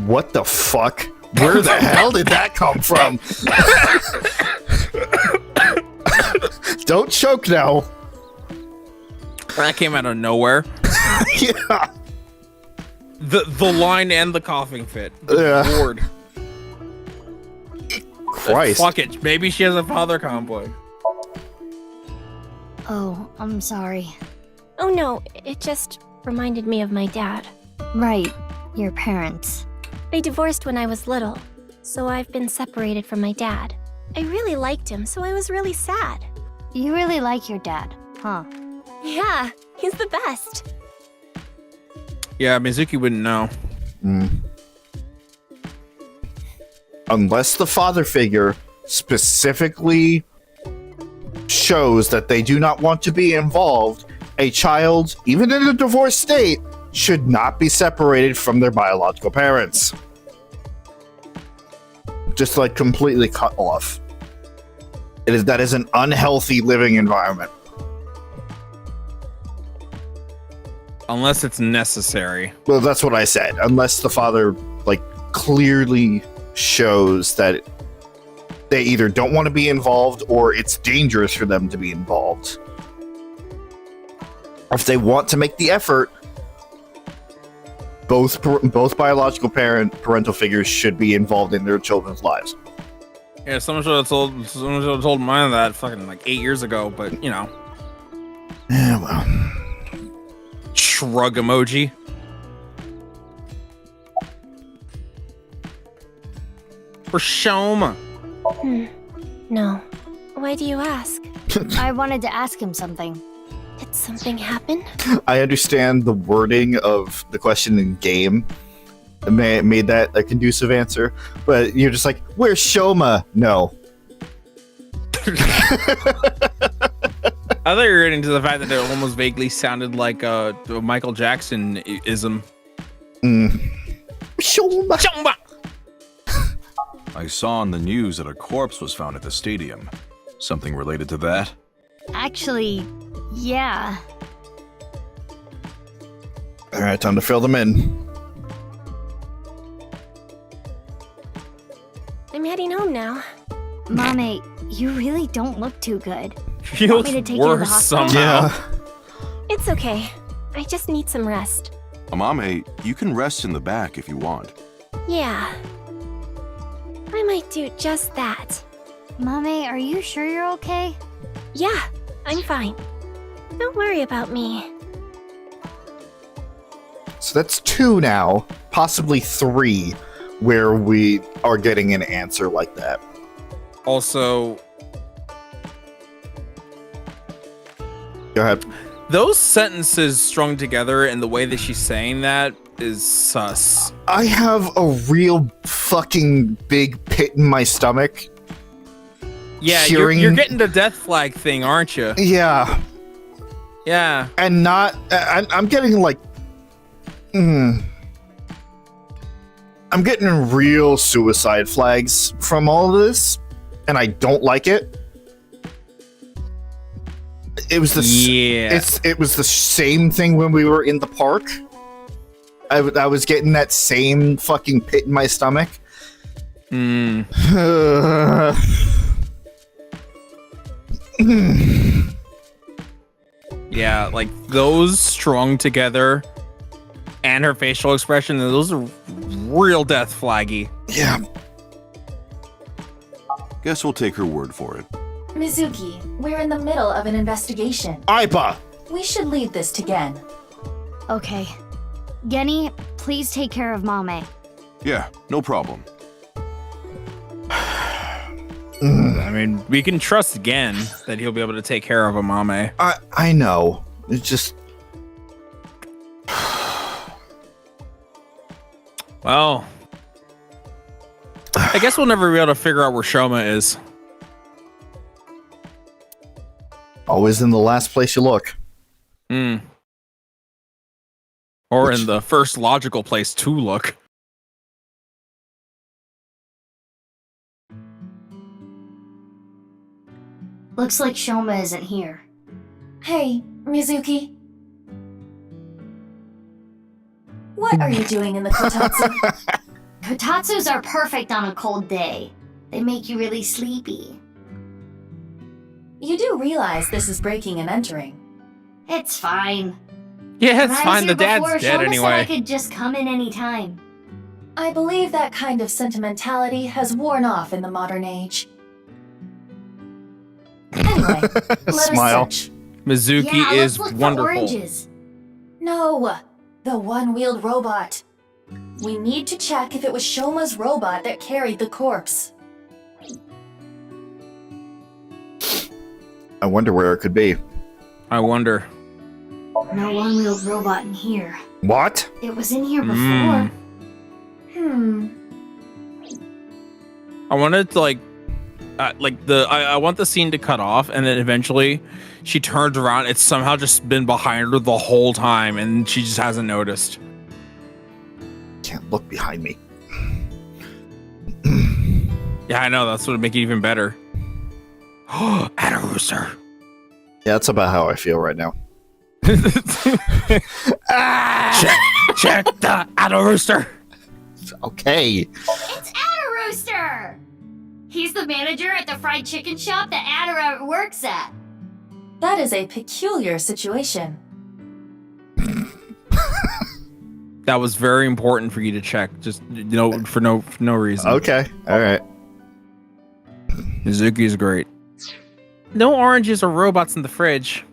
S1: what the fuck? Where the hell did that come from? Don't choke now.
S2: That came out of nowhere.
S1: Yeah.
S2: The line and the coughing fit. Lord.
S1: Christ.
S2: Fuck it. Maybe she has a father complex.
S5: Oh, I'm sorry.
S16: Oh no, it just reminded me of my dad.
S5: Right, your parents.
S16: They divorced when I was little, so I've been separated from my dad. I really liked him, so I was really sad.
S5: You really like your dad, huh?
S16: Yeah, he's the best.
S2: Yeah, Mizuki wouldn't know.
S1: Unless the father figure specifically shows that they do not want to be involved, a child, even in a divorced state, should not be separated from their biological parents. Just like completely cut off. That is an unhealthy living environment.
S2: Unless it's necessary.
S1: Well, that's what I said. Unless the father, like, clearly shows that they either don't want to be involved or it's dangerous for them to be involved. If they want to make the effort, both biological parental figures should be involved in their children's lives.
S2: Yeah, someone should have told mine that fucking like 8 years ago, but you know.
S1: Yeah, well.
S2: Shrug emoji. For Shoma.
S16: No. Why do you ask?
S5: I wanted to ask him something.
S16: Did something happen?
S1: I understand the wording of the question in game made that a conducive answer, but you're just like, where's Shoma? No.
S2: I thought you were getting to the fact that it almost vaguely sounded like a Michael Jackson-ism.
S1: Shoma.
S2: Shoma.
S17: I saw on the news that a corpse was found at the stadium. Something related to that?
S5: Actually, yeah.
S1: Alright, time to fill them in.
S16: I'm heading home now.
S5: Mame, you really don't look too good.
S2: He
S5: Want
S2: looks
S5: me to take you to the
S2: worse
S5: hospital?
S2: somehow.
S1: Yeah.
S16: It's okay. I just need some rest.
S17: Amame, you can rest in the back if you want.
S16: Yeah. I might do just that.
S5: Mame, are you sure you're okay?
S16: Yeah, I'm fine. Don't worry about me.
S1: So that's 2 now, possibly 3, where we are getting an answer like that.
S2: Also,
S1: go ahead.
S2: Those sentences strung together and the way that she's saying that is sus.
S1: I have a real fucking big pit in my stomach.
S2: Yeah,
S1: hearing...
S2: you're getting the death flag thing, aren't you?
S1: Yeah.
S2: Yeah.
S1: And not... I'm getting like... I'm getting real suicide flags from all of this, and I don't like it. It was the it was the same thing when we were in the park. I was getting that same fucking pit in my stomach.
S2: Yeah, like those strung together and her facial expression, those are real death flaggy.
S1: Yeah.
S17: Guess we'll take her word for it.
S6: Mizuki, we're in the middle of an investigation.
S1: Aiba!
S6: We should leave this to Gen.
S5: Okay. Genny, please take care of Mame.
S17: Yeah, no problem.
S2: I mean, we can trust again that he'll be able to take care of Amame.
S1: I know. It's just...
S2: Well, I guess we'll never be able to figure out where Shoma is.
S1: Always in the last place you look.
S2: Or in the first logical place to look.
S5: Looks like Shoma isn't here.
S6: Hey, Mizuki. What are you doing in the kotatsu?
S5: Kotatsus are perfect on a cold day. They make you really sleepy.
S6: You do realize this is breaking and entering.
S5: It's fine.
S2: Yeah, it's
S5: When I was
S2: fine. The
S5: here
S2: dad's
S5: before,
S2: dead
S5: Shoma
S2: anyway.
S5: said I could just come in anytime.
S6: I believe that kind of sentimentality has worn off in the modern age. Anyway, let us
S1: Smile.
S6: search.
S2: Mizuki
S5: Yeah,
S2: is
S5: let's look for
S2: wonderful.
S5: oranges.
S6: No, the one-wheeled robot. We need to check if it was Shoma's robot that carried the corpse.
S1: I wonder where it could be.
S2: I wonder.
S5: No one-wheeled robot in here.
S1: What?
S5: It was in here before.
S2: I wanted to I want the scene to cut off, and then eventually she turns around. It's somehow just been behind her the whole time, and she just hasn't noticed.
S1: Can't look behind me.
S2: Yeah, I know. That's what would make it even better. At a rooster.
S1: Yeah, that's about how I feel right now.
S2: Check the at a rooster.
S1: Okay.
S5: It's Adder Rooster! He's the manager at the fried chicken shop that Adder works at.
S6: That is a peculiar situation.
S2: That was very important for you to check. Just for no reason.
S1: Okay. All right.
S2: Mizuki's great. No oranges or robots in the fridge.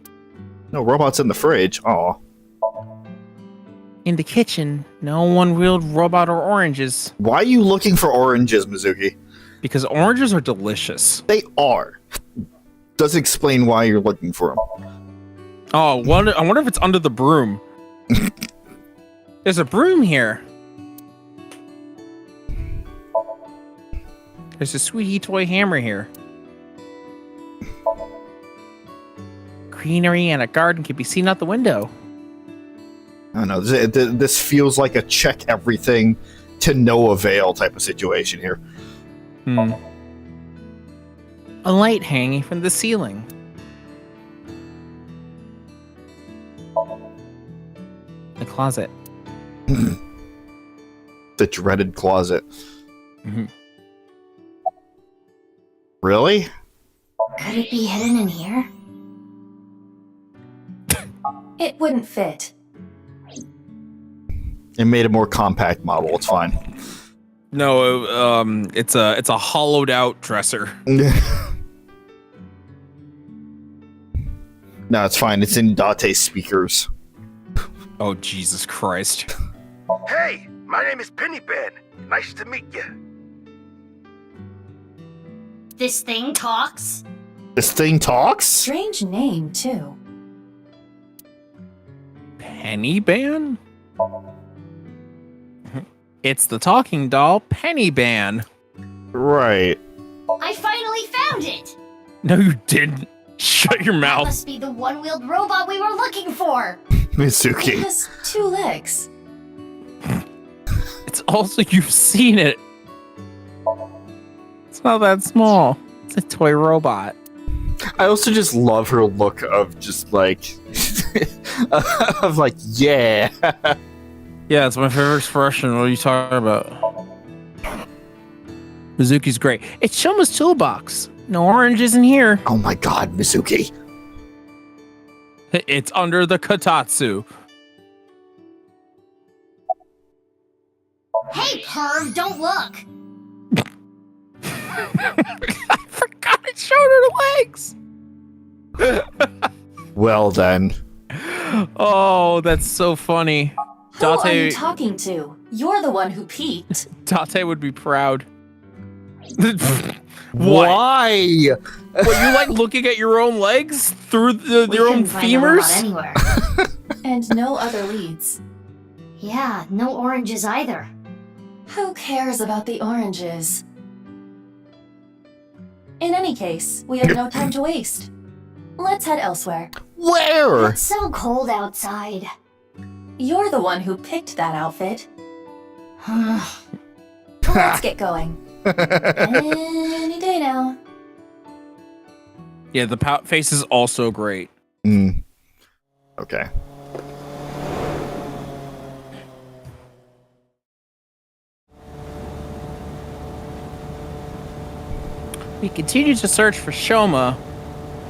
S1: No robots in the fridge. Aw.
S2: In the kitchen, no one-wheeled robot or oranges.
S1: Why are you looking for oranges, Mizuki?
S2: Because oranges are delicious.
S1: They are. Does explain why you're looking for them.
S2: Oh, I wonder if it's under the broom. There's a broom here. There's a sweetie toy hammer here. Greenery and a garden can be seen out the window.
S1: I don't know. This feels like a check everything to no avail type of situation here.
S2: A light hanging from the ceiling. The closet.
S1: The dreaded closet. Really?
S5: Could it be hidden in here?
S6: It wouldn't fit.
S1: It made a more compact model. It's fine.
S2: No, it's a hollowed out dresser.
S1: No, it's fine. It's in Date's speakers.
S2: Oh, Jesus Christ.
S8: Hey, my name is Penny Ben. Nice to meet you.
S5: This thing talks?
S1: This thing talks?
S6: Strange name, too.
S2: Penny Ban? It's the talking doll, Penny Ban.
S1: Right.
S5: I finally found it!
S2: No, you didn't. Shut your
S5: That
S2: mouth.
S5: must be the one-wheeled robot we were looking for!
S1: Mizuki.
S6: It has 2 legs.
S2: It's also, you've seen it. It's not that small. It's a toy robot.
S1: I also just love her look of just like... of like, yeah.
S2: Yeah, it's my favorite expression. What are you talking about? Mizuki's great. It's Shoma's toolbox. No oranges in here.
S1: Oh my god, Mizuki.
S2: It's under the kotatsu.
S5: Hey, perv, don't look!
S2: I forgot it showed her legs.
S1: Well then.
S2: Oh, that's so funny.
S6: Who are you talking to? You're the one who peeked.
S2: Date would be proud.
S1: Why?
S2: What, you like looking at your own legs through your own femurs?
S5: Anywhere.
S6: And no other leads.
S5: Yeah, no oranges either.
S6: Who cares about the oranges? In any case, we have no time to waste. Let's head elsewhere.
S1: Where?
S5: It's so cold outside.
S6: You're the one who picked that outfit. Let's get going. Any day now.
S2: Yeah, the pout face is also great.
S1: Okay.
S2: We continue to search for Shoma,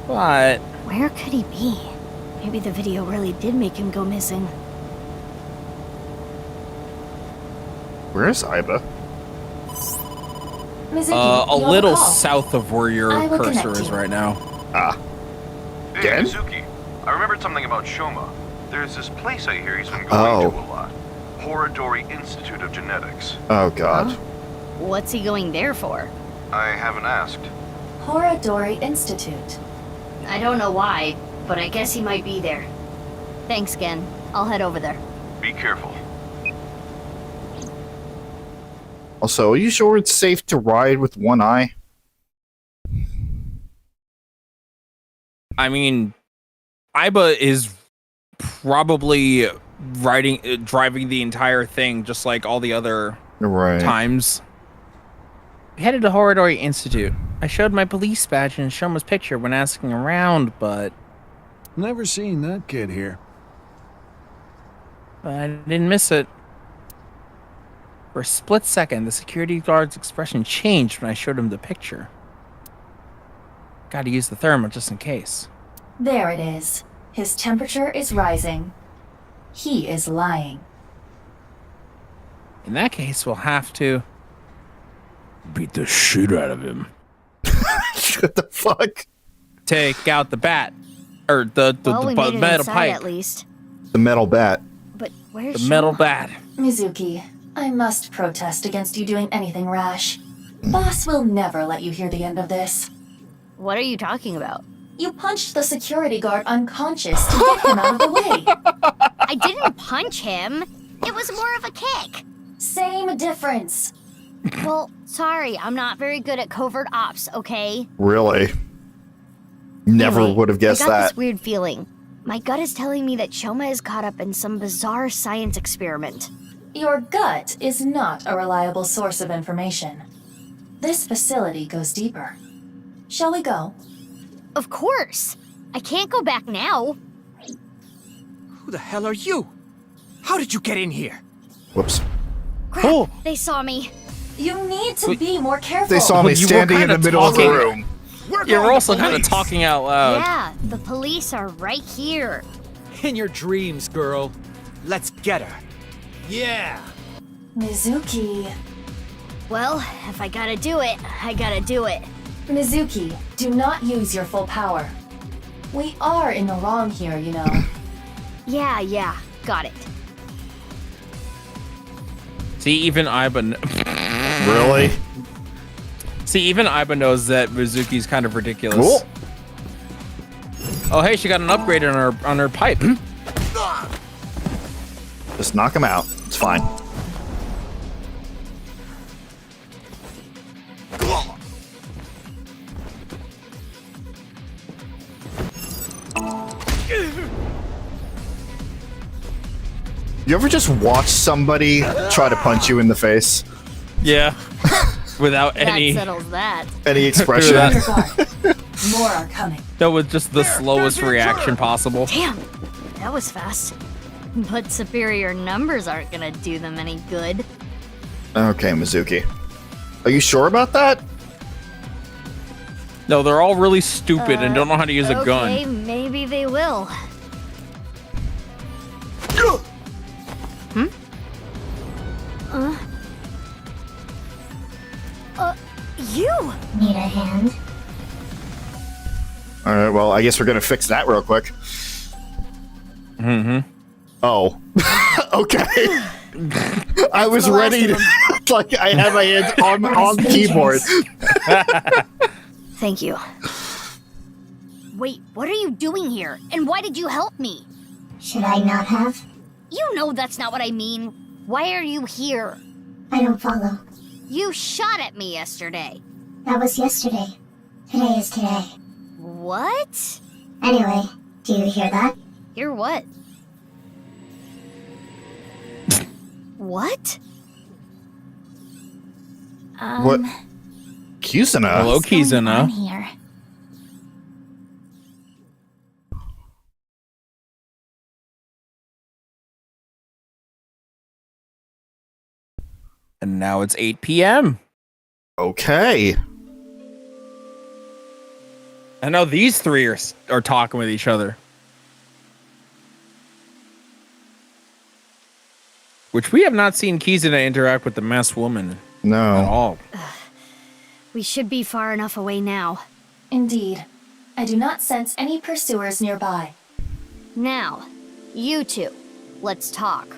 S2: but...
S5: Where could he be? Maybe the video really did make him go missing.
S1: Where's Aiba?
S6: Mizuki,
S2: a
S6: you
S2: little
S6: have a call.
S2: south of where your
S6: I will
S2: cursor
S6: connect
S2: is
S6: you.
S2: right now.
S17: Hey,
S1: Again?
S17: Mizuki, I remembered something about Shoma. There's this place I hear he's been going
S1: Oh.
S17: to a lot. Horodori Institute of Genetics.
S1: Oh god.
S5: What's he going there for?
S17: I haven't asked.
S6: Horodori Institute.
S5: I don't know why, but I guess he might be there. Thanks, Gen. I'll head over there.
S17: Be careful.
S1: Also, are you sure it's safe to ride with one eye?
S2: I mean, Aiba is probably driving the entire thing, just like all the other
S1: Right.
S2: times. We headed to Horodori Institute. I showed my police badge and Shoma's picture when asking around, but...
S18: Never seen that kid here.
S2: I didn't miss it. For a split second, the security guard's expression changed when I showed him the picture. Gotta use the thermal just in case.
S6: There it is. His temperature is rising. He is lying.
S2: In that case, we'll have to...
S12: beat the shit out of him.
S1: What the fuck?
S2: Take out the bat. Or the
S5: We made it
S2: metal
S5: inside
S2: pipe.
S5: at least.
S1: The metal bat.
S5: But where's
S2: The metal
S5: Shoma?
S2: bat.
S6: Mizuki, I must protest against you doing anything rash. Boss will never let you hear the end of this.
S5: What are you talking about?
S6: You punched the security guard unconscious to get him out of the way.
S5: I didn't punch him. It was more of a kick.
S6: Same difference.
S5: Well, sorry, I'm not very good at covert ops, okay?
S1: Really? Never
S5: Anyway,
S1: would have guessed
S5: I got
S1: that.
S5: this weird feeling. My gut is telling me that Shoma is caught up in some bizarre science experiment.
S6: Your gut is not a reliable source of information. This facility goes deeper. Shall we go?
S5: Of course. I can't go back now.
S13: Who the hell are you? How did you get in here?
S1: Whoops.
S5: Crap, they saw me.
S6: You need to be more careful.
S1: They saw me
S2: You were
S1: standing in the
S2: kinda
S1: middle of the
S2: talking.
S1: room.
S2: You were also kind of talking out loud.
S5: Yeah, the police are right here.
S19: In your dreams, girl. Let's get her. Yeah.
S6: Mizuki.
S5: Well, if I gotta do it, I gotta do it.
S6: Mizuki, do not use your full power. We are in the wrong here, you know.
S5: Yeah, got it.
S2: See, even Iba...
S1: Really?
S2: See, even Iba knows that Mizuki's kind of ridiculous.
S1: Cool.
S2: Oh, hey, she got an upgrade on her pipe.
S1: Just knock him out. It's fine. You ever just watch somebody try to punch you in the face?
S2: Yeah. Without any
S5: That settles that.
S1: Any expression?
S6: More are coming.
S2: That was just the slowest reaction possible.
S5: Damn, that was fast. But superior numbers aren't gonna do them any good.
S1: Okay, Mizuki. Are you sure about that?
S2: No, they're all really stupid and don't know how to use a gun.
S5: Okay, maybe they will. You!
S15: Need a hand?
S1: Alright, well, I guess we're gonna fix that real quick.
S2: Mm-hmm.
S1: Oh. Okay. I was ready to... like, I had my hands on the keyboard.
S5: Thank you. Wait, what are you doing here? And why did you help me?
S15: Should I not have?
S5: You know that's not what I mean. Why are you here?
S15: I don't follow.
S5: You shot at me yesterday.
S15: That was yesterday. Today is today.
S5: What?
S15: Anyway, do you hear that?
S5: Hear what? What?
S1: What? Kizuna?
S2: Hello, Kizuna.
S15: Here.
S2: And now it's 8 p.m.
S1: Okay.
S2: I know these three are talking with each other. Which we have not seen Kizuna interact with the masked woman at
S1: No.
S2: all.
S5: We should be far enough away now.
S6: Indeed. I do not sense any pursuers nearby.
S5: Now, you two, let's talk.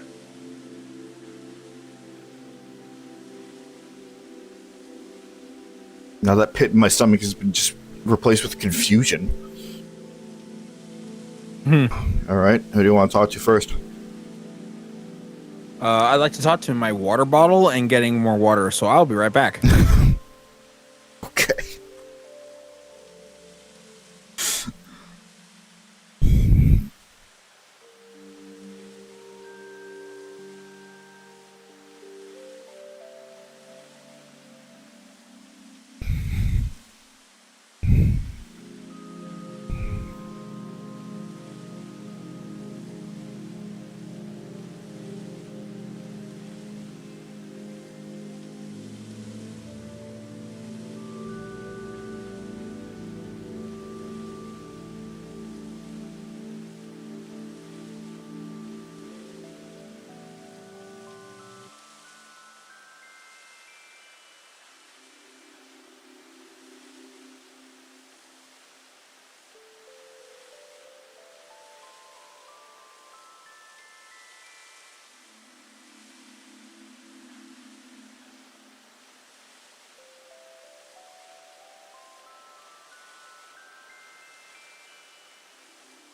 S1: Now that pit in my stomach has been just replaced with confusion. Alright, who do you want to talk to first?
S2: I'd like to talk to my water bottle and getting more water, so I'll be right back.
S1: Okay.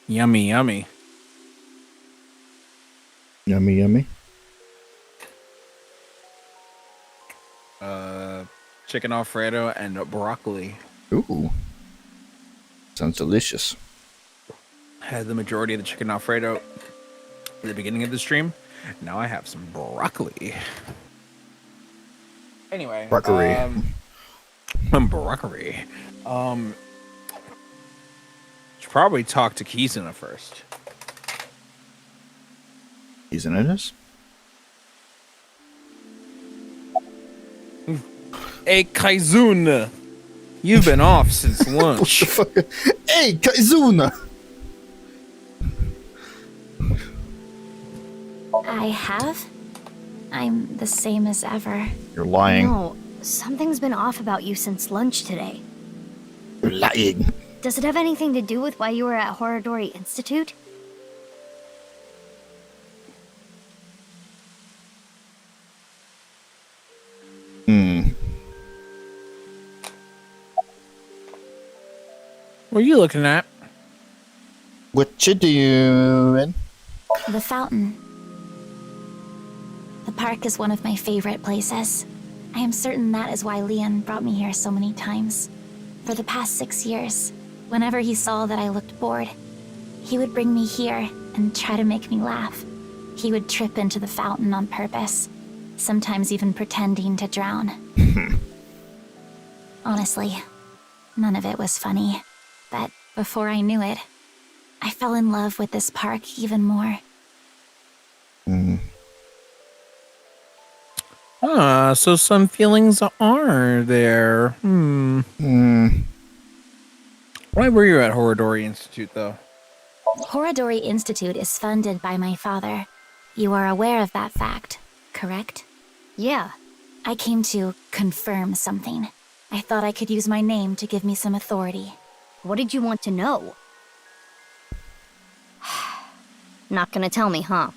S2: Yummy, yummy.
S1: Yummy, yummy.
S2: Chicken Alfredo and broccoli.
S1: Ooh. Sounds delicious.
S2: Had the majority of the chicken Alfredo at the beginning of the stream. Now I have some broccoli. Anyway.
S1: Broccoli.
S2: Broccoli. Should probably talk to Kizuna first.
S1: Kizuna this?
S2: Hey, Kaizuna. You've been off since lunch.
S1: Hey, Kaizuna.
S15: I have? I'm the same as ever.
S1: You're lying.
S5: No, something's been off about you since lunch today.
S1: You're lying.
S5: Does it have anything to do with why you were at Horadori Institute?
S2: What are you looking at?
S1: What you doing?
S15: The fountain. The park is one of my favorite places. I am certain that is why Leon brought me here so many times. For the past 6 years, whenever he saw that I looked bored, he would bring me here and try to make me laugh. He would trip into the fountain on purpose, sometimes even pretending to drown. Honestly, none of it was funny. But before I knew it, I fell in love with this park even more.
S2: So some feelings are there. Why were you at Horadori Institute, though?
S15: Horadori Institute is funded by my father. You are aware of that fact, correct?
S5: Yeah.
S15: I came to confirm something. I thought I could use my name to give me some authority.
S5: What did you want to know? Not gonna tell me, huh?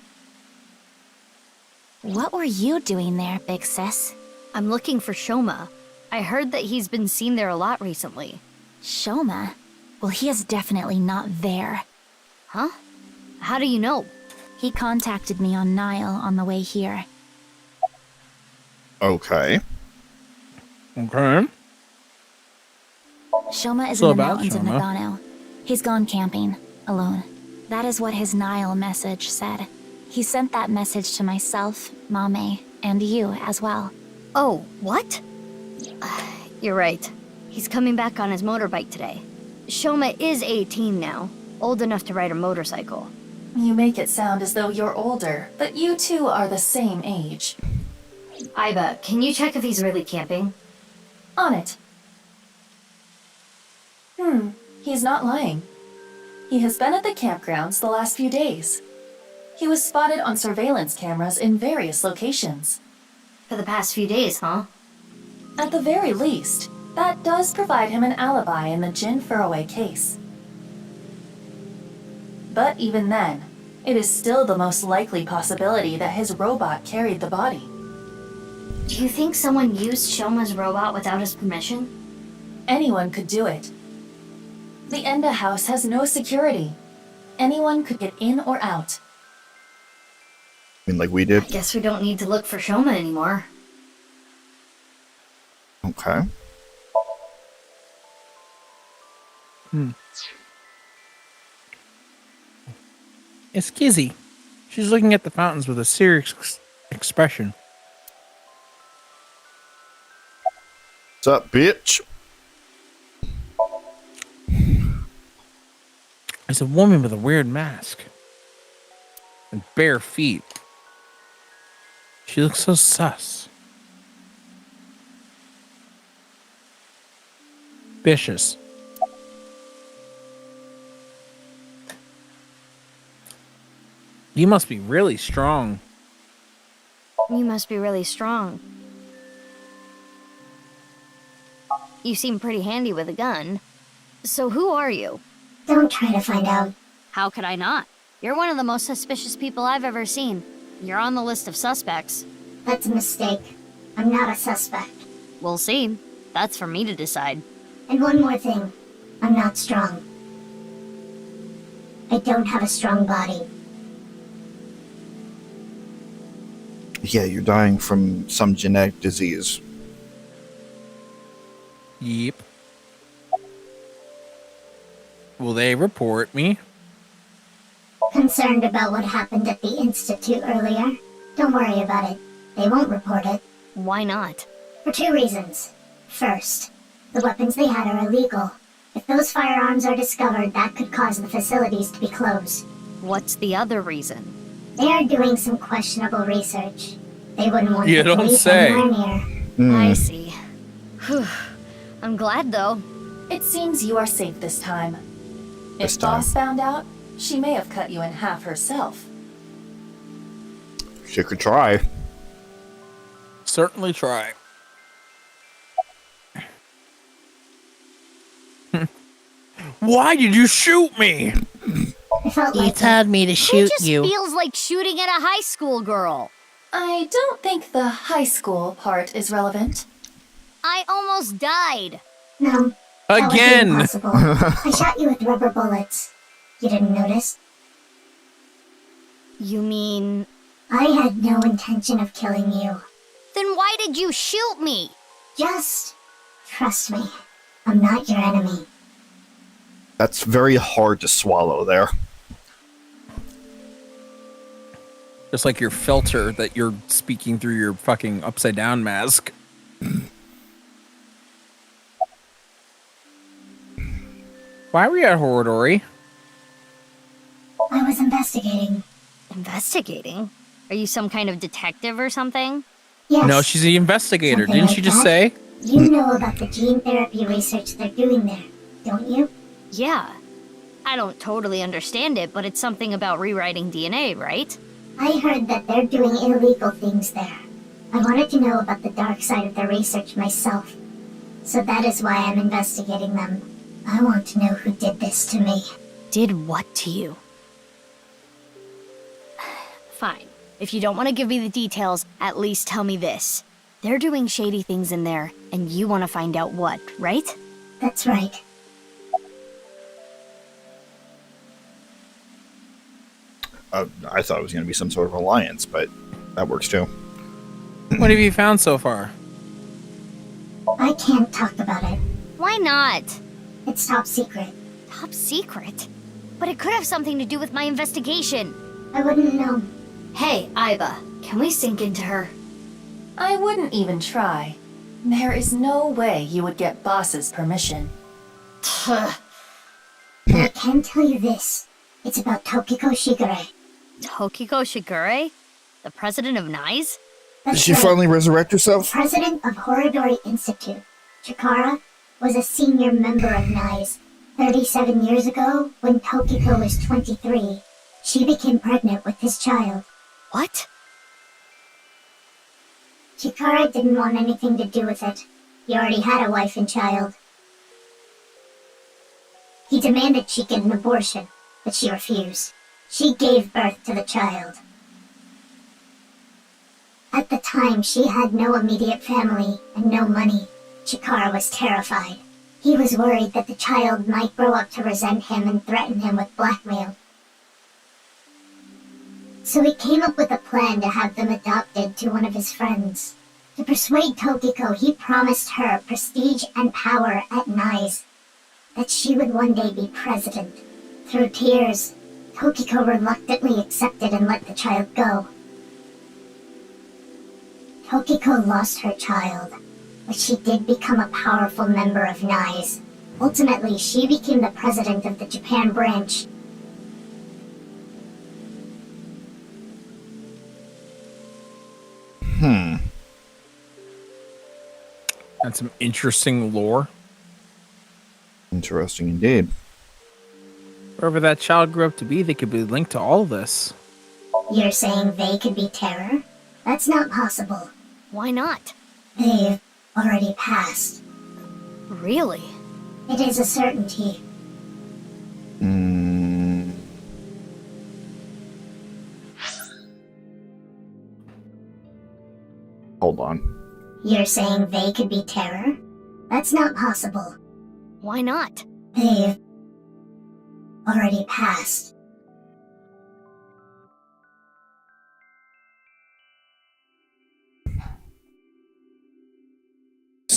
S15: What were you doing there, big sis?
S5: I'm looking for Shoma. I heard that he's been seen there a lot recently.
S15: Shoma? Well, he is definitely not there.
S5: Huh? How do you know?
S15: He contacted me on Nile on the way here.
S1: Okay.
S2: Okay.
S15: Shoma is
S2: So
S15: in the
S2: about
S15: mountains of
S2: Shoma.
S15: Nagano. He's gone camping, alone. That is what his Nile message said. He sent that message to myself, Mame, and you as well.
S5: Oh, what? You're right. He's coming back on his motorbike today. Shoma is 18 now, old enough to ride a motorcycle.
S6: You make it sound as though you're older, but you two are the same age.
S5: Iba, can you check if he's really camping?
S6: On it. He's not lying. He has been at the campgrounds the last few days. He was spotted on surveillance cameras in various locations.
S5: For the past few days, huh?
S6: At the very least, that does provide him an alibi in the Jin Furroway case. But even then, it is still the most likely possibility that his robot carried the body.
S5: Do you think someone used Shoma's robot without his permission?
S6: Anyone could do it. The Enda house has no security. Anyone could get in or out.
S1: I mean, like we did.
S5: I guess we don't need to look for Shoma anymore.
S1: Okay.
S2: It's Kizzy. She's looking at the fountains with a serious expression.
S1: What's up, bitch?
S2: It's a woman with a weird mask and bare feet. She looks so sus. Vicious. You must be really strong.
S5: You must be really strong. You seem pretty handy with a gun. So who are you?
S20: Don't try to find out.
S5: How could I not? You're one of the most suspicious people I've ever seen. You're on the list of suspects.
S20: That's a mistake. I'm not a suspect.
S5: We'll see. That's for me to decide.
S20: And one more thing. I'm not strong. I don't have a strong body.
S1: Yeah, you're dying from some genetic disease.
S2: Yep. Will they report me?
S20: Concerned about what happened at the Institute earlier? Don't worry about it. They won't report it.
S5: Why not?
S20: For 2 reasons. First, the weapons they had are illegal. If those firearms are discovered, that could cause the facilities to be closed.
S5: What's the other reason?
S20: They are doing some questionable research. They wouldn't want
S2: You
S20: the
S2: don't
S20: police
S2: say.
S20: anywhere near.
S5: I see. Whew. I'm glad, though.
S6: It seems you are safe this time.
S1: This
S6: If
S1: time.
S6: Boss found out, she may have cut you in half herself.
S1: She could try.
S2: Certainly try. Why did you shoot me?
S20: He
S15: told me to
S5: It
S15: shoot
S5: just
S15: you.
S5: feels like shooting at a high school girl.
S6: I don't think the high school part is relevant.
S5: I almost died.
S20: No. that would be
S2: Again.
S20: impossible. I shot you with rubber bullets. You didn't notice?
S5: You mean...
S20: I had no intention of killing you.
S5: Then why did you shoot me?
S20: Just trust me. I'm not your enemy.
S1: That's very hard to swallow there.
S2: Just like your filter that you're speaking through your fucking upside down mask. Why were you at Horodori?
S20: I was investigating.
S5: Investigating? Are you some kind of detective or something?
S20: Yes.
S2: No, she's the investigator.
S20: Something
S2: Didn't
S20: like
S2: she just
S20: that.
S2: say?
S20: You know about the gene therapy research they're doing there, don't you?
S5: Yeah. I don't totally understand it, but it's something about rewriting DNA, right?
S20: I heard that they're doing illegal things there. I wanted to know about the dark side of their research myself. So that is why I'm investigating them. I want to know who did this to me.
S5: Did what to you? Fine. If you don't want to give me the details, at least tell me this. They're doing shady things in there, and you want to find out what, right?
S20: That's right.
S1: I thought it was going to be some sort of alliance, but that works too.
S2: What have you found so far?
S20: I can't talk about it.
S5: Why not?
S20: It's top secret.
S5: Top secret? But it could have something to do with my investigation.
S20: I wouldn't know.
S5: Hey, Iba, can we sink into her?
S6: I wouldn't even try. There is no way you would get Boss's permission.
S20: But I can tell you this. It's about Tokiko Shigure.
S5: Tokiko Shigure? The president of NICE?
S1: Did she finally resurrect herself?
S20: President of Horodori Institute. Chikara was a senior member of NICE. 37 years ago, when Tokiko was 23, she became pregnant with his child.
S5: What?
S20: Chikara didn't want anything to do with it. He already had a wife and child. He demanded she get an abortion, but she refused. She gave birth to the child. At the time, she had no immediate family and no money. Chikara was terrified. He was worried that the child might grow up to resent him and threaten him with blackmail. So he came up with a plan to have them adopted to one of his friends. To persuade Tokiko, he promised her prestige and power at NICE, that she would one day be president. Through tears, Tokiko reluctantly accepted and let the child go. Tokiko lost her child, but she did become a powerful member of NICE. Ultimately, she became the president of the Japan branch.
S2: That's some interesting lore.
S1: Interesting indeed.
S2: Wherever that child grew up to be, they could be linked to all this.
S20: You're saying they could be terror? That's not possible.
S5: Why not?
S20: They've already passed.
S5: Really?
S20: It is a certainty.
S1: Hold on.
S20: You're saying they could be terror? That's not possible.
S5: Why not?
S20: They've already passed.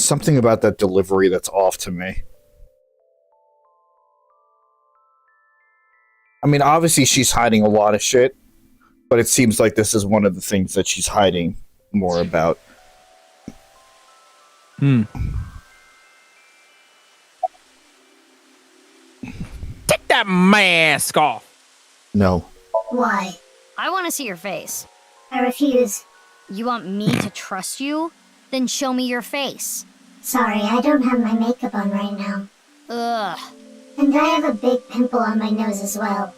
S1: something about that delivery that's off to me. I mean, obviously she's hiding a lot of shit, but it seems like this is one of the things that she's hiding more about.
S2: Take that mask off.
S1: No.
S20: Why?
S5: I want to see your face.
S20: I refuse.
S5: You want me to trust you? Then show me your face.
S20: Sorry, I don't have my makeup on right now.
S5: Ugh.
S20: And I have a big pimple on my nose as well.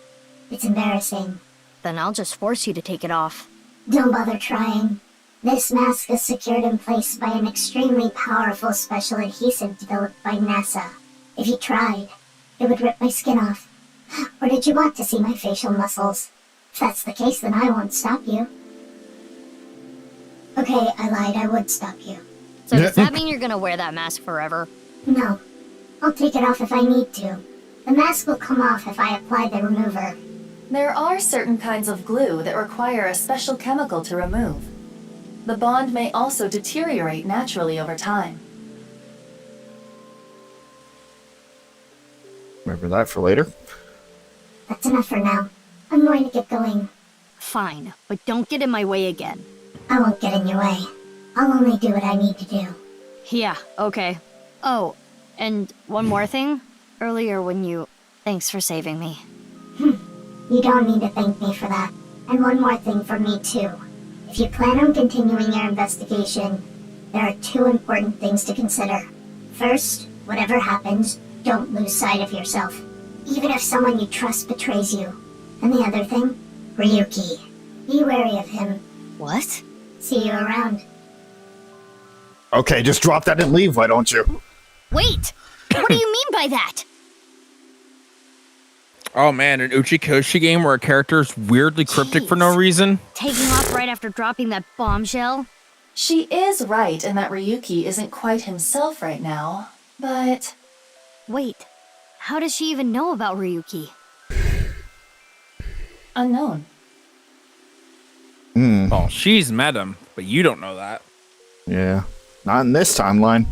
S20: It's embarrassing.
S5: Then I'll just force you to take it off.
S20: Don't bother trying. This mask is secured in place by an extremely powerful special adhesive developed by NASA. If you tried, it would rip my skin off. Or did you want to see my facial muscles? If that's the case, then I won't stop you. Okay, I lied. I would stop you.
S5: So does that mean you're gonna wear that mask forever?
S20: No. I'll take it off if I need to. The mask will come off if I apply the remover.
S6: There are certain kinds of glue that require a special chemical to remove. The bond may also deteriorate naturally over time.
S1: Remember that for later?
S20: That's enough for now. I'm going to get going.
S5: Fine, but don't get in my way again.
S20: I won't get in your way. I'll only do what I need to do.
S5: Yeah, okay. Oh, and one more thing. Earlier when you... Thanks for saving me.
S20: You don't need to thank me for that. And one more thing from me too. If you plan on continuing your investigation, there are two important things to consider. First, whatever happens, don't lose sight of yourself. Even if someone you trust betrays you. And the other thing, Ryuki. Be wary of him.
S5: What?
S20: See you around.
S1: Okay, just drop that and leave, why don't you?
S5: Wait! What do you mean by that?
S2: Oh man, an Uchikoshi game where a character is weirdly cryptic for no reason?
S5: Taking off right after dropping that bombshell?
S6: She is right in that Ryuki isn't quite himself right now, but...
S5: Wait, how does she even know about Ryuki?
S6: Unknown.
S2: Well, she's met him, but you don't know that.
S1: Yeah, not in this timeline.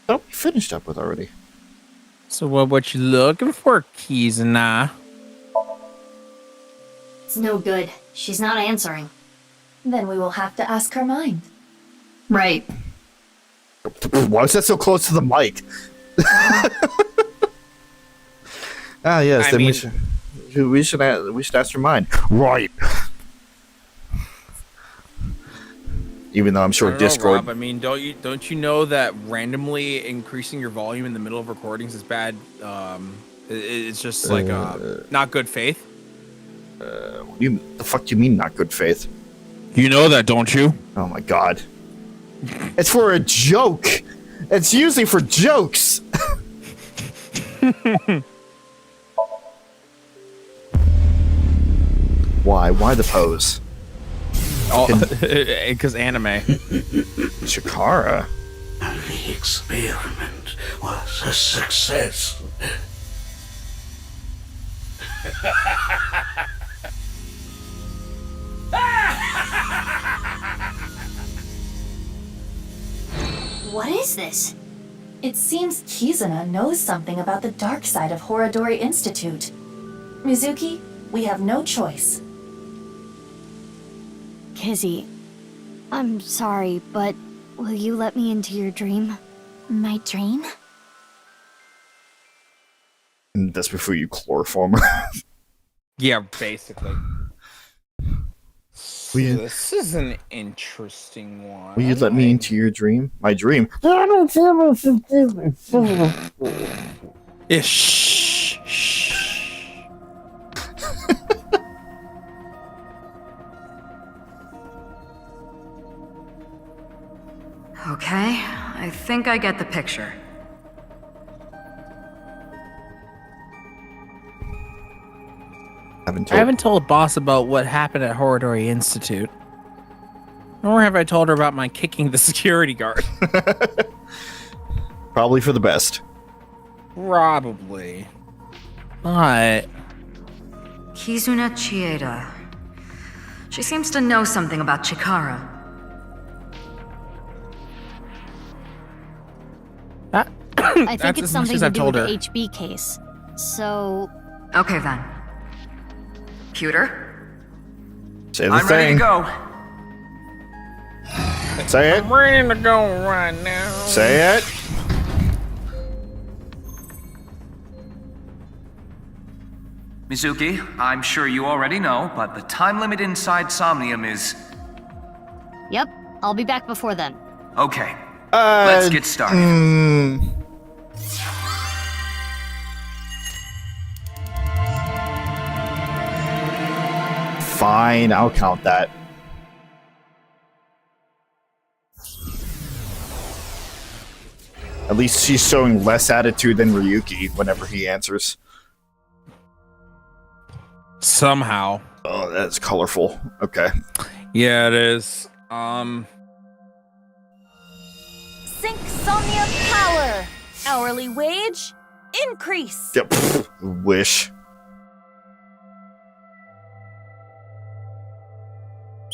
S1: Oh, we finished up with already.
S2: So what you looking for, Kizuna?
S5: It's no good. She's not answering.
S6: Then we will have to ask her mind.
S5: Right.
S1: Why is that so close to the mic? Ah, yes. Then we should ask her mind. Right. Even though I'm sure Discord.
S2: Rob, I mean, don't you know that randomly increasing your volume in the middle of recordings is bad? It's just like not good faith.
S1: The fuck do you mean not good faith?
S2: You know that, don't you?
S1: Oh my god. It's for a joke. It's usually for jokes. Why? Why the pose?
S2: Oh, because anime.
S1: Chikara.
S8: The experiment was a success.
S5: What is this?
S6: It seems Kizuna knows something about the dark side of Horodori Institute. Mizuki, we have no choice.
S5: Kizzy, I'm sorry, but will you let me into your dream?
S15: My dream?
S1: And that's before you chloroform her.
S2: Yeah, basically.
S1: Will you,
S2: this is an interesting one.
S1: will you let me into your dream? My dream?
S2: Shh.
S7: Okay, I think I get the picture.
S2: I haven't told boss about what happened at Horodori Institute. Nor have I told her about my kicking the security guard.
S1: Probably for the best.
S2: Probably. But...
S7: Kizuna Chieda. She seems to know something about Chikara.
S5: I think
S2: That's
S5: it's
S2: as much
S5: something
S2: as
S5: to
S2: I've
S5: do
S2: told
S5: with
S2: her.
S5: the HB case. So...
S7: Okay then. Pewter?
S1: Say the
S10: I'm ready
S1: thing.
S10: to go.
S1: Say it.
S2: I'm ready to go right now.
S1: Say it.
S10: Mizuki, I'm sure you already know, but the time limit inside Somnium is...
S5: Yep, I'll be back before then.
S10: Okay, let's get started.
S1: Fine, I'll count that. At least she's showing less attitude than Ryuki whenever he answers.
S2: Somehow.
S1: Oh, that's colorful. Okay.
S2: Yeah, it is.
S9: Sync Somnium power. Hourly wage increase.
S1: Yep. Wish.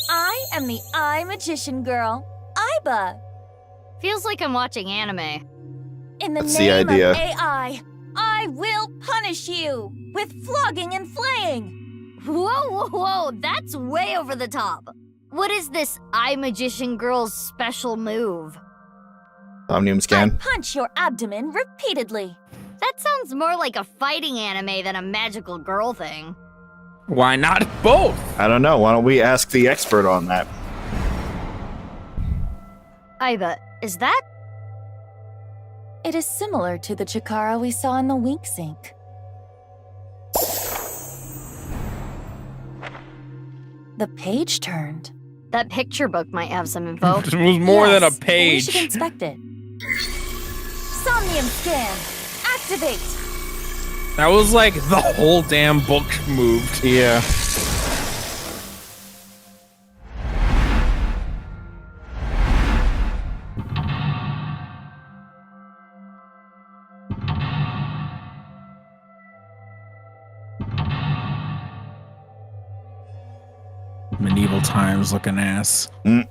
S9: I am the Eye Magician Girl, Aiba.
S5: Feels like I'm watching anime.
S9: In the
S1: That's the
S9: name
S1: idea.
S9: of AI, I will punish you with flogging and flaying.
S5: Whoa, whoa, whoa, that's way over the top. What is this Eye Magician Girl's special move?
S1: Omnium scan.
S9: Punch your abdomen repeatedly.
S5: That sounds more like a fighting anime than a magical girl thing.
S2: Why not both?
S1: I don't know. Why don't we ask the expert on that?
S5: Aiba, is that?
S9: It is similar to the Chikara we saw in the Wink Sink. The page turned.
S5: That picture book might have some info.
S2: It was more than a
S9: Yes,
S2: page.
S9: We should inspect it. Somnium scan. Activate.
S2: That was like the whole damn book moved.
S1: Yeah.
S2: Medieval times looking ass.
S1: Mm.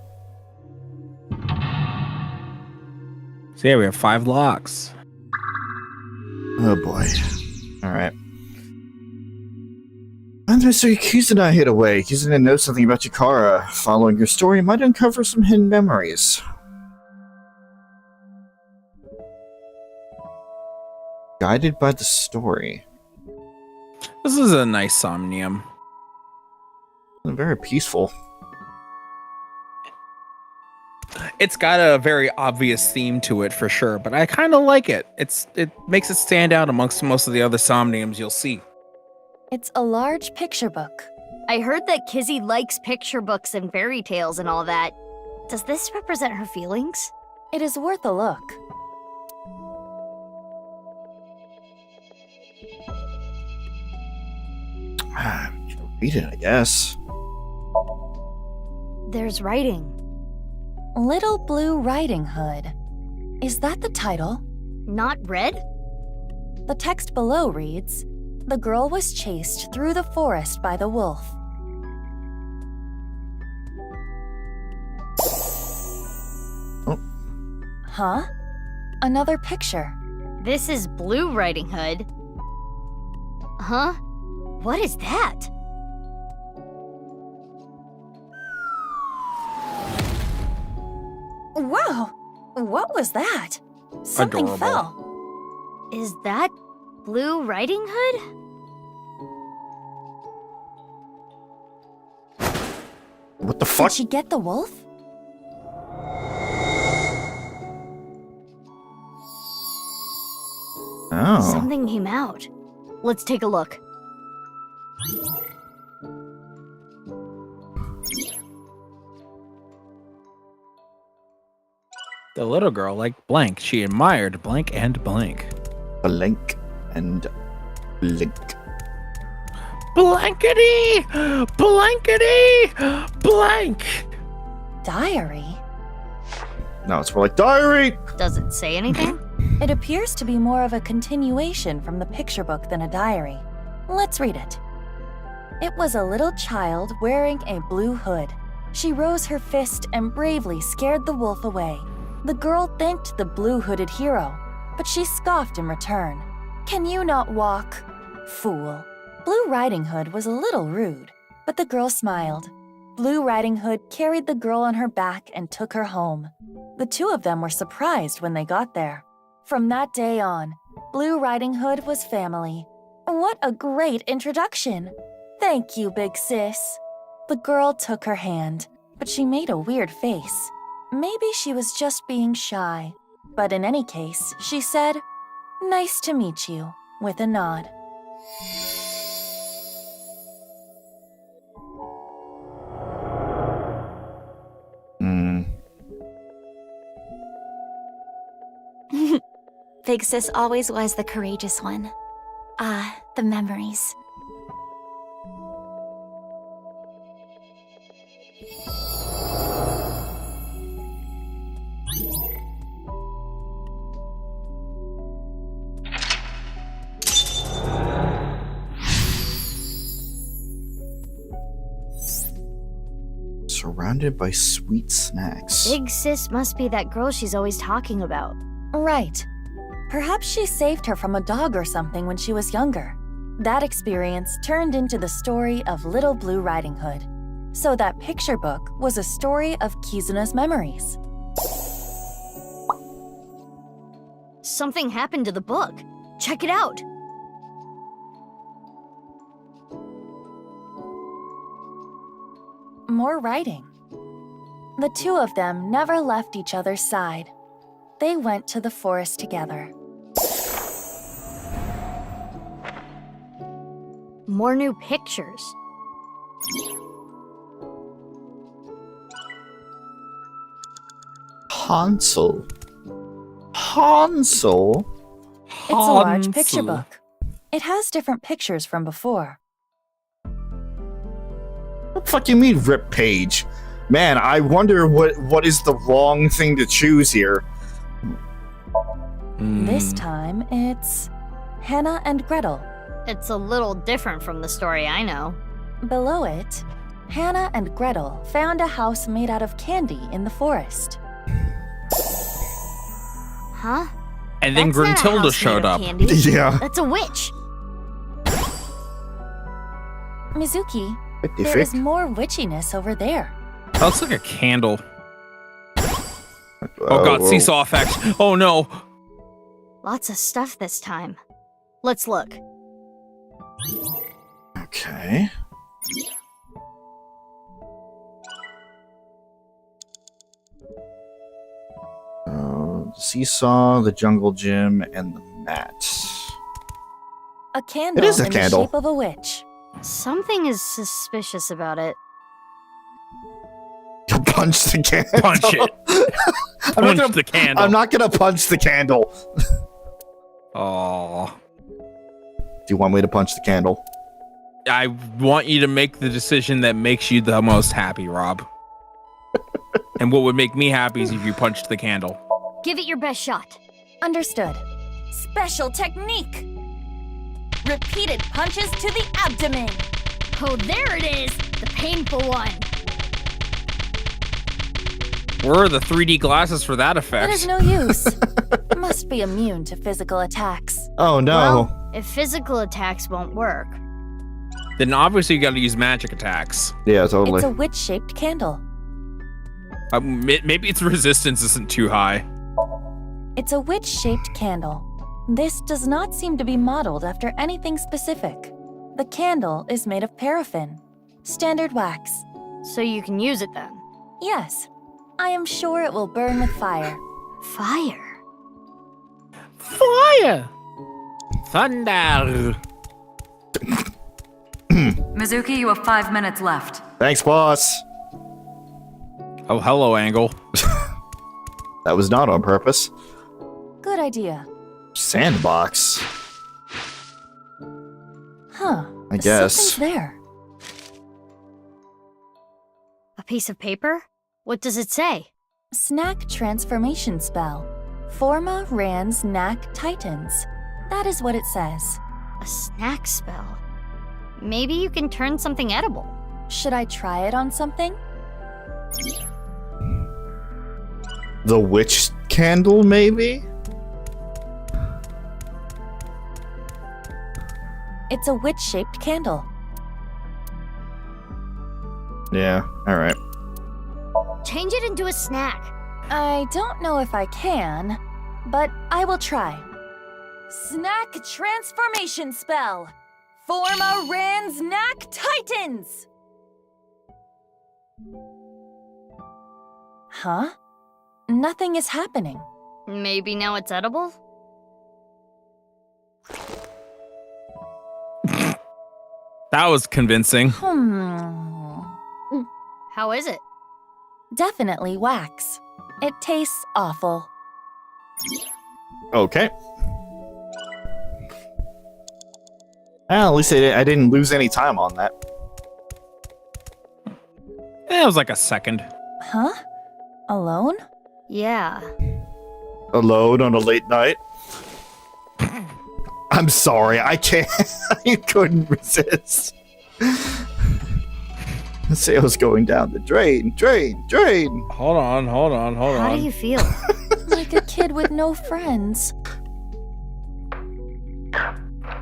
S2: So yeah, we have 5 locks.
S1: Oh boy. Alright. And Mr. Kizuna hid away. Kizuna knows something about Chikara. Following your story might uncover some hidden memories. Guided by the story.
S2: This is a nice Somnium.
S1: Very peaceful.
S2: It's got a very obvious theme to it for sure, but I kind of like it. It makes it stand out amongst most of the other Somniums you'll see.
S9: It's a large picture book.
S5: I heard that Kizzy likes picture books and fairy tales and all that. Does this represent her feelings?
S9: It is worth a look.
S1: Read it, I guess.
S5: There's writing.
S9: Little Blue Riding Hood. Is that the title?
S5: Not red?
S9: The text below reads, "The girl was chased through the forest by the wolf."
S1: Oh.
S9: Huh? Another picture.
S5: This is Blue Riding Hood. Huh? What is that?
S9: Whoa! What was that? Something
S2: Adorable.
S9: fell.
S5: Is that Blue Riding Hood?
S1: What the
S9: Did
S1: fuck?
S9: she get the wolf?
S1: Oh.
S5: Something came out. Let's take a look.
S2: The little girl liked blank. She admired blank and blank.
S1: Blank and blink.
S2: Blankety! Blankety! Blank!
S9: Diary?
S1: No, it's more like diary!
S5: Does it say anything?
S9: It appears to be more of a continuation from the picture book than a diary. Let's read it. It was a little child wearing a blue hood. She rose her fist and bravely scared the wolf away. The girl thanked the blue-hooded hero, but she scoffed in return. "Can you not walk? Fool." Blue Riding Hood was a little rude, but the girl smiled. Blue Riding Hood carried the girl on her back and took her home. The two of them were surprised when they got there. From that day on, Blue Riding Hood was family. What a great introduction! Thank you, big sis. The girl took her hand, but she made a weird face. Maybe she was just being shy. But in any case, she said, "Nice to meet you," with a nod.
S15: Big Sis always was the courageous one. Ah, the memories.
S1: Surrounded by sweet snacks.
S5: Big Sis must be that girl she's always talking about.
S9: Right. Perhaps she saved her from a dog or something when she was younger. That experience turned into the story of Little Blue Riding Hood. So that picture book was a story of Kizuna's memories.
S5: Something happened to the book. Check it out.
S9: More writing. The two of them never left each other's side. They went to the forest together.
S5: More new pictures.
S1: Hansel. Hansel?
S9: It's a large picture book. It has different pictures from before.
S1: What the fuck do you mean, rip page? Man, I wonder what is the wrong thing to choose here.
S9: This time, it's Hannah and Gretel.
S5: It's a little different from the story I know.
S9: Below it, Hannah and Gretel found a house made out of candy in the forest.
S5: Huh?
S2: And then
S5: That's not a
S2: Gruntilda
S5: house made
S2: showed
S5: of
S2: up.
S5: candy.
S1: Yeah.
S5: That's a witch.
S9: Mizuki,
S1: What the
S9: there
S1: frick?
S9: is more witchiness over there.
S2: That looks like a candle. Oh god,
S1: whoa.
S2: seesaw effect. Oh no.
S5: Lots of stuff this time. Let's look.
S1: Okay. Seesaw, the jungle gym, and the mat.
S9: A candle
S1: It is a
S9: in
S1: candle.
S9: the shape of a witch.
S5: Something is suspicious about it.
S1: Punch the candle.
S2: Punch it. Punch the candle.
S1: I'm not gonna punch the candle.
S2: Oh.
S1: Do you want me to punch the candle?
S2: I want you to make the decision that makes you the most happy, Rob. And what would make me happy is if you punched the candle.
S5: Give it your best shot.
S9: Understood. Special technique. Repeated punches to the abdomen.
S5: Oh, there it is. The painful one.
S2: Where are the 3D glasses for that
S9: It
S2: effect?
S9: is no use. Must be immune to physical attacks.
S1: Oh no.
S5: Well, if physical attacks won't work.
S2: Then obviously you gotta use magic attacks.
S1: Yeah, totally.
S9: It's a witch-shaped candle.
S2: Maybe its resistance isn't too high.
S9: It's a witch-shaped candle. This does not seem to be modeled after anything specific. The candle is made of paraffin, standard wax.
S5: So you can use it then?
S9: Yes. I am sure it will burn with fire.
S5: Fire?
S2: Fire! Thunder!
S7: Mizuki, you have 5 minutes left.
S1: Thanks, boss.
S2: Oh, hello, Angle.
S1: That was not on purpose.
S9: Good idea.
S1: Sandbox.
S9: Huh.
S1: I guess.
S9: Something's there.
S5: A piece of paper? What does it say?
S9: Snack transformation spell. Forma Rans Knack Titans. That is what it says.
S5: A snack spell. Maybe you can turn something edible.
S9: Should I try it on something?
S1: The witch candle, maybe?
S9: It's a witch-shaped candle.
S1: Yeah, alright.
S5: Change it into a snack.
S9: I don't know if I can, but I will try. Snack transformation spell. Form a Ransnack Titans! Huh? Nothing is happening.
S5: Maybe now it's edible?
S2: That was convincing.
S5: How is it?
S9: Definitely wax. It tastes awful.
S1: Okay. Well, at least I didn't lose any time on that.
S2: It was like a second.
S9: Huh? Alone?
S5: Yeah.
S1: Alone on a late night? I'm sorry, I can't. I couldn't resist. The sales going down the drain.
S2: Hold on.
S5: How do you feel?
S9: Like a kid with no friends.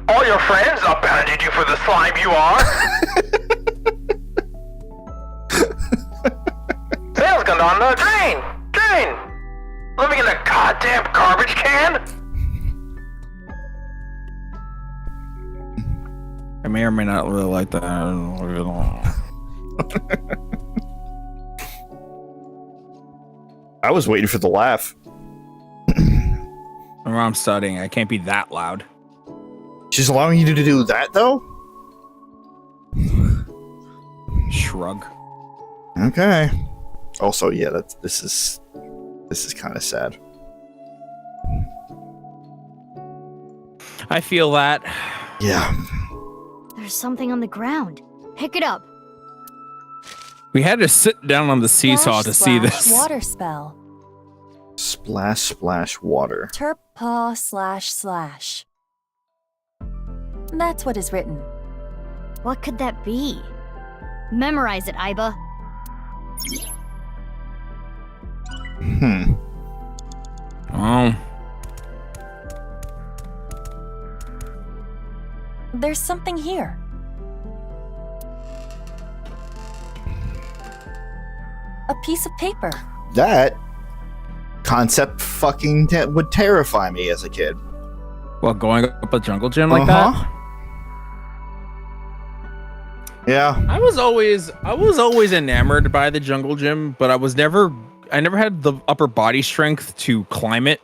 S8: All your friends abandoned you for the slime you are? Sales gone down the drain! Let me get a goddamn garbage can!
S2: I may or may not really like that. I don't know.
S1: I was waiting for the laugh.
S2: I'm studying. I can't be that loud.
S1: She's allowing you to do that, though?
S2: Shrug.
S1: Okay. Also, yeah, this is kind of sad.
S2: I feel that.
S1: Yeah.
S5: There's something on the ground. Pick it up.
S2: We had to sit down on the seesaw to see this.
S9: Water spell.
S1: Splash, splash, water.
S9: Terpaw //. That's what is written.
S5: What could that be? Memorize it, Iba.
S2: Oh.
S9: There's something here. A piece of paper.
S1: That concept fucking would terrify me as a kid.
S2: Well, going up a jungle gym like that?
S1: Yeah.
S2: I was always enamored by the jungle gym, but I never had the upper body strength to climb it.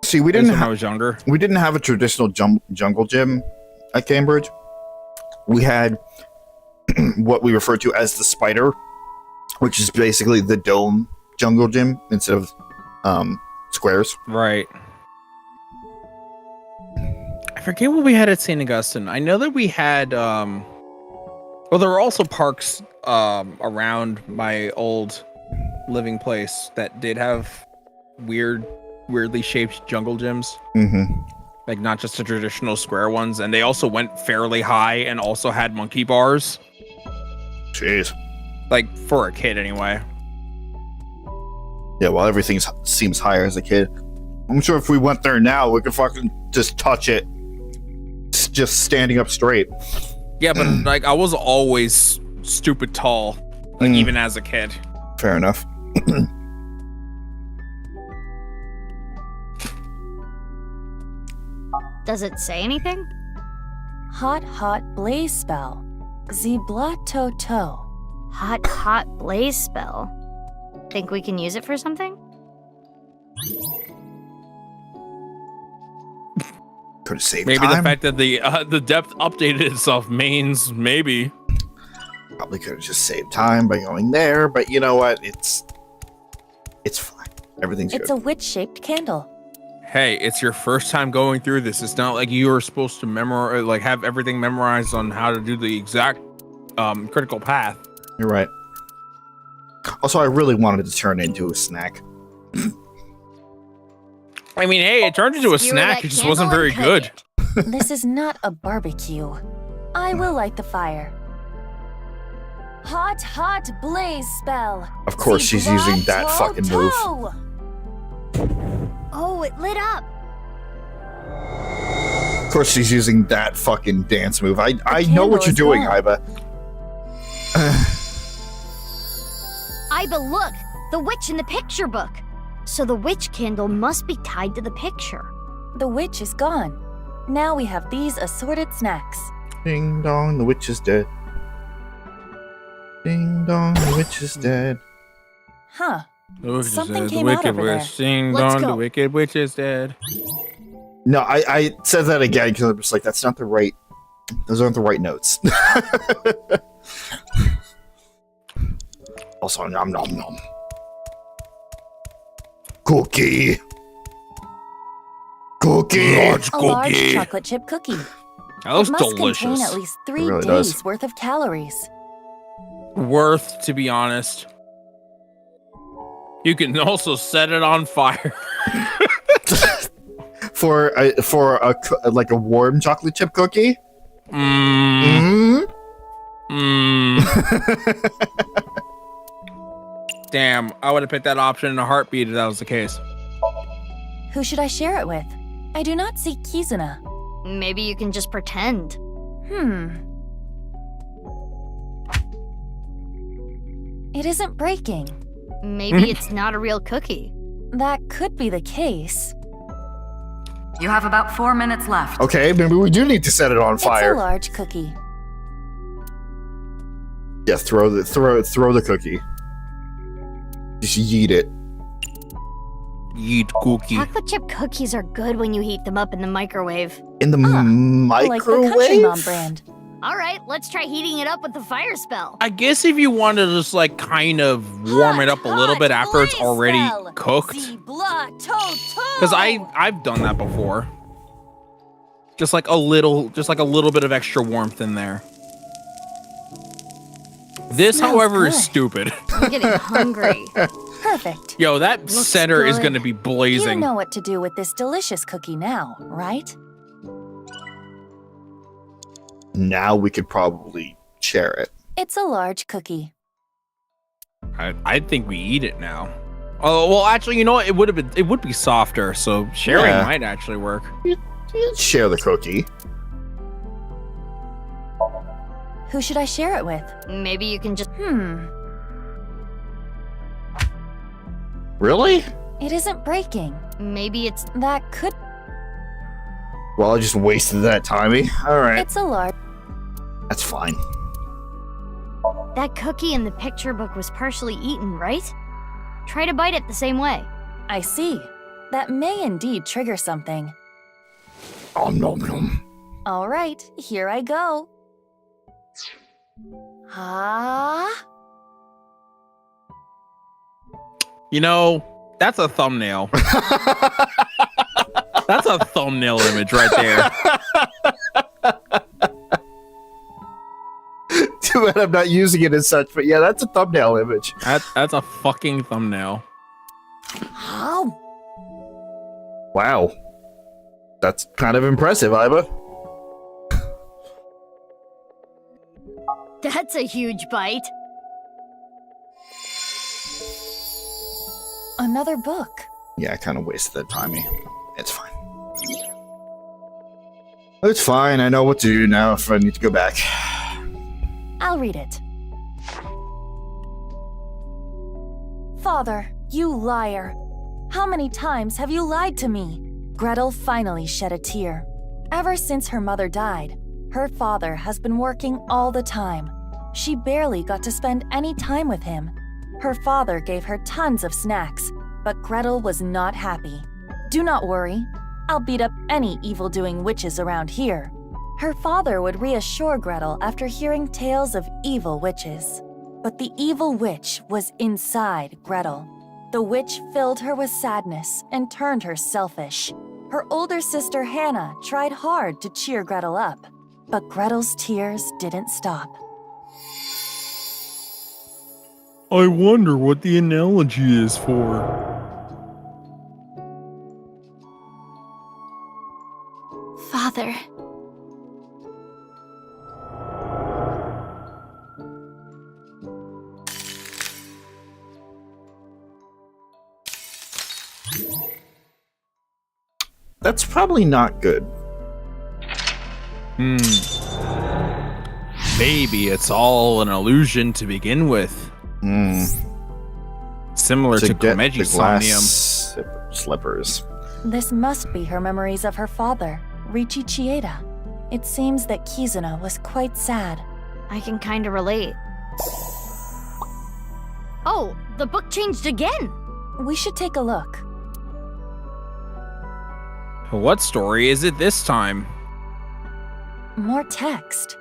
S1: See, we didn't
S2: when I was younger.
S1: We didn't have a traditional jungle gym at Cambridge. We had what we refer to as the Spider, which is basically the dome jungle gym instead of squares.
S2: Right. I forget what we had at St. Augustine. I know that we had well, there were also parks around my old living place that did have weirdly shaped jungle gyms. Like not just the traditional square ones, and they also went fairly high and also had monkey bars.
S1: Jeez.
S2: Like for a kid anyway.
S1: Yeah, well, everything seems higher as a kid. I'm sure if we went there now, we could fucking just touch it. It's just standing up straight.
S2: Yeah, but like I was always stupid tall, like even as a kid.
S1: Fair enough.
S5: Does it say anything?
S9: Hot blaze spell. Zibla-to-to.
S5: Hot blaze spell. Think we can use it for something?
S1: Could have saved
S2: maybe
S1: time.
S2: The fact that the depth updated itself means maybe.
S1: Probably could have just saved time by going there, but you know what? It's fine. Everything's good.
S9: It's a witch-shaped candle.
S2: Hey, it's your first time going through this. It's not like you are supposed to memorize, like have everything memorized on how to do the exact critical path.
S1: You're right. Also, I really wanted to turn it into a snack.
S2: I mean, hey, it turned into a snack. It just wasn't very good.
S9: This is not a barbecue. I will light the fire. Hot blaze spell.
S1: Of course, she's using that fucking move.
S5: Oh, it lit up.
S1: Of course, she's using that fucking dance move. I know what
S9: candle
S1: you're
S9: is
S1: doing,
S9: gone.
S1: Iba.
S5: Iba, look! The witch in the picture book. So the witch candle must be tied to the picture.
S9: The witch is gone. Now we have these assorted snacks.
S1: Ding dong, the witch is dead. Ding dong, the witch is dead.
S9: Huh.
S2: Something
S9: Something
S2: the
S9: came out
S2: wicked
S9: over there.
S2: witch. Ding
S5: Let's
S2: dong, the
S5: go.
S2: wicked witch is dead.
S1: No, I said that again because I'm just like, that's not the right. Those aren't the right notes. Also, nom nom nom. Cookie. Cookie.
S9: A large chocolate chip cookie.
S2: That was
S9: it must
S2: delicious.
S9: contain at least 3
S1: really
S9: days
S1: does.
S9: worth of calories.
S2: Worth, to be honest. You can also set it on fire.
S1: for like a warm chocolate chip cookie.
S2: Damn, I would have picked that option in a heartbeat if that was the case.
S9: Who should I share it with? I do not see Kizuna.
S5: Maybe you can just pretend.
S9: It isn't breaking.
S5: Maybe it's not a real cookie.
S9: That could be the case.
S3: You have about 4 minutes left.
S1: Okay, maybe we do need to set it on
S9: It's a
S1: fire.
S9: large cookie.
S1: Yeah, throw the cookie. Just yeet it.
S2: Yeet cookie.
S5: Chocolate chip cookies are good when you heat them up in the microwave.
S1: In the
S9: Like the Country
S1: microwave?
S9: Mom brand.
S5: All right, let's try heating it up with the fire spell.
S2: I guess if you want to just like kind of warm it up a little bit after it's already cooked. Because I've done that before. Just like a little bit of extra warmth in there. This,
S9: Smells
S2: however, is
S9: good.
S2: stupid.
S5: I'm getting hungry.
S9: Perfect.
S2: Yo, that
S5: Looks
S2: center is
S5: good.
S2: going to be blazing.
S9: You know what to do with this delicious cookie now, right?
S1: Now we could probably share it.
S9: It's a large cookie.
S2: I think we eat it now. Oh well, actually, you know what? It would be softer, so sharing
S1: Yeah.
S2: might actually work.
S1: Share the cookie.
S9: Who should I share it with?
S5: Maybe you can just.
S1: Really?
S9: It isn't breaking.
S5: Maybe it's.
S9: That could.
S1: Well, I just wasted that timey. All right,
S9: It's a large.
S1: that's fine.
S5: That cookie in the picture book was partially eaten, right? Try to bite it the same way.
S9: I see. That may indeed trigger something.
S1: Om nom nom.
S9: All right, here I go. Ah.
S2: You know, that's a thumbnail. That's a thumbnail image right there.
S1: Too bad I'm not using it as such, but yeah, that's a thumbnail image.
S2: That's a fucking thumbnail.
S9: How?
S1: Wow. That's kind of impressive, Iba.
S5: That's a huge bite.
S9: Another book.
S1: Yeah, I kind of wasted that timey. It's fine. It's fine. I know what to do now if I need to go back.
S9: I'll read it. Father, you liar. How many times have you lied to me? Gretel finally shed a tear. Ever since her mother died, her father has been working all the time. She barely got to spend any time with him. Her father gave her tons of snacks, but Gretel was not happy. Do not worry. I'll beat up any evil-doing witches around here. Her father would reassure Gretel after hearing tales of evil witches. But the evil witch was inside Gretel. The witch filled her with sadness and turned her selfish. Her older sister Hannah tried hard to cheer Gretel up, but Gretel's tears didn't stop.
S2: I wonder what the analogy is for.
S15: Father.
S1: That's probably not good.
S2: Maybe it's all an illusion to begin with. Similar to Komeji's somnium.
S1: Slippers.
S9: This must be her memories of her father, Ryuki Chieda. It seems that Kizuna was quite sad.
S5: I can kinda relate. Oh, the book changed again!
S9: We should take a look.
S2: What story is it this time?
S9: More text.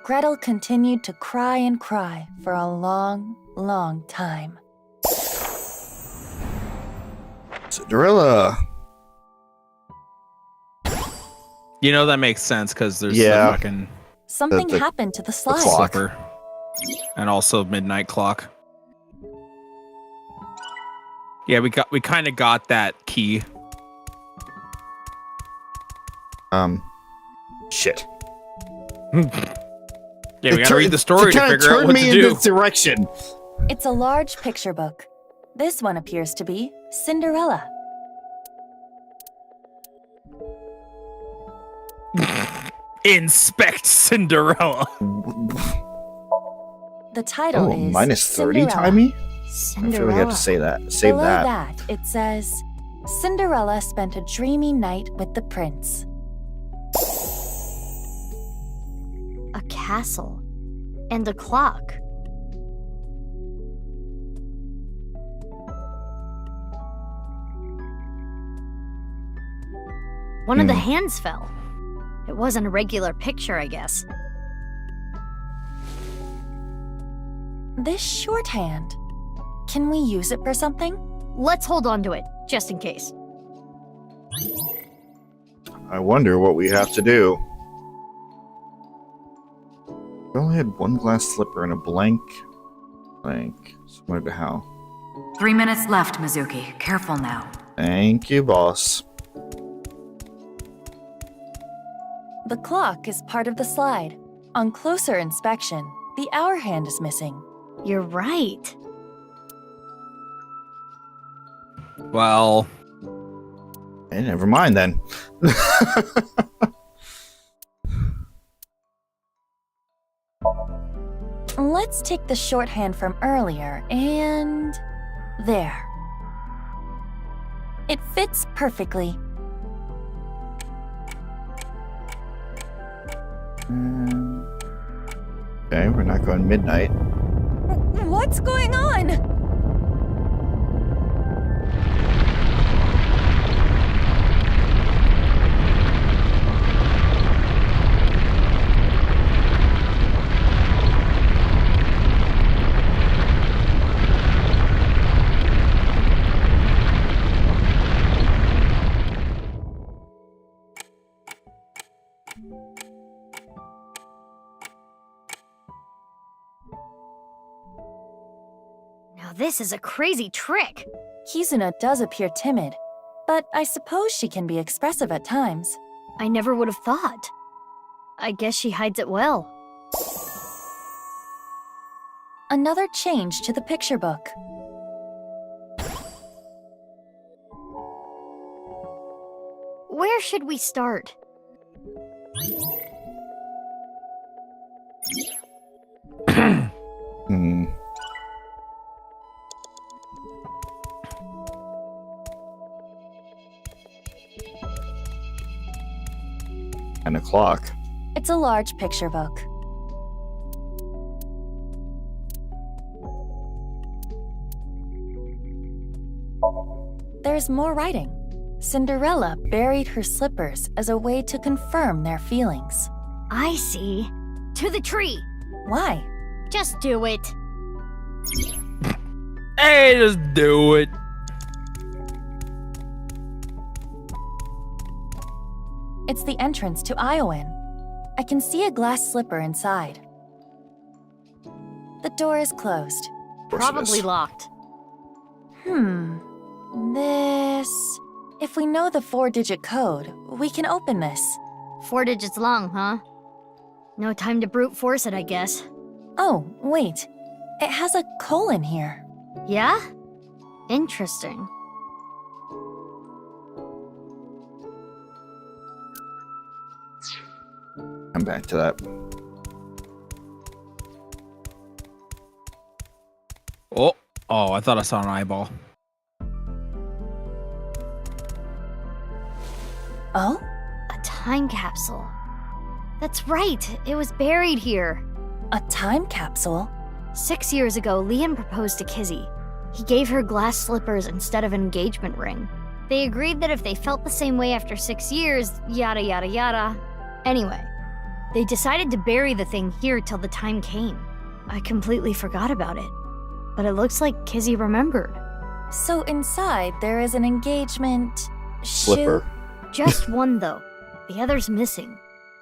S9: Gretel continued to cry and cry for a long, long time.
S1: Cinderella.
S2: You know, that makes sense because there's the fucking
S9: Something happened to the slide.
S2: slipper. And also midnight clock. Yeah, we kind of got that key.
S1: Shit.
S2: Yeah, we gotta read the story to figure out what to do.
S1: In this direction.
S9: It's a large picture book. This one appears to be Cinderella.
S2: Inspect Cinderella.
S9: The title is
S1: minus 30
S9: Cinderella.
S1: timey? I feel like I have to say that. Save
S9: Below
S1: that.
S9: It says, Cinderella spent a dreamy night with the prince.
S5: A castle. And a clock. One of the hands fell. It wasn't a regular picture, I guess.
S9: This shorthand. Can we use it for something?
S5: Let's hold on to it, just in case.
S1: I wonder what we have to do. We only had one glass slipper and a blank. Similar to how.
S3: 3 minutes left, Mizuki. Careful now.
S1: Thank you, boss.
S9: The clock is part of the slide. On closer inspection, the hour hand is missing.
S5: You're right.
S2: Well...
S1: Hey, never mind then.
S9: Let's take the shorthand from earlier and... there. It fits perfectly.
S1: Okay, we're not going midnight.
S9: What's going on?
S5: Now this is a crazy trick.
S9: Kizuna does appear timid, but I suppose she can be expressive at times.
S5: I never would have thought. I guess she hides it well.
S9: Another change to the picture book.
S5: Where should we start?
S1: And a clock.
S9: It's a large picture book. There's more writing. Cinderella buried her slippers as a way to confirm their feelings.
S5: I see. To the tree.
S9: Why?
S5: Just do it.
S2: Hey, just do it.
S9: It's the entrance to Iowan. I can see a glass slipper inside. The door is closed.
S5: Probably locked.
S9: This... If we know the 4-digit code, we can open this.
S5: 4 digits long, huh? No time to brute force it, I guess.
S9: Oh, wait. It has a colon here.
S5: Yeah? Interesting.
S1: Come back to that.
S2: Oh, I thought I saw an eyeball.
S9: Oh?
S5: A time capsule. That's right, it was buried here.
S9: A time capsule?
S5: 6 years ago, Liam proposed to Kizzy. He gave her glass slippers instead of an engagement ring. They agreed that if they felt the same way after 6 years, yada yada yada. Anyway, they decided to bury the thing here till the time came. I completely forgot about it. But it looks like Kizzy remembered.
S9: So inside there is an engagement...
S1: Slipper.
S5: Just one, though. The other's missing.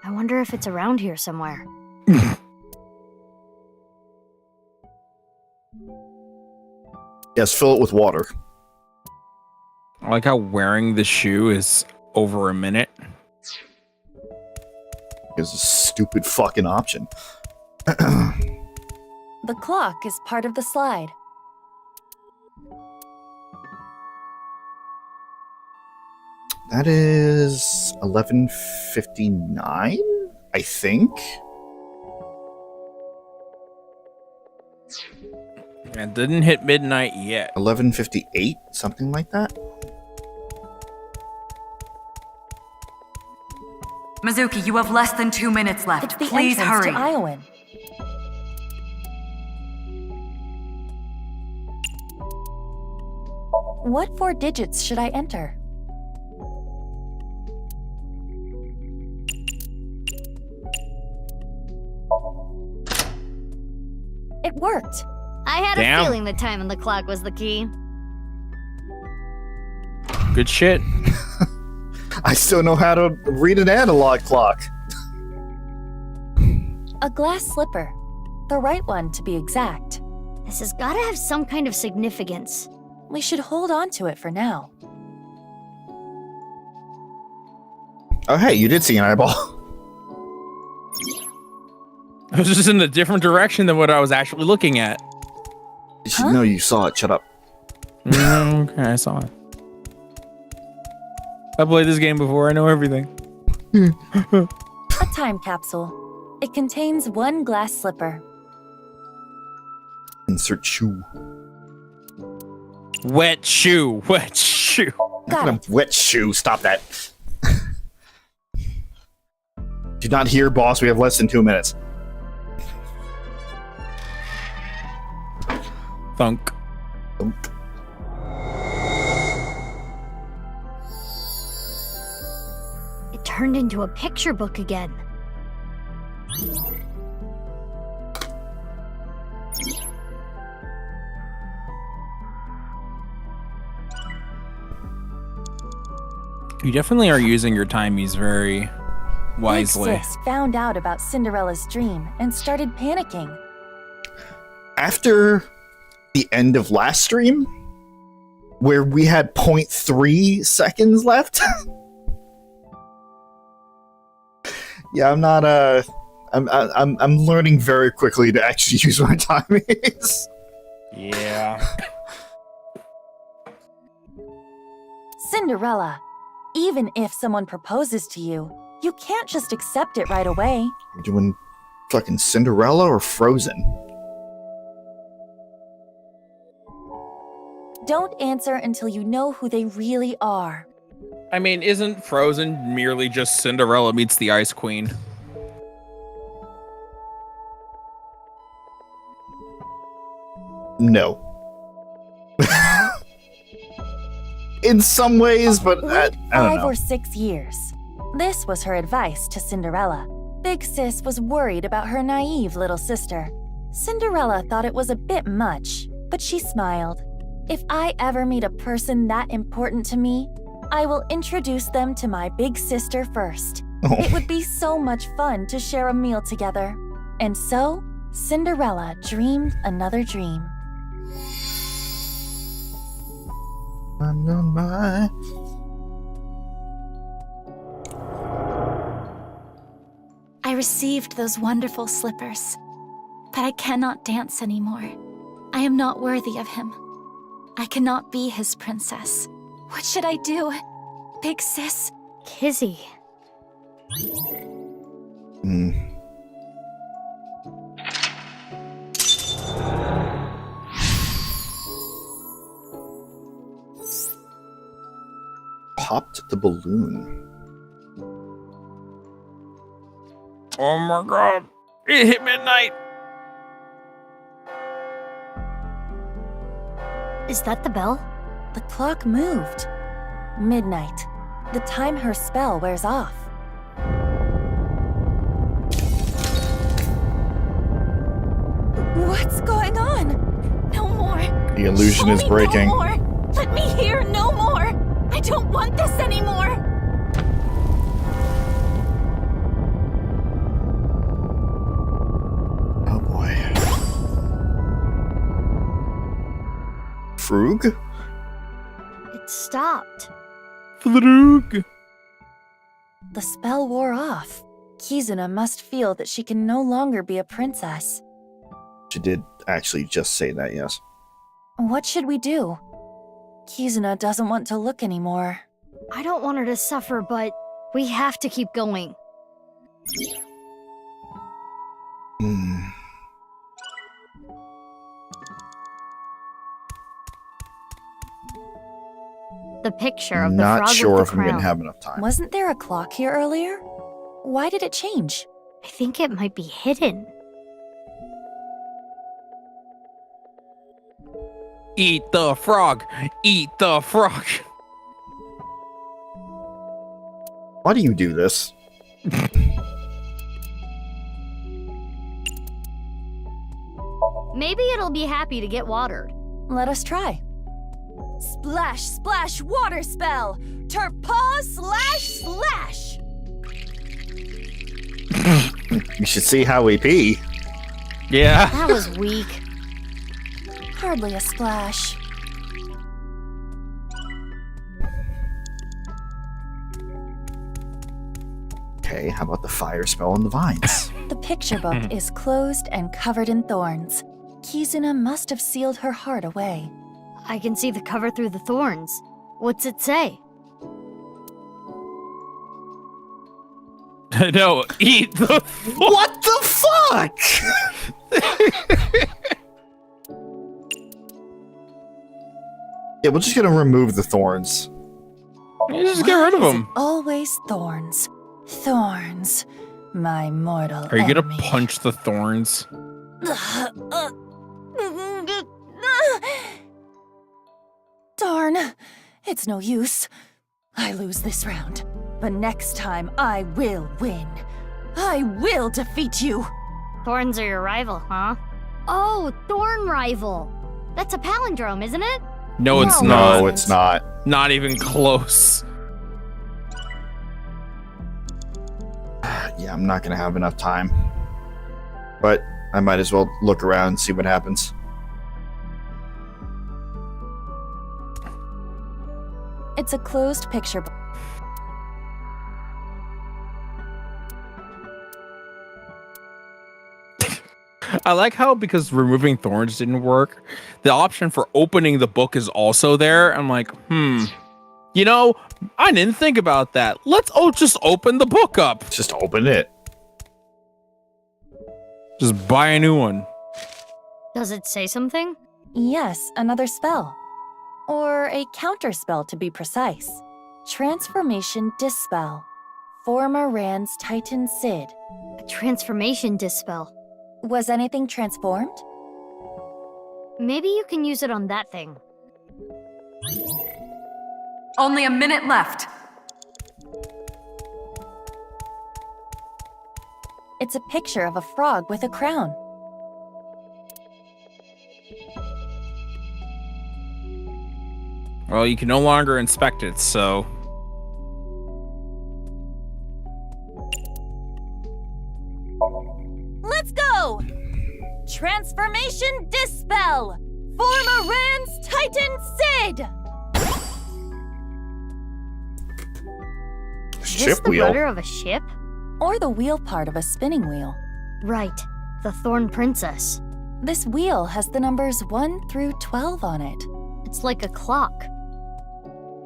S5: I wonder if it's around here somewhere.
S1: Yes, fill it with water.
S2: I like how wearing the shoe is over a minute.
S1: It's a stupid fucking option.
S9: The clock is part of the slide.
S1: That is 11:59, I think.
S2: It didn't hit midnight yet.
S1: 11:58, something like that.
S3: Mizuki, you have less than 2 minutes left.
S9: It's the
S3: Please
S9: entrance
S3: hurry.
S9: to Iowan. What 4 digits should I enter? It worked.
S5: I had
S2: Damn.
S5: a feeling the time on the clock was the key.
S2: Good shit.
S1: I still know how to read an analog clock.
S9: A glass slipper. The right one, to be exact.
S5: This has gotta have some kind of significance.
S9: We should hold on to it for now.
S1: Oh, hey, you did see an eyeball.
S2: It was just in a different direction than what I was actually looking at.
S1: No, you saw it. Shut up.
S2: Okay, I saw it. I played this game before. I know everything.
S9: A time capsule. It contains 1 glass slipper.
S1: Insert shoe.
S2: Wet shoe. Wet shoe.
S9: Got
S1: it. Wet shoe. Stop that. Do not hear, boss. We have less than 2 minutes.
S2: Thunk.
S1: Thunk.
S5: It turned into a picture book again.
S2: You definitely are using your timies very wisely.
S9: Big Sis found out about Cinderella's dream and started panicking.
S1: After the end of last stream, where we had 0.3 seconds left. Yeah, I'm not I'm learning very quickly to actually use my timies.
S2: Yeah.
S9: Cinderella, even if someone proposes to you, you can't just accept it right away.
S1: We're doing fucking Cinderella or Frozen?
S9: Don't answer until you know who they really are.
S2: I mean, isn't Frozen merely just Cinderella meets the Ice Queen?
S1: No. In some ways, but I don't
S9: 5
S1: know.
S9: or 6 years. This was her advice to Cinderella. Big Sis was worried about her naive little sister. Cinderella thought it was a bit much, but she smiled. If I ever meet a person that important to me, I will introduce them to my big sister first.
S1: Oh.
S9: It would be so much fun to share a meal together. And so, Cinderella dreamed another dream.
S15: I received those wonderful slippers, but I cannot dance anymore. I am not worthy of him. I cannot be his princess. What should I do? Big Sis?
S5: Kizzy.
S1: popped the balloon.
S2: Oh my god. It hit midnight.
S5: Is that the bell?
S9: The clock moved. Midnight. The time her spell wears off. What's going on?
S16: No more.
S1: The illusion is breaking.
S16: No more. Let me hear no more. I don't want this anymore.
S1: Oh boy. Frug?
S5: It stopped.
S2: Frug.
S9: The spell wore off. Kizuna must feel that she can no longer be a princess.
S1: She did actually just say that, yes.
S9: What should we do? Kizuna doesn't want to look anymore.
S5: I don't want her to suffer, but we have to keep going. The picture of the frog
S1: Not sure
S5: with
S1: if
S5: the
S1: I'm going to
S5: crown.
S1: have enough time.
S9: Wasn't there a clock here earlier? Why did it change?
S5: I think it might be hidden.
S2: Eat the frog. Eat the frog.
S1: Why do you do this?
S5: Maybe it'll be happy to get watered.
S9: Let us try. Splash, splash, water spell! Turpaw slash slash!
S1: You should see how we pee.
S2: Yeah.
S5: That was weak.
S9: Hardly a splash.
S1: Okay, how about the fire spell and the vines?
S9: The picture book is closed and covered in thorns. Kizuna must have sealed her heart away.
S5: I can see the cover through the thorns. What's it say?
S2: No, eat the
S1: What the fuck? Yeah, we're just gonna remove the thorns.
S2: You just get rid of them.
S9: Always thorns. Thorns. My mortal
S2: Are you gonna
S9: enemy.
S2: punch the thorns?
S9: Darn. It's no use. I lose this round. But next time, I will win. I will defeat you.
S5: Thorns are your rival, huh? Oh, Thorn Rival. That's a palindrome, isn't it?
S2: No, it's not.
S1: No, it's not.
S2: Not even close.
S1: Yeah, I'm not gonna have enough time. But I might as well look around and see what happens.
S9: It's a closed picture book.
S2: I like how, because removing thorns didn't work, the option for opening the book is also there. I'm like, you know, I didn't think about that. Let's just open the book up.
S1: Just open it.
S2: Just buy a new one.
S5: Does it say something?
S9: Yes, another spell. Or a counter spell to be precise. Transformation Dispel. Former Rand's Titan Sid.
S5: A transformation dispel.
S9: Was anything transformed?
S5: Maybe you can use it on that thing.
S7: Only a minute left.
S9: It's a picture of a frog with a crown.
S2: Well, you can no longer inspect it, so...
S9: Let's go! Transformation Dispel! Former Rand's Titan Sid!
S5: Is this the rudder of a ship?
S9: Or the wheel part of a spinning wheel.
S5: Right. The Thorn Princess.
S9: This wheel has the numbers 1 through 12 on it.
S5: It's like a clock.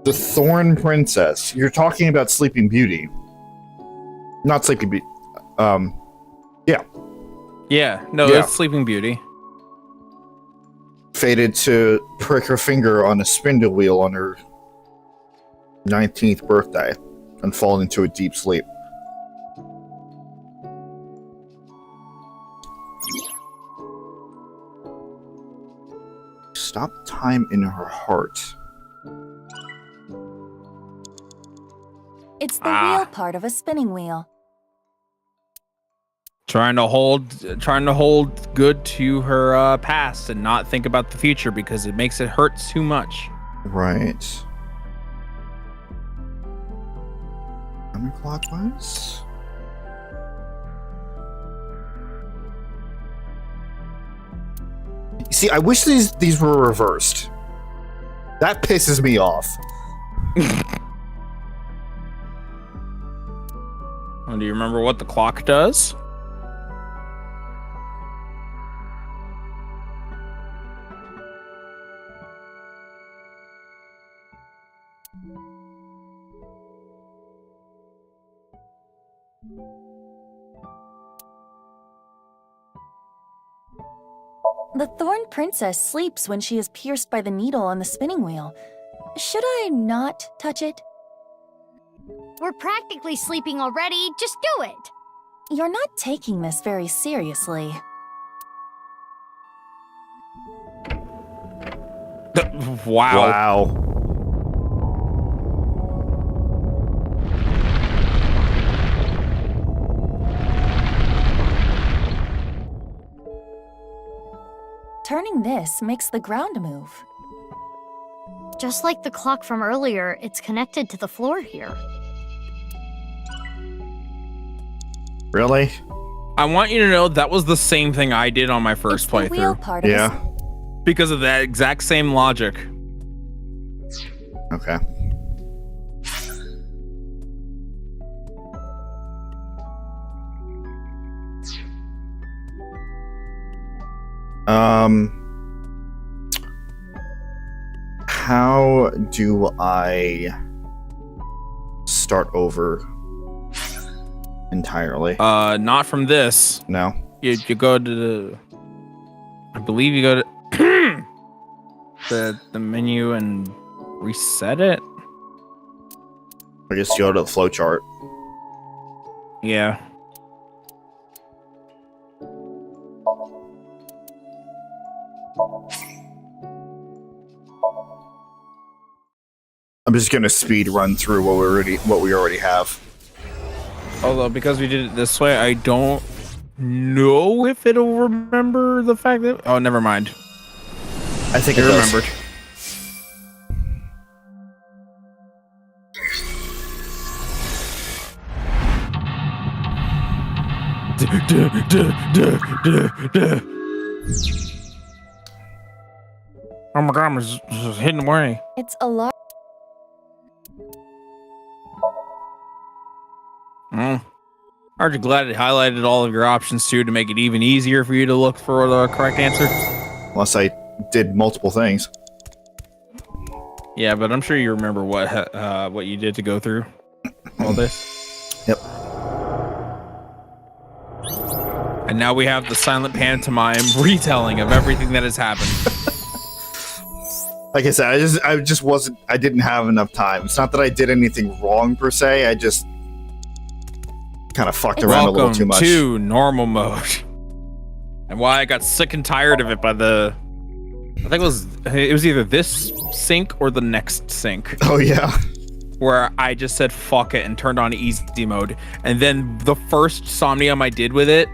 S1: The Thorn Princess. You're talking about Sleeping Beauty. Not Sleeping Beauty. Yeah.
S2: Yeah, no,
S1: Yeah.
S2: it's Sleeping Beauty.
S1: Fated to prick her finger on a spindle wheel on her 19th birthday and fall into a deep sleep. Stop time in her heart.
S9: It's the wheel part of a spinning wheel.
S2: Trying to hold good to her past and not think about the future because it makes it hurt too much.
S1: Right. Counterclockwise? See, I wish these were reversed. That pisses me off.
S2: Well, do you remember what the clock does?
S9: The Thorn Princess sleeps when she is pierced by the needle on the spinning wheel. Should I not touch it?
S5: We're practically sleeping already. Just do it.
S9: You're not taking this very seriously.
S2: Wow.
S9: Turning this makes the ground move.
S5: Just like the clock from earlier, it's connected to the floor here.
S1: Really?
S2: I want you to know that was the same thing I did on my first
S9: The wheel
S2: playthrough.
S9: part of
S1: Yeah.
S2: Because of that exact same logic.
S1: Okay. How do I start over entirely?
S2: Not from this.
S1: No.
S2: You go to the... I believe you go to the menu and reset it.
S1: I guess you go to the flowchart.
S2: Yeah.
S1: I'm just gonna speed run through what we already have.
S2: Although because we did it this way, I don't know if it'll remember the fact that... Oh, never mind.
S1: I think
S2: it
S1: it does.
S2: remembered. Oh my god, it's just hidden away.
S9: It's a lot.
S2: Aren't you glad it highlighted all of your options too to make it even easier for you to look for the correct answer?
S1: Unless I did multiple things.
S2: Yeah, but I'm sure you remember what you did to go through all this.
S1: Yep.
S2: And now we have the silent pantomime retelling of everything that has happened.
S1: Like I said, I didn't have enough time. It's not that I did anything wrong per se. I just kind of fucked around a little too much.
S2: Welcome to normal mode. And why I got sick and tired of it by the... I think it was either this sync or the next sync.
S1: Oh, yeah.
S2: Where I just said fuck it and turned on easy mode. And then the first Somnium I did with it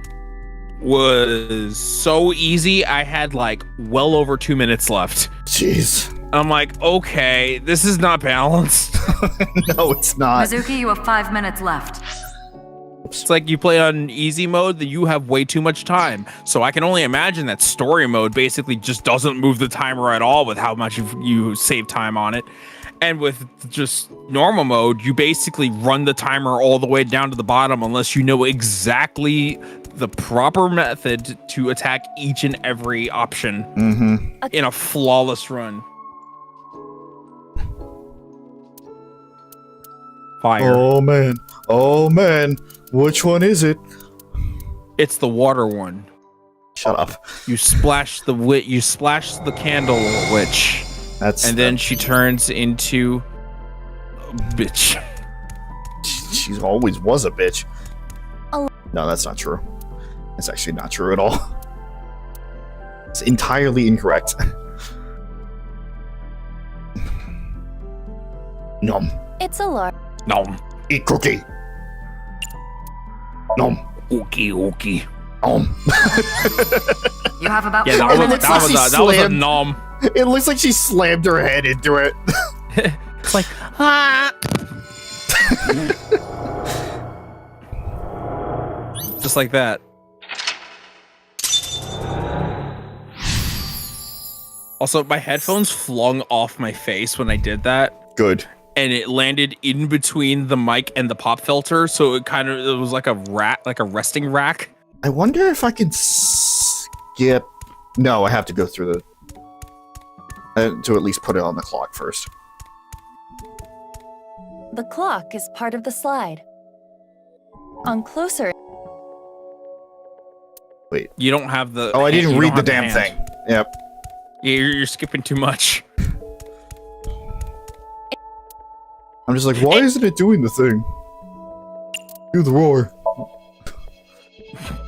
S2: was so easy, I had like well over 2 minutes left.
S1: Jeez.
S2: I'm like, okay, this is not balanced.
S1: No, it's not.
S3: Mizuki, you have 5 minutes left.
S2: It's like you play on easy mode, that you have way too much time. So I can only imagine that story mode basically just doesn't move the timer at all with how much you save time on it. And with just normal mode, you basically run the timer all the way down to the bottom unless you know exactly the proper method to attack each and every option in a flawless run. Fire.
S1: Oh man, which one is it?
S2: It's the water one.
S1: Shut up.
S2: You splash the candle witch. And then she turns into bitch.
S1: She always was a bitch. No, that's not true. It's actually not true at all. It's entirely incorrect. Nom.
S9: It's a large.
S2: Nom.
S1: Eat cookie. Nom.
S2: Okay.
S1: Nom.
S3: You have about
S2: Yeah, that was a nom.
S1: It looks like she slammed her head into it.
S2: It's like, ah. Just like that. Also, my headphones flung off my face when I did that.
S1: Good.
S2: And it landed in between the mic and the pop filter, so it was like a resting rack.
S1: I wonder if I can skip. No, I have to go through to at least put it on the clock first.
S9: The clock is part of the slide. On closer.
S1: Wait.
S2: You don't have the.
S1: Oh, I didn't read the
S2: have
S1: damn thing. Yep.
S2: Yeah, you're skipping too much.
S1: I'm just like, why isn't it doing the thing? Do the roar.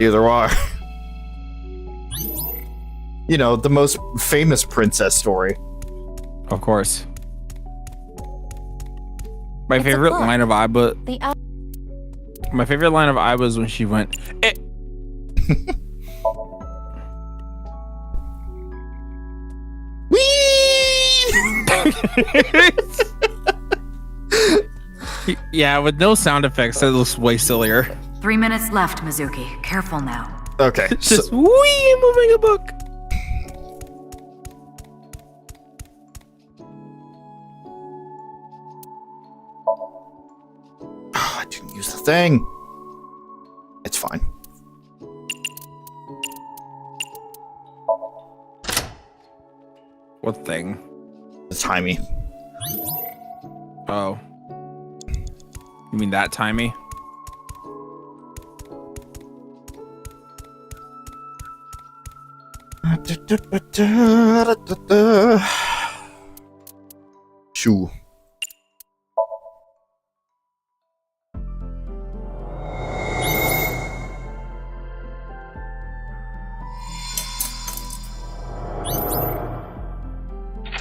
S1: Do the roar. You know, the most famous princess story.
S2: Of course. My favorite line of Aiba. My favorite line of Aiba is when she went. Eh. Yeah, with no sound effects, that looks way sillier.
S3: 3 minutes left, Mizuki. Careful now.
S1: Okay.
S2: Just wee moving a book.
S1: Oh, I didn't use the thing. It's fine.
S2: What thing?
S1: The timey.
S2: Oh. You mean that timey?
S1: Shoo.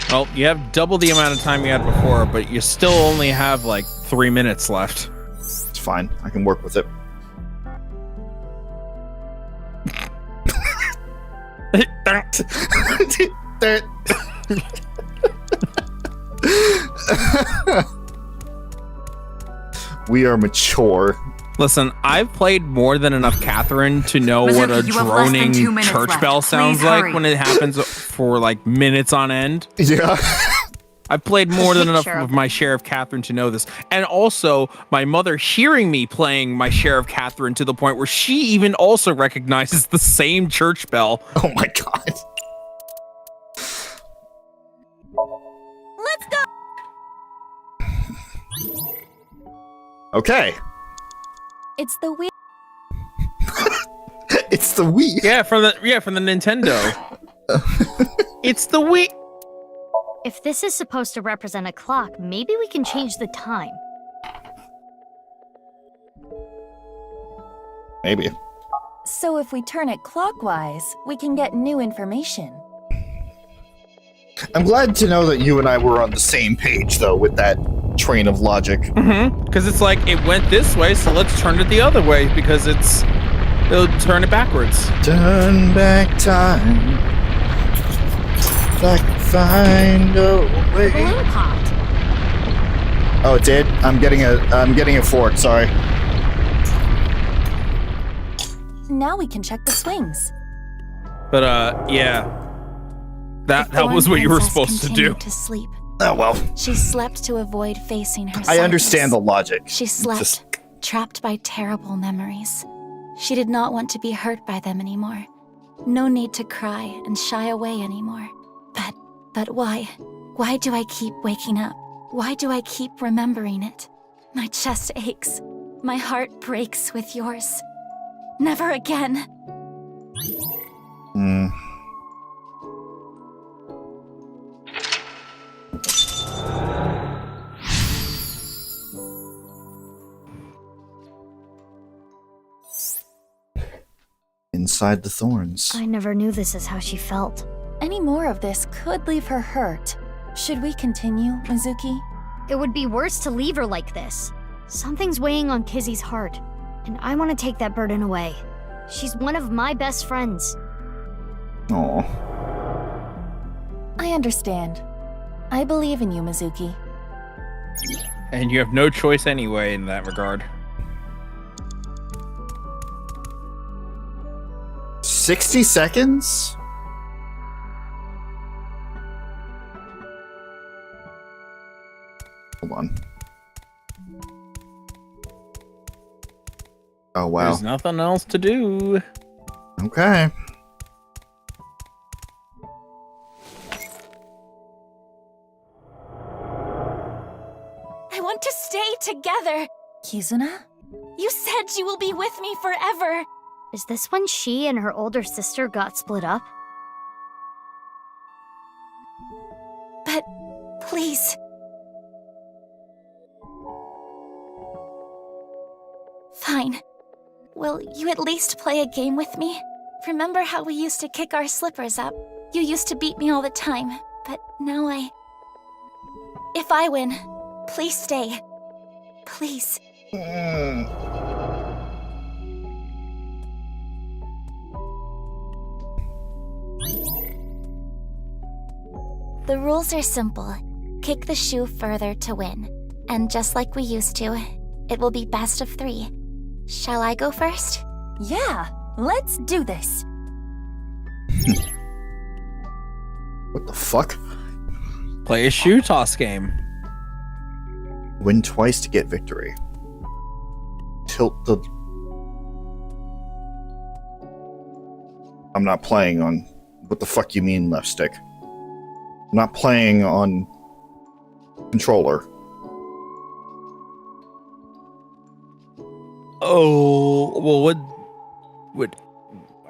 S2: Well, you have double the amount of time you had before, but you still only have like 3 minutes left.
S1: It's fine. I can work with it. We are mature.
S2: Listen, I've played more than enough Catherine to know
S3: Mizuki,
S2: what a
S3: you have less than
S2: droning
S3: 2 minutes
S2: church
S3: left.
S2: bell sounds
S3: Please
S2: like
S3: hurry.
S2: when it happens for like minutes on end.
S1: Yeah.
S2: I've played more than enough
S5: Share
S2: of my share of Catherine to know this. And also, my mother hearing me playing my share of Catherine to the point where she even also recognizes the same church bell.
S1: Oh my god.
S9: Let's go.
S1: Okay.
S9: It's the wheel.
S1: It's the Wii.
S2: Yeah, from the Nintendo. It's the Wii.
S5: If this is supposed to represent a clock, maybe we can change the time.
S1: Maybe.
S9: So if we turn it clockwise, we can get new information.
S1: I'm glad to know that you and I were on the same page, though, with that train of logic.
S2: Mm-hmm. Because it's like, it went this way, so let's turn it the other way, because it'll turn it backwards.
S1: Turn back time. I can find a way.
S5: Balloon popped.
S1: Oh, it did? I'm getting a fork, sorry.
S9: Now we can check the swings.
S2: But, yeah. That was what you were supposed to do.
S9: To sleep.
S1: Oh, well.
S9: She slept to avoid facing her
S1: I understand the
S9: sadness.
S1: logic.
S9: She slept, trapped by terrible memories. She did not want to be hurt by them anymore. No need to cry and shy away anymore. But why? Why do I keep waking up? Why do I keep remembering it? My chest aches. My heart breaks with yours. Never again.
S1: Hmm. inside the thorns.
S5: I never knew this is how she felt.
S9: Any more of this could leave her hurt. Should we continue, Mizuki?
S5: It would be worse to leave her like this. Something's weighing on Kizzy's heart, and I want to take that burden away. She's one of my best friends.
S1: Aw.
S9: I understand. I believe in you, Mizuki.
S2: And you have no choice anyway in that regard.
S1: 60 seconds? Hold on. Oh, wow.
S2: There's nothing else to do.
S1: Okay.
S16: I want to stay together.
S9: Kizuna?
S16: You said you will be with me forever.
S5: Is this when she and her older sister got split up?
S16: But please. Fine. Will you at least play a game with me? Remember how we used to kick our slippers up? You used to beat me all the time, but now If I win, please stay. Please. The rules are simple. Kick the shoe further to win. And just like we used to, it will be best of 3. Shall I go first?
S9: Yeah, let's do this.
S1: What the fuck?
S2: Play a shoe toss game.
S1: Win twice to get victory. Tilt the... I'm not playing on... What the fuck you mean left stick? I'm not playing on... controller.
S2: Oh, well, would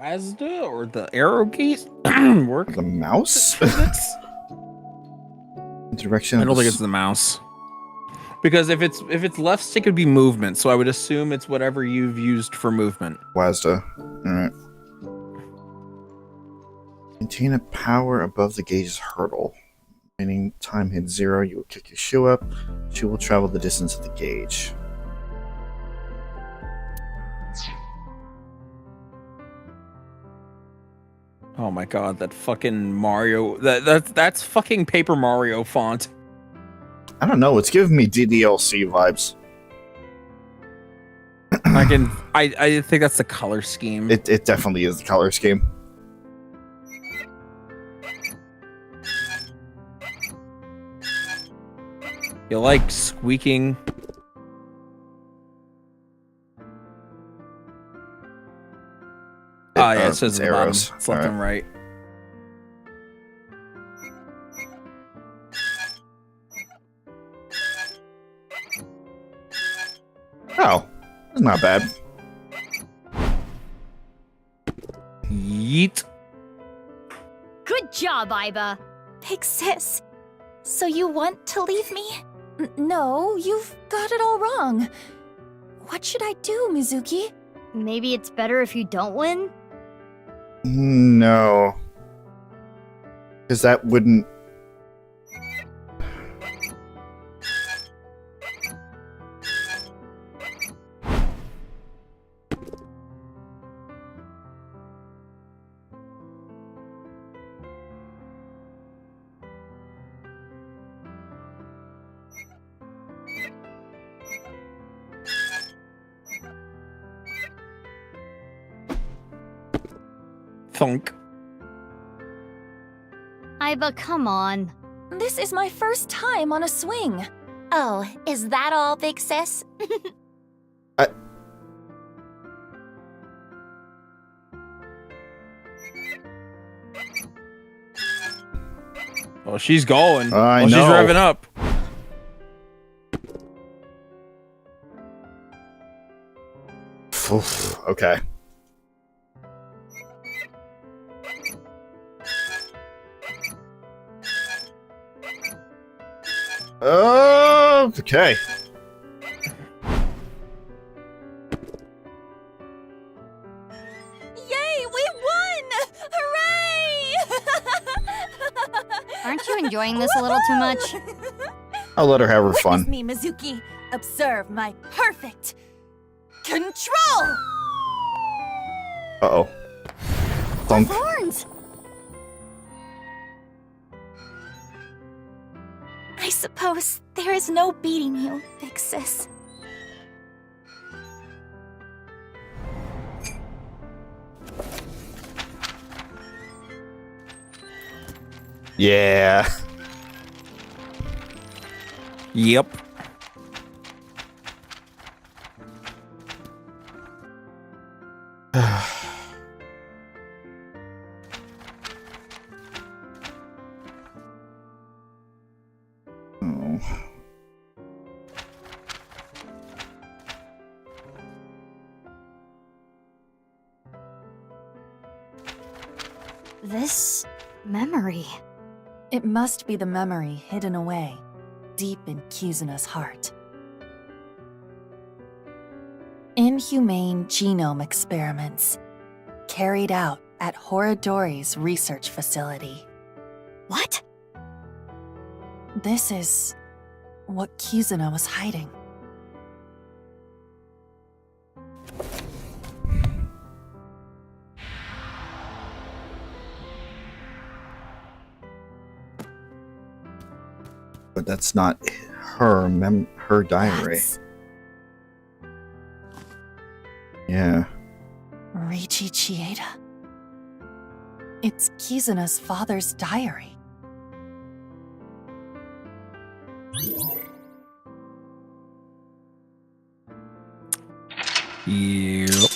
S2: WASD or the arrow keys work?
S1: The mouse? Direction.
S2: I don't think it's the mouse. Because if it's left stick, it'd be movement. So I would assume it's whatever you've used for movement.
S1: WASD. Alright. Maintain a power above the gauge's hurdle. Remaining time hits 0, you will kick your shoe up. Shoe will travel the distance of the gauge.
S2: Oh my god, that fucking Mario. That's fucking Paper Mario font.
S1: I don't know, it's giving me DDLC vibes.
S2: I think that's the color scheme.
S1: It definitely is the color scheme.
S2: You like squeaking. Yeah, it says
S1: it's
S2: at the bottom.
S1: arrows.
S2: It's left and right.
S1: Oh, that's not bad.
S2: Yeet.
S5: Good job, Iba.
S16: Big sis, so you want to leave me?
S9: No, you've got it all wrong. What should I do, Mizuki?
S5: Maybe it's better if you don't win?
S1: No. Because that wouldn't...
S2: Thunk.
S5: Iba, come on.
S9: This is my first time on a swing.
S16: Oh, is that all, big sis?
S2: Oh, she's going.
S1: I know.
S2: She's revving up.
S1: Oof, okay. Okay.
S9: Yay, we
S5: aren't you enjoying this a little too much?
S1: I'll let her have her
S9: Witness
S1: fun.
S9: me, Mizuki. Observe my perfect control.
S1: Uh-oh. Thunk.
S5: Thorns!
S16: I suppose there is no beating you, big sis.
S1: Yeah.
S2: Yep.
S1: Oh.
S5: This memory.
S9: It must be the memory hidden away, deep in Kizuna's heart. Inhumane genome experiments, carried out at Horadori's research facility.
S5: What?
S9: This is what Kizuna was hiding.
S1: But that's not her diary. Yeah.
S9: Reichi Chieda. It's Kizuna's father's diary.
S2: Yep.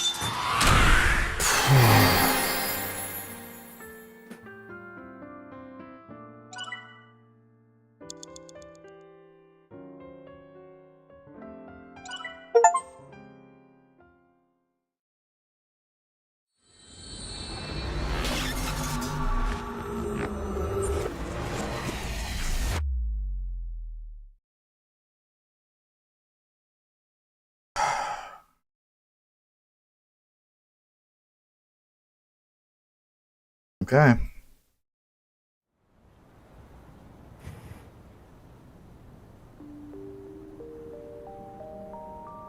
S1: Okay.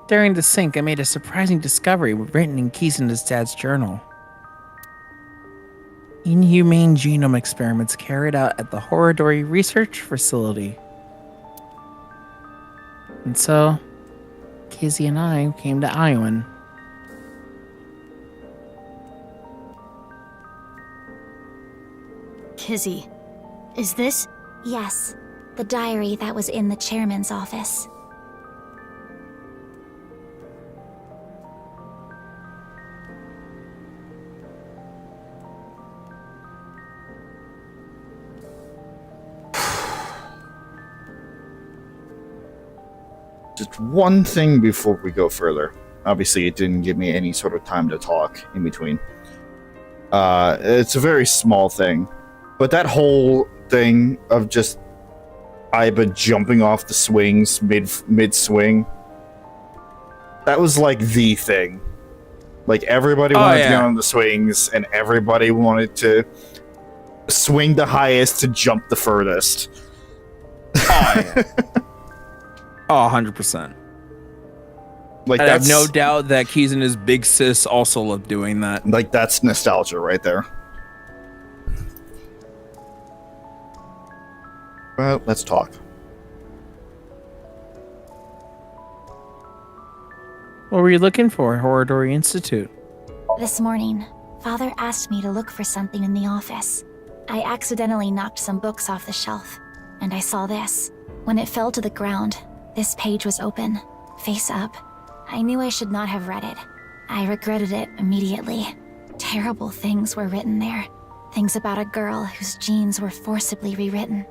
S2: During the sync, I made a surprising discovery written in Kizuna's dad's journal. Inhumane genome experiments carried out at the Horadori Research Facility. And so, Kizzy and I came to Iowan.
S5: Kizzy, is this?
S16: Yes, the diary that was in the chairman's office.
S1: Just one thing before we go further. Obviously, it didn't give me any sort of time to talk in between. It's a very small thing. But that whole thing of just Aiba jumping off the swings mid-swing, that was like the thing. Like, everybody wanted to get on the swings, and everybody wanted to swing the highest to jump the furthest.
S2: Oh, yeah. Oh, 100%.
S1: Like,
S2: I have
S1: that's
S2: no doubt that Kizuna's big sis also loved doing that.
S1: Like, that's nostalgia right there. Well, let's talk.
S2: What were you looking for at Horadori Institute?
S16: This morning, Father asked me to look for something in the office. I accidentally knocked some books off the shelf, and I saw this. When it fell to the ground, this page was open, face up. I knew I should not have read it. I regretted it immediately. Terrible things were written there. Things about a girl whose genes were forcibly rewritten.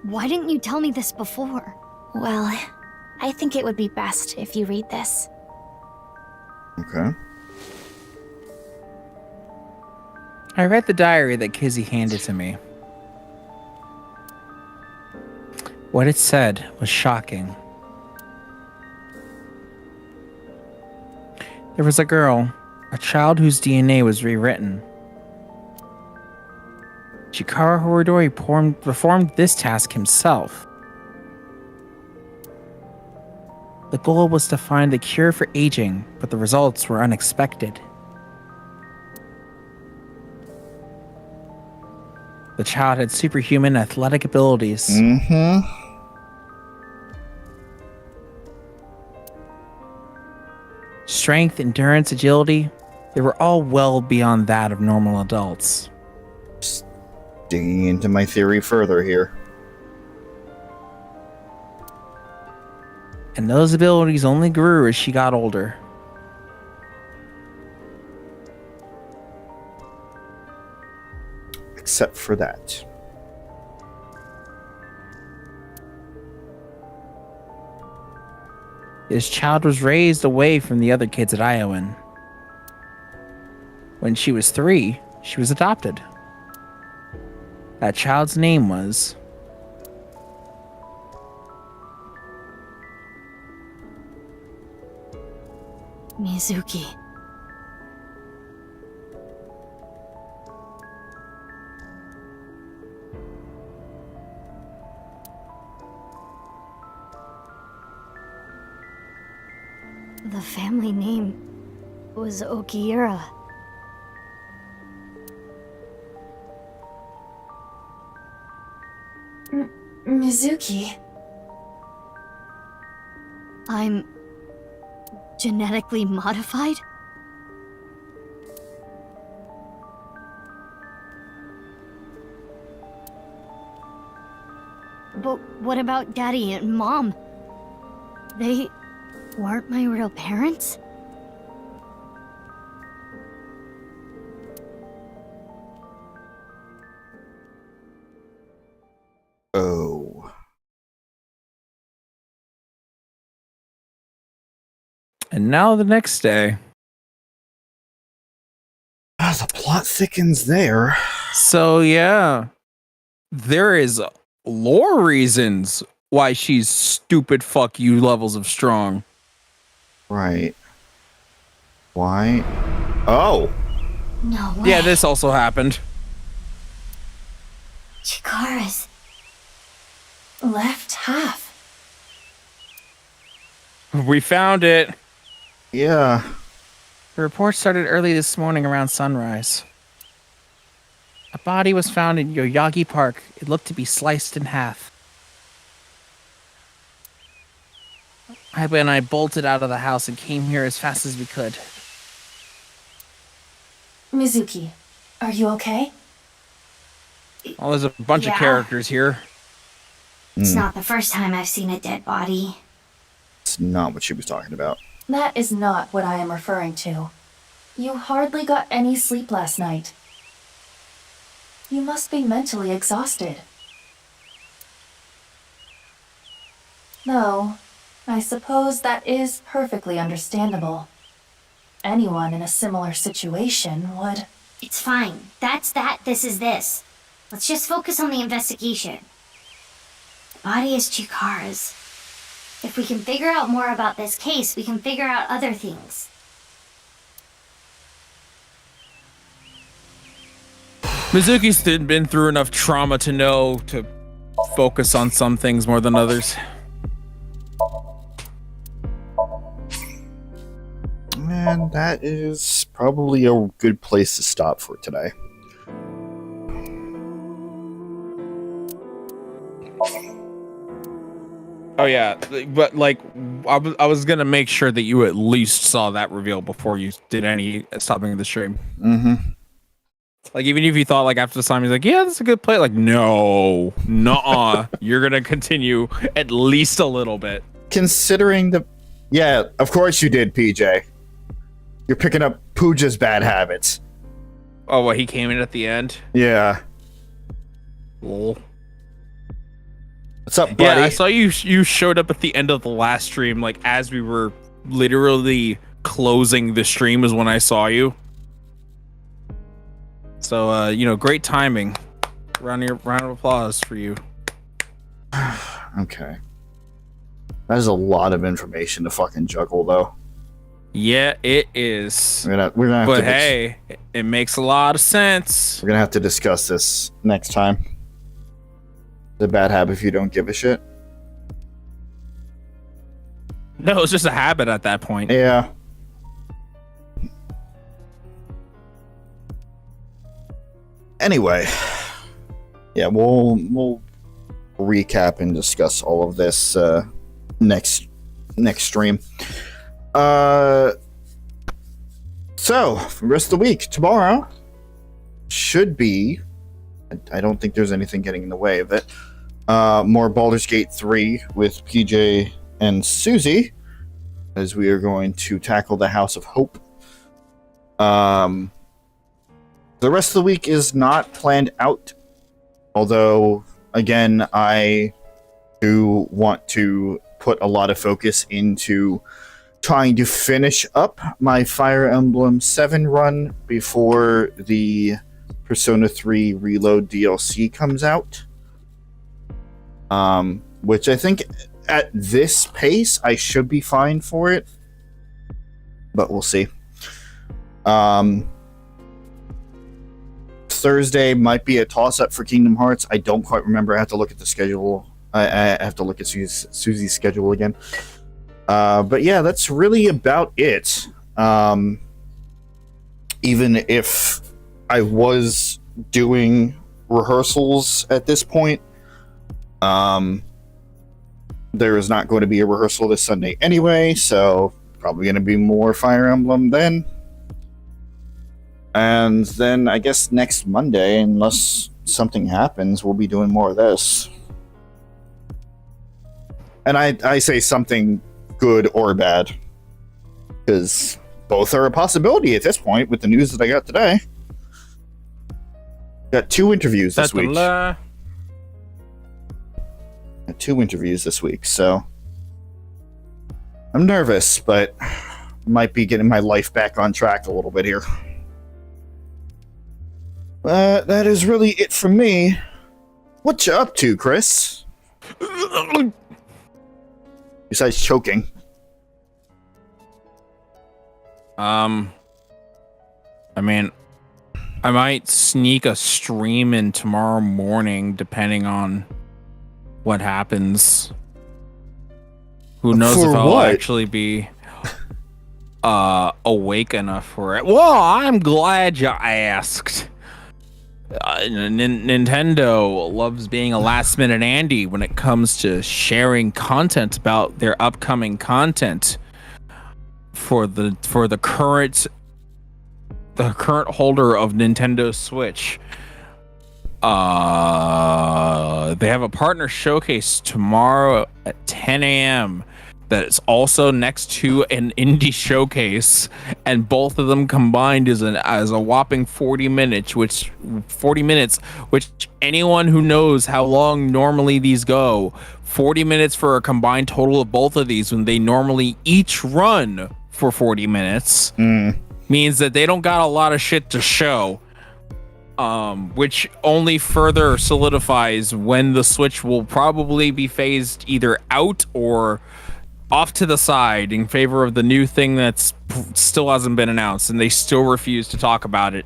S5: Why didn't you tell me this before?
S16: Well, I think it would be best if you read this.
S1: Okay.
S2: I read the diary that Kizzy handed to me. What it said was shocking. There was a girl, a child whose DNA was rewritten. Chikara Horidori performed this task himself. The goal was to find the cure for aging, but the results were unexpected. The child had superhuman athletic abilities. Strength, endurance, agility, they were all well beyond that of normal adults.
S1: Just digging into my theory further here.
S2: And those abilities only grew as she got older.
S1: Except for that.
S2: This child was raised away from the other kids at Iowan. When she was 3, she was adopted. That child's name was
S5: Mizuki. The family name was Okiura.
S6: Mizuki.
S5: I'm genetically modified? But what about Daddy and Mom? They weren't my real parents?
S1: Oh.
S2: And now the next day.
S1: The plot thickens there.
S2: So yeah, there is lore reasons why she's stupid fuck you levels of strong.
S1: Right. Why? Oh.
S5: No way.
S2: Yeah, this also happened.
S5: Chikara's
S6: left half.
S2: We found it.
S1: Yeah.
S2: The report started early this morning around sunrise. A body was found in Yoyagi Park. It looked to be sliced in half. Aiba and I bolted out of the house and came here as fast as we could.
S6: Mizuki, are you okay?
S2: Oh, there's a bunch of characters here.
S20: It's not the first time I've seen a dead body.
S1: It's not what she was talking about.
S6: That is not what I am referring to. You hardly got any sleep last night. You must be mentally exhausted. Though, I suppose that is perfectly understandable. Anyone in a similar situation would...
S20: It's fine. That's that, this is this. Let's just focus on the investigation. The body is Chikara's. If we can figure out more about this case, we can figure out other things.
S2: Mizuki's been through enough trauma to know to focus on some things more than others.
S1: And that is probably a good place to stop for today.
S2: Oh yeah, but like I was gonna make sure that you at least saw that reveal before you did any stopping of the stream.
S1: Mm-hmm.
S2: Like even if you thought like after the song, he's like, yeah, that's a good play. Like no, nuh-uh. You're gonna continue at least a little bit.
S1: Considering the, yeah, of course you did, PJ. You're picking up Pooja's bad habits.
S2: Oh, what, he came in at the end?
S1: Yeah.
S2: Lol.
S1: What's up, buddy?
S2: Yeah, I saw you showed up at the end of the last stream, like as we were literally closing the stream is when I saw you. So, great timing. Round of applause for you.
S1: Okay. That is a lot of information to fucking juggle, though.
S2: Yeah, it is.
S1: We're gonna have
S2: but
S1: to
S2: hey, it makes a lot of sense.
S1: We're gonna have to discuss this next time. It's a bad habit if you don't give a shit.
S2: No, it's just a habit at that point.
S1: Yeah. Anyway, yeah, we'll recap and discuss all of this next stream. So the rest of the week tomorrow should be. I don't think there's anything getting in the way of it. More Baldur's Gate 3 with PJ and Suzie, as we are going to tackle the House of Hope. The rest of the week is not planned out, although, again, I do want to put a lot of focus into trying to finish up my Fire Emblem 7 run before the Persona 3 Reload DLC comes out. Which I think at this pace I should be fine for it, but we'll see. Thursday might be a toss-up for Kingdom Hearts. I don't quite remember. I have to look at the schedule. I have to look at Susie's schedule again. But yeah, that's really about it. Even if I was doing rehearsals at this point, there is not going to be a rehearsal this Sunday anyway, so probably going to be more Fire Emblem then. And then I guess next Monday, unless something happens, we'll be doing more of this. And I say something good or bad, because both are a possibility at this point with the news that I got today. Got 2 interviews this week. Got 2 interviews this week, so I'm nervous, but might be getting my life back on track a little bit here. That is really it from me. What you up to, Chris? Besides choking.
S2: I mean, I might sneak a stream in tomorrow morning, depending on what happens. Who knows if I'll actually be awake enough for it. Well, I'm glad you asked. Nintendo loves being a last-minute Andy when it comes to sharing content about their upcoming content. For the current holder of Nintendo Switch, they have a partner showcase tomorrow at 10 a.m. that is also next to an indie showcase, and both of them combined is a whopping 40 minutes, which anyone who knows how long normally these go, 40 minutes for a combined total of both of these, when they normally each run for 40 minutes, means that they don't got a lot of shit to show, which only further solidifies when the Switch will probably be phased either out or off to the side in favor of the new thing that's still hasn't been announced, and they still refuse to talk about it.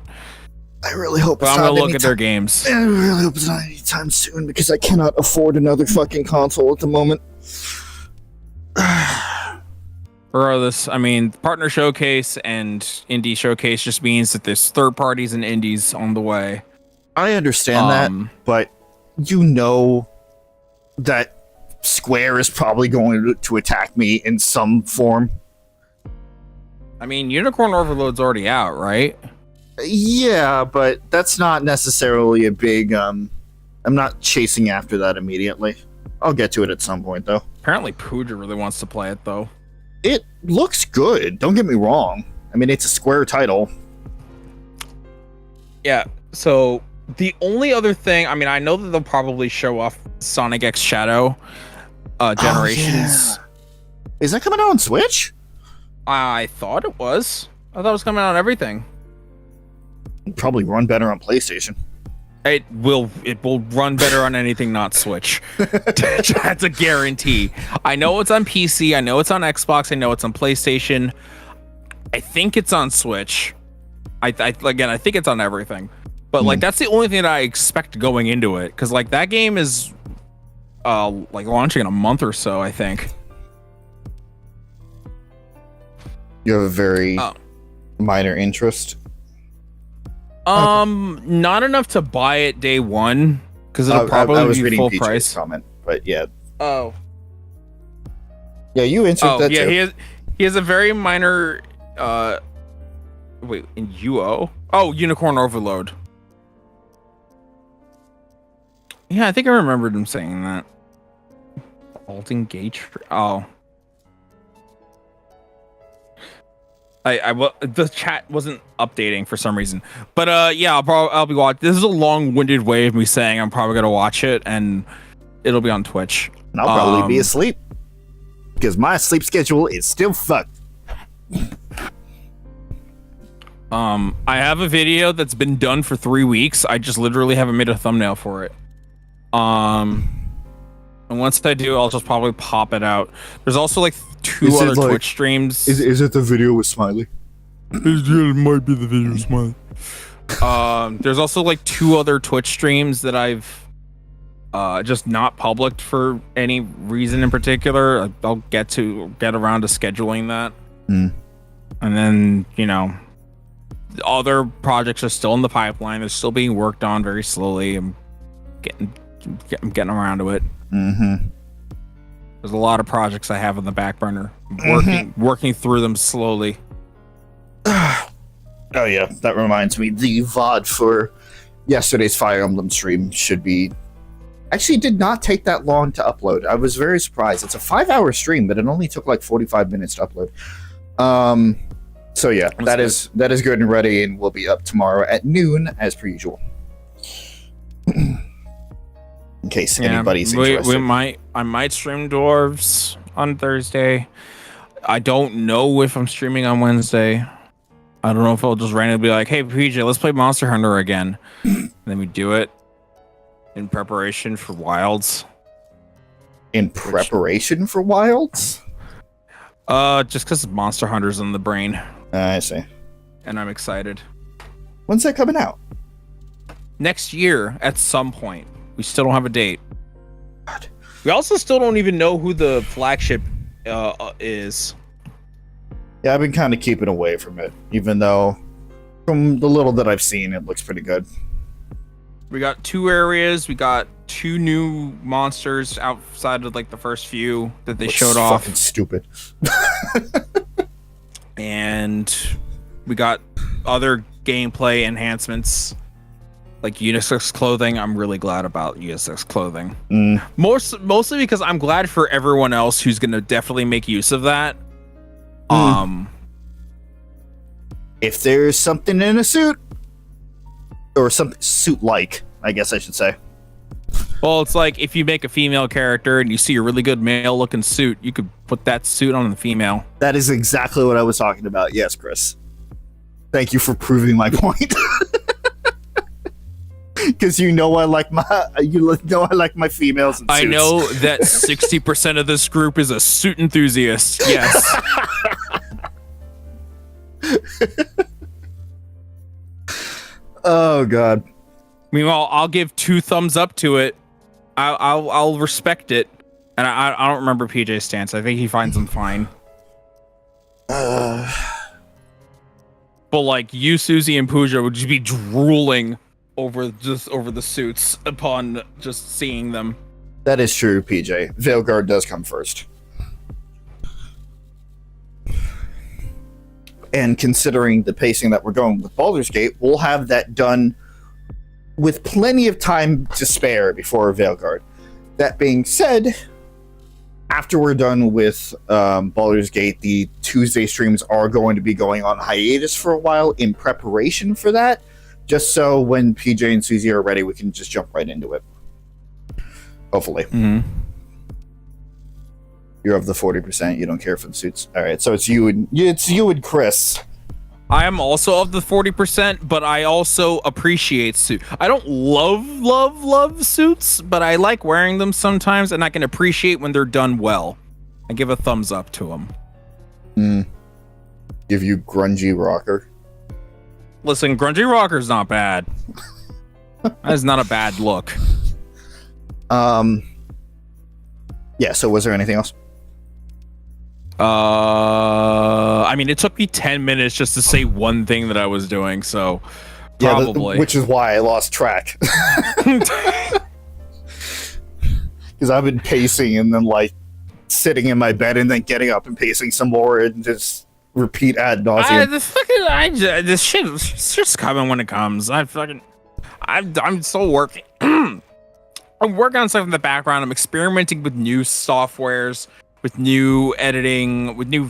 S1: I really hope
S2: I'm gonna look at their games.
S1: I really hope it's not anytime soon, because I cannot afford another fucking console at the moment.
S2: Regardless, I mean, partner showcase and indie showcase just means that there's third parties and indies on the way.
S1: I understand that, but you know that Square is probably going to attack me in some form.
S2: I mean, Unicorn Overload's already out, right?
S1: Yeah, but that's not necessarily a big... I'm not chasing after that immediately. I'll get to it at some point, though.
S2: Apparently Pooja really wants to play it, though.
S1: It looks good, don't get me wrong. I mean, it's a Square title.
S2: Yeah, so the only other thing... I mean, I know that they'll probably show off Sonic X Shadow Generations.
S1: Oh, yeah. Is that coming out on Switch?
S2: I thought it was. I thought it was coming out on everything.
S1: It'd probably run better on PlayStation.
S2: It will run better on anything not Switch. That's a guarantee. I know it's on PC, I know it's on Xbox, I know it's on PlayStation. I think it's on Switch. I think it's on everything. But like that's the only thing that I expect going into it, because like that game is like launching in a month or so, I think.
S1: You have a very minor interest.
S2: Not enough to buy it day one, because it'll probably be full price.
S1: Comment, but yeah.
S2: Oh.
S1: Yeah, you answered that
S2: yeah,
S1: too.
S2: he has a very minor wait, in UO? Oh, Unicorn Overload. Yeah, I think I remembered him saying that. Alton Gate. Oh. The chat wasn't updating for some reason, but yeah, I'll be watching. This is a long-winded way of me saying I'm probably gonna watch it, and it'll be on Twitch.
S1: And I'll probably be asleep because my sleep schedule is still fucked.
S2: I have a video that's been done for 3 weeks. I just literally haven't made a thumbnail for it. And once I do, I'll just probably pop it out. There's also like two other Twitch streams.
S1: Is it the video with Smiley?
S2: It might be the video with Smiley. There's also like 2 other Twitch streams that I've just not published for any reason in particular. I'll get around to scheduling that. And then, you know, other projects are still in the pipeline. They're still being worked on very slowly. I'm getting around to it. There's a lot of projects I have on the back burner. Working through them slowly.
S1: Oh yeah, that reminds me. The VOD for yesterday's Fire Emblem stream should be... Actually, it did not take that long to upload. I was very surprised. It's a 5-hour stream, but it only took like 45 minutes to upload. So yeah, that is good and ready, and will be up tomorrow at noon as per usual. In case anybody's interested.
S2: I might stream Dwarves on Thursday. I don't know if I'm streaming on Wednesday. I don't know if I'll just randomly be like, hey PJ, let's play Monster Hunter again. And then we do it in preparation for Wilds.
S1: In preparation for Wilds?
S2: Just because Monster Hunter's in the brain.
S1: I see.
S2: And I'm excited.
S1: When's that coming out?
S2: Next year at some point. We still don't have a date. God. We also still don't even know who the flagship is.
S1: Yeah, I've been kind of keeping away from it, even though from the little that I've seen, it looks pretty good.
S2: We got 2 areas. We got 2 new monsters outside of like the first few that they showed off.
S1: Fucking stupid.
S2: And we got other gameplay enhancements. Like unisex clothing. I'm really glad about unisex clothing. Mostly because I'm glad for everyone else who's gonna definitely make use of that.
S1: If there's something in a suit, or something suit-like, I guess I should say.
S2: Well, it's like if you make a female character and you see a really good male-looking suit, you could put that suit on the female.
S1: That is exactly what I was talking about. Yes, Chris. Thank you for proving my point. Because you know I like my females in suits.
S2: I know that 60% of this group is a suit enthusiast. Yes.
S1: Oh God.
S2: Meanwhile, I'll give 2 thumbs up to it. I'll respect it, and I don't remember PJ's stance. I think he finds them fine. But like you, Suzie, and Pooja would just be drooling over the suits upon just seeing them.
S1: That is true, PJ. Veilguard does come first. And considering the pacing that we're going with Baldur's Gate, we'll have that done with plenty of time to spare before Veilguard. That being said, after we're done with Baldur's Gate, the Tuesday streams are going to be going on hiatus for a while in preparation for that. Just so when PJ and Suzie are ready, we can just jump right into it. Hopefully. You're of the 40%. You don't care for the suits. All right, so it's you and Chris.
S2: I am also of the 40%, but I also appreciate suits. I don't love suits, but I like wearing them sometimes, and I can appreciate when they're done well. I give a thumbs up to them.
S1: Give you grungy rocker.
S2: Listen, grungy rocker's not bad. That is not a bad look.
S1: Yeah, so was there anything else?
S2: I mean, it took me 10 minutes just to say one thing that I was doing, so probably.
S1: Which is why I lost track. Because I've been pacing and then like sitting in my bed and then getting up and pacing some more and just repeat ad nauseum.
S2: This shit's just coming when it comes. I'm still working. I'm working on stuff in the background. I'm experimenting with new softwares, with new editing, with new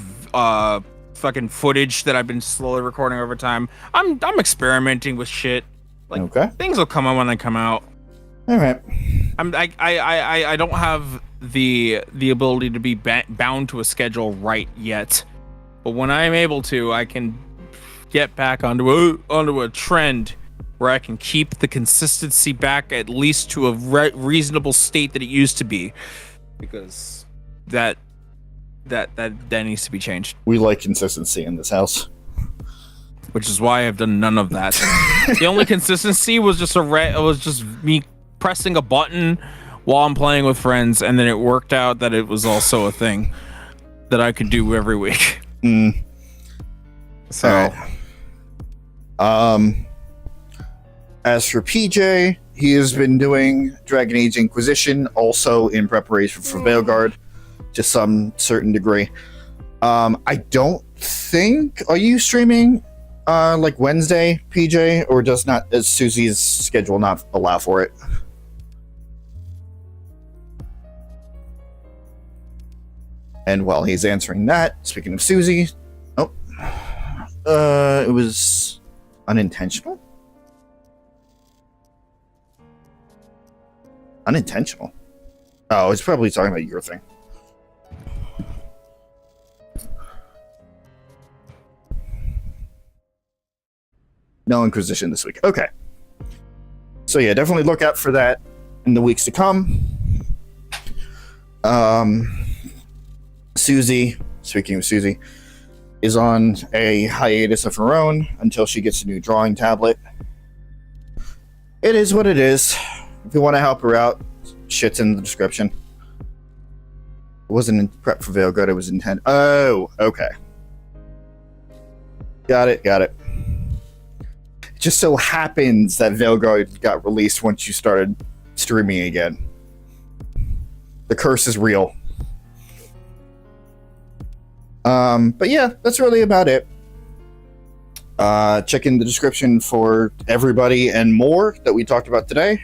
S2: fucking footage that I've been slowly recording over time. I'm experimenting with shit. Like,
S1: okay.
S2: Things will come out when they come out.
S1: All right.
S2: I don't have the ability to be bound to a schedule right yet, but when I'm able to, I can get back onto a trend where I can keep the consistency back at least to a reasonable state that it used to be, because that needs to be changed.
S1: We like consistency in this house,
S2: which is why I've done none of that. The only consistency was just me pressing a button while I'm playing with friends, and then it worked out that it was also a thing that I could do every week. So,
S1: right. As for PJ, he has been doing Dragon Age Inquisition, also in preparation for Veilguard, to some certain degree. I don't think, are you streaming like Wednesday, PJ, or does Suzie's schedule not allow for it? And while he's answering that, speaking of Suzie, it was unintentional? Unintentional? Oh, it's probably talking about your thing. No Inquisition this week. Okay. So yeah, definitely look out for that in the weeks to come. Suzie, speaking of Suzie, is on a hiatus of her own until she gets a new drawing tablet. It is what it is. If you want to help her out, shit's in the description. It wasn't in prep for Veilguard, it was intended. Oh, okay. Got it. It just so happens that Veilguard got released once you started streaming again. The curse is real. But yeah, that's really about it. Check in the description for everybody and more that we talked about today.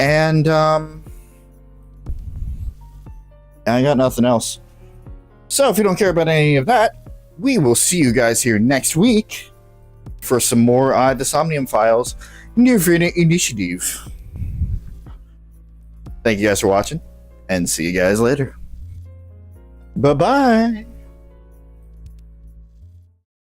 S1: And I got nothing else. So if you don't care about any of that, we will see you guys here next week for some more The Somnium Files-Nirvana Initiative. Thank you guys for watching, and see you guys later. Bye-bye.